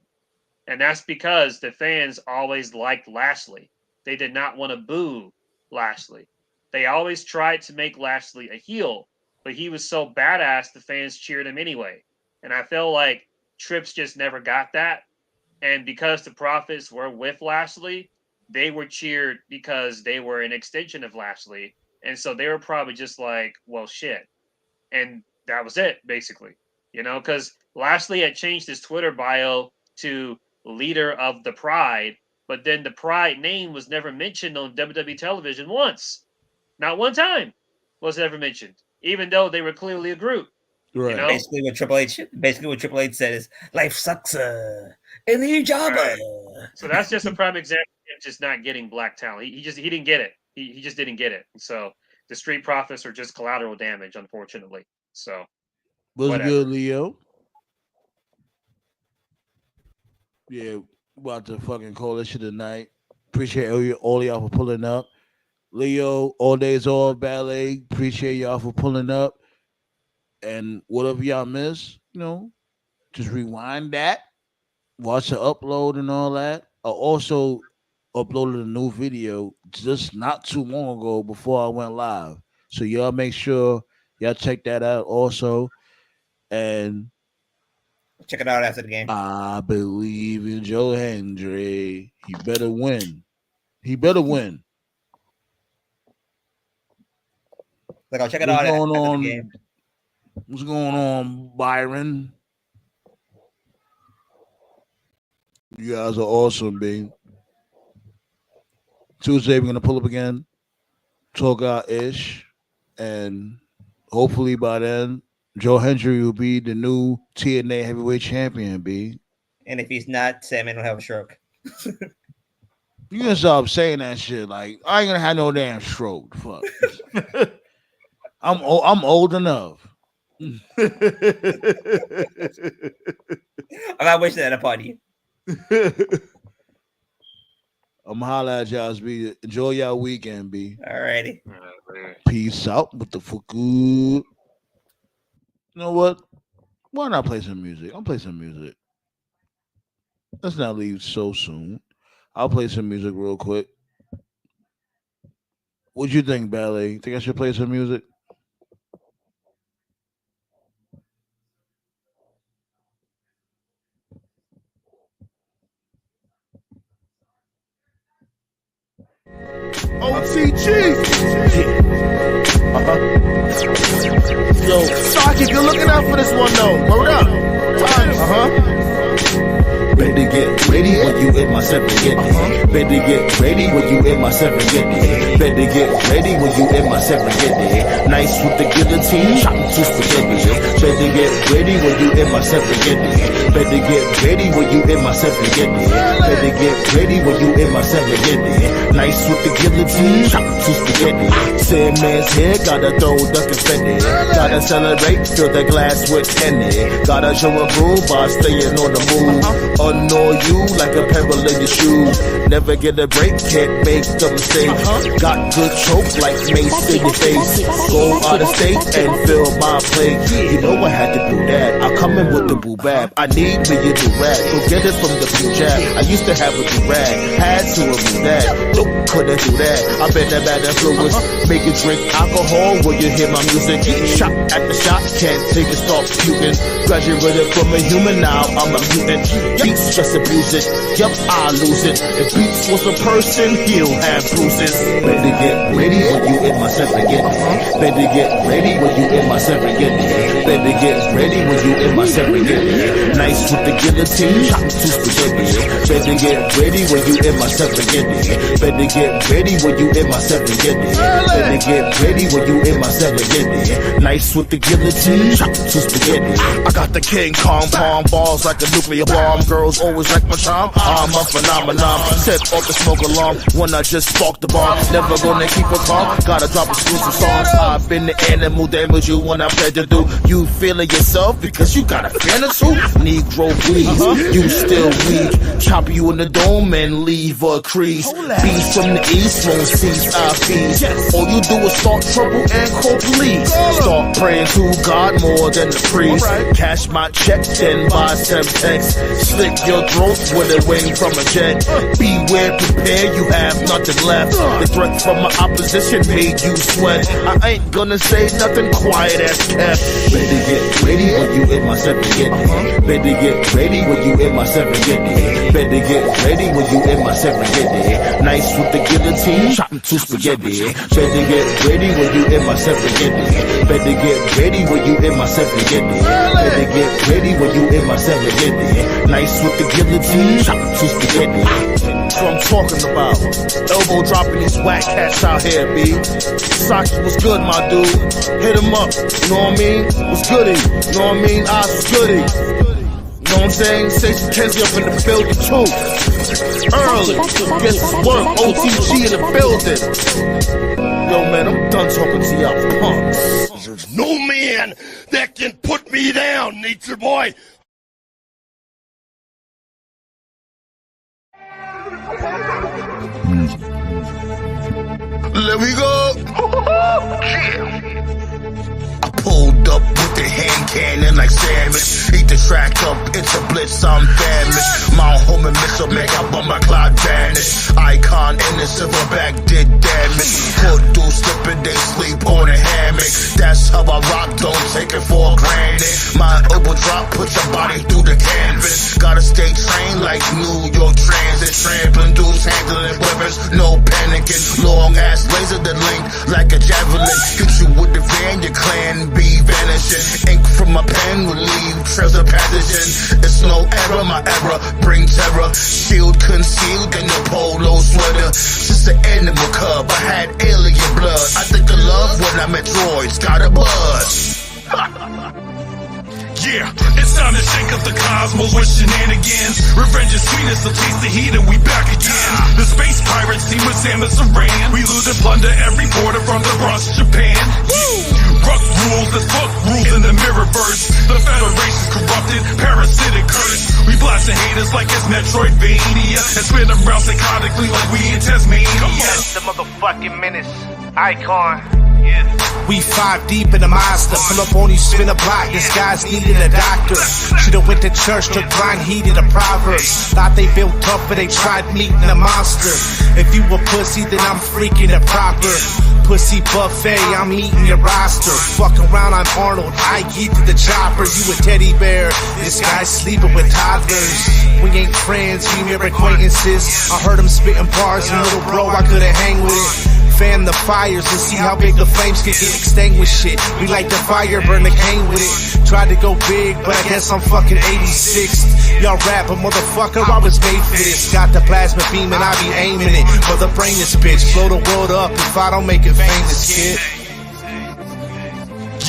And that's because the fans always liked Lashley. They did not want to boo Lashley. They always tried to make Lashley a heel, but he was so badass, the fans cheered him anyway. And I feel like Trips just never got that. And because the Profits were with Lashley, they were cheered because they were an extension of Lashley. And so they were probably just like, well, shit. And that was it, basically. You know, because Lashley had changed his Twitter bio to leader of the Pride, but then the Pride name was never mentioned on WWE television once. Not one time was it ever mentioned, even though they were clearly a group. Right. You know? Basically, what Triple H said is, "Life sucks, and the job." Right. So that's just a prime example of just not getting black talent. He didn't get it. He just didn't get it. So the Street Profits are just collateral damage, unfortunately. So what's whatever. good, Leo? Yeah, about to fucking call this shit tonight. Appreciate all y'all for pulling up. Leo, all days all ballet. Appreciate y'all for pulling up. And whatever y'all miss, you know, just rewind that, watch the upload and all that. I also uploaded a new video just not too long ago before I went live. So y'all make sure y'all check that out also. And check it out after the game. I believe in Joe Hendry. He better win. He better win. Like, I'll check it out after the game. What's going on, Byron? You guys are awesome, B. Tuesday, we're going to pull up again, talk out ish, and hopefully by then, Joe Hendry will be the new TNA heavyweight champion, B. And if he's not, Sandman will have a stroke. You can stop saying that shit. Like, I ain't going to have no damn stroke. Fuck. I'm old enough. I'm not wishing that upon you. I'm holla at y'all, B. Enjoy y'all weekend, B. Alrighty. Peace out with the fuck. You know what? Why not play some music? I'll play some music. Let's not leave so soon. I'll play some music real quick. What you think, Ballet? Think I should play some music? OTG. Yo, Saki, you're looking out for this one though. Word up. Better get ready when you in my Serengeti. Better get ready when you in my Serengeti. Better get ready when you in my Serengeti. Nice with the guillotine, chopping to spaghetti. Better get ready when you in my Serengeti. Better get ready when you in my Serengeti. Better get ready when you in my Serengeti. Nice with the guillotine, chopping to spaghetti. Sandman's here, gotta throw the confetti. Gotta celebrate, fill the glass with Henny. Gotta show a groove by staying on the move. Annoy you like a pebble in your shoe. Never get a break, can't make the mistake. Got good choke like mace in your face. Go out of state and fill my plate. You know I had to do that. I come in with the boo bap. I need me a new rap. Go get it from the blue jab. I used to have a do rag. Had to remove that. Nope, couldn't do that. I been that bad influence. Make you drink alcohol when you hear my music. Shot at the shot, can't take it, stop puking. Graduated from a human, now I'm a mutant. Beats just abuse it. Yup, I lose it. If Beats was a person, he'll have bruises. Better get ready when you in my Serengeti. Better get ready when you in my Serengeti. Better get ready when you in my Serengeti. Nice with the guillotine, chopping to spaghetti. Better Better get ready when you in my Serengeti. Better get ready when you in my Serengeti. Better get ready when you in my Serengeti. Nice with the guillotine, chop to spaghetti. I got the King Kong palm balls like a nuclear bomb. Girls always like my charm. I'm a phenomenon. Set off the smoke alarm when I just spark the bomb. Never gonna keep her calm. Gotta drop exclusive songs. I've been the animal that was you when I'm ready to do. You feeling yourself because you got a fantasy. Negro please, you still weak. Chop you in the dome and leave a crease. Beast from the east won't cease our feast. All you do is start trouble and call police. Start praying to God more than the priest. Cash my check, then buy some text. Slit your throat with a wing from a jet. Beware, prepare, you have nothing left. The threat from my opposition made you sweat. I ain't gonna say nothing, quiet as kept. Better get ready when you in my Serengeti. Better get ready when you in my Serengeti. Better get ready when you in my Serengeti. Nice with the guillotine, chop to spaghetti. Better get ready when you in my Serengeti. Better get ready when you in my Serengeti. Better get ready when you in my Serengeti. Nice with the guillotine, chop to spaghetti. That's what I'm talking about. Elbow dropping these whack cats out here, B. Saki was good, my dude. Hit him up, you know what I mean? Was goody, you know what I mean? Oz was goody. You know what I'm saying? Stacey Kenzie up in the building too. Early. Get some work. OTG in the building. Yo, man, I'm done talking to y'all punks. There's no man that can put me down, Nature Boy. Let me go. I pulled up with the hand cannon like Samus. Eat the track up, it's a blitz, I'm famished. Mount home and missile, make up on my cloud vanish. Icon in the silverback did damage. Put through slipping, they sleep on a hammock. That's how I rock, don't take it for granted. My elbow drop, put your body through the canvas. Gotta stay trained like New York Transit. Trampling dudes, handling weapons, no panicking. Long ass laser that link like a javelin. Hit you with the van, your clan be vanishing. Ink from my pen will leave trails of pathogen. It's no error, my error bring terror. Shield concealed in the polo sweater. Just an animal cub, I had alien blood. I think of love when I met droids, got a buzz. Yeah, it's time to shake up the cosmos with shenanigans. Revenge is sweet as the taste of heat and we back again. The space pirates team with Samus Aran. We loot and plunder every border from the Bronx to Japan. Ruck rules, let's fuck rules in the mirrorverse. The Federation's corrupted, parasitic curse. We blasting haters like it's Metroidvania. And spin around psychotically like we in Tasmania. Yes, the motherfucking menace. Icon. Yeah. We 5 deep in the monster. Pull up on you, spin a block. This guy's needed a doctor. Should've went to church, took blind heeded a Proverbs. Thought they built tough, but they tried meeting a monster. If you a pussy, then I'm freaking it proper. Pussy buffet, I'm eating your roster. Fuck around, I'm Arnold. I eat to the chopper. You a teddy bear. This guy's sleeping with toddlers. We ain't friends, we mere acquaintances. I heard him spitting bars, and little bro, I couldn't hang with it. Fan the fires and see how big the flames can get extinguished. Shit, we like the fire, burn the cane with it. Tried to go big, but I guess I'm fucking 86. Y'all rap, a motherfucker, I was made for this. Got the plasma beam and I be aiming it for the brainless bitch. Blow the world up if I don't make it famous, kid.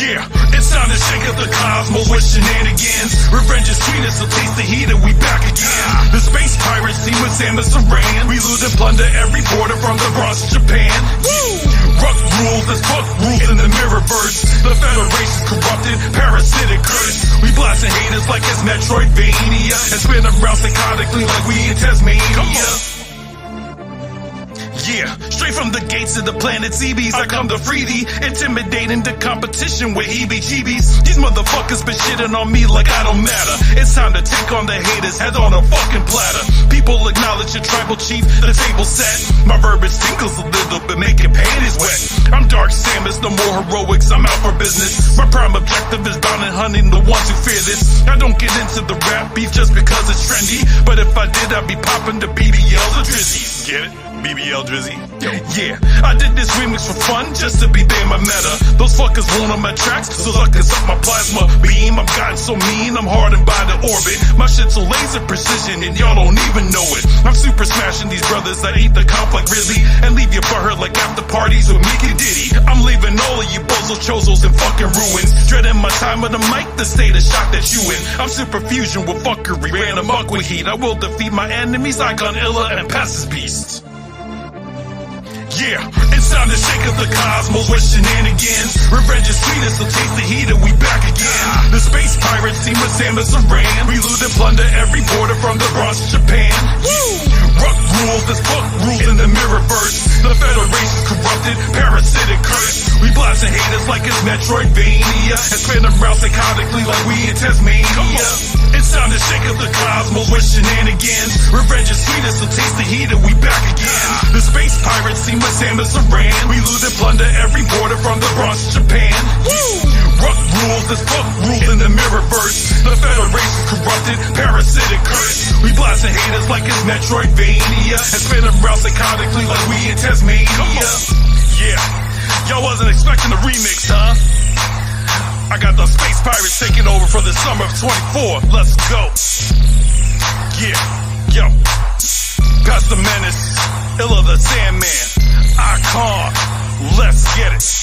Yeah, it's time to shake up the cosmos with shenanigans. Revenge is sweet as the taste of heat and we back again. The space pirates team with Samus Aran. We loot and plunder every border from the Bronx to Japan. Ruck rules, let's fuck rules in the mirrorverse. The Federation's corrupted, parasitic curse. We blasting haters like it's Metroidvania. And spin around psychotically like we in Tasmania. Yeah, straight from the gates of the planet CBs, I come to free thee, intimidating the competition with heebie-jeebies. These motherfuckers been shitting on me like I don't matter. It's time to take on the haters, head on a fucking platter. People acknowledge your tribal chief, the table set. My verbiage tinkles a little bit, making panties wet. I'm Dark Samus, no more heroics, I'm out for business. My prime objective is bound and hunting the ones who fear this. I don't get into the rap beef just because it's trendy, but if I did, I'd be popping the BBLs or Drizzies. Get it? BBL Drizzy. Yeah, I did this remix for fun, just to be damn I meta. Those fuckers won't on my tracks, so suckers up my plasma beam. I'm gotten so mean, I'm hardened by the orbit. My shit's so laser precision, and y'all don't even know it. I'm super smashing these brothers that eat the comp like Rizzy, and leave you butthurt like after parties with Mickey Diddy. I'm leaving all of you bozos, chozos, and fucking ruins. Dreading my time of the mic, the state of shock that you in. I'm super fusion with fuckery, ran amok with heat. I will defeat my enemies, Icon Illa, and pass his beast. Yeah, it's time to shake up the cosmos with shenanigans. Revenge is sweetest, so taste the heat and we back again. The space pirates team with Samus Aran. We loot and plunder every border from the Bronx to Japan. Ruck rules, this fuck rules in the mirrorverse. The Federation's corrupted, parasitic curse. We blasting haters like it's Metroidvania, and spin around psychotically like we in Tasmania. It's time to shake up the cosmos with shenanigans. Revenge is sweetest, so taste the heat and we back again. The space pirates team with Samus Aran. We loot and plunder every border from the Bronx to Japan. Ruck rules, this fuck rules in the mirrorverse. The Federation's corrupted, parasitic curse. We blasting haters like it's Metroidvania, and spin around psychotically like we in Tasmania. Yeah, y'all wasn't expecting a remix, huh? I got the space pirates taking over for the summer of 24. Let's go. Yeah, yo. Past the menace, Illa the Sandman, Icon. Let's get it.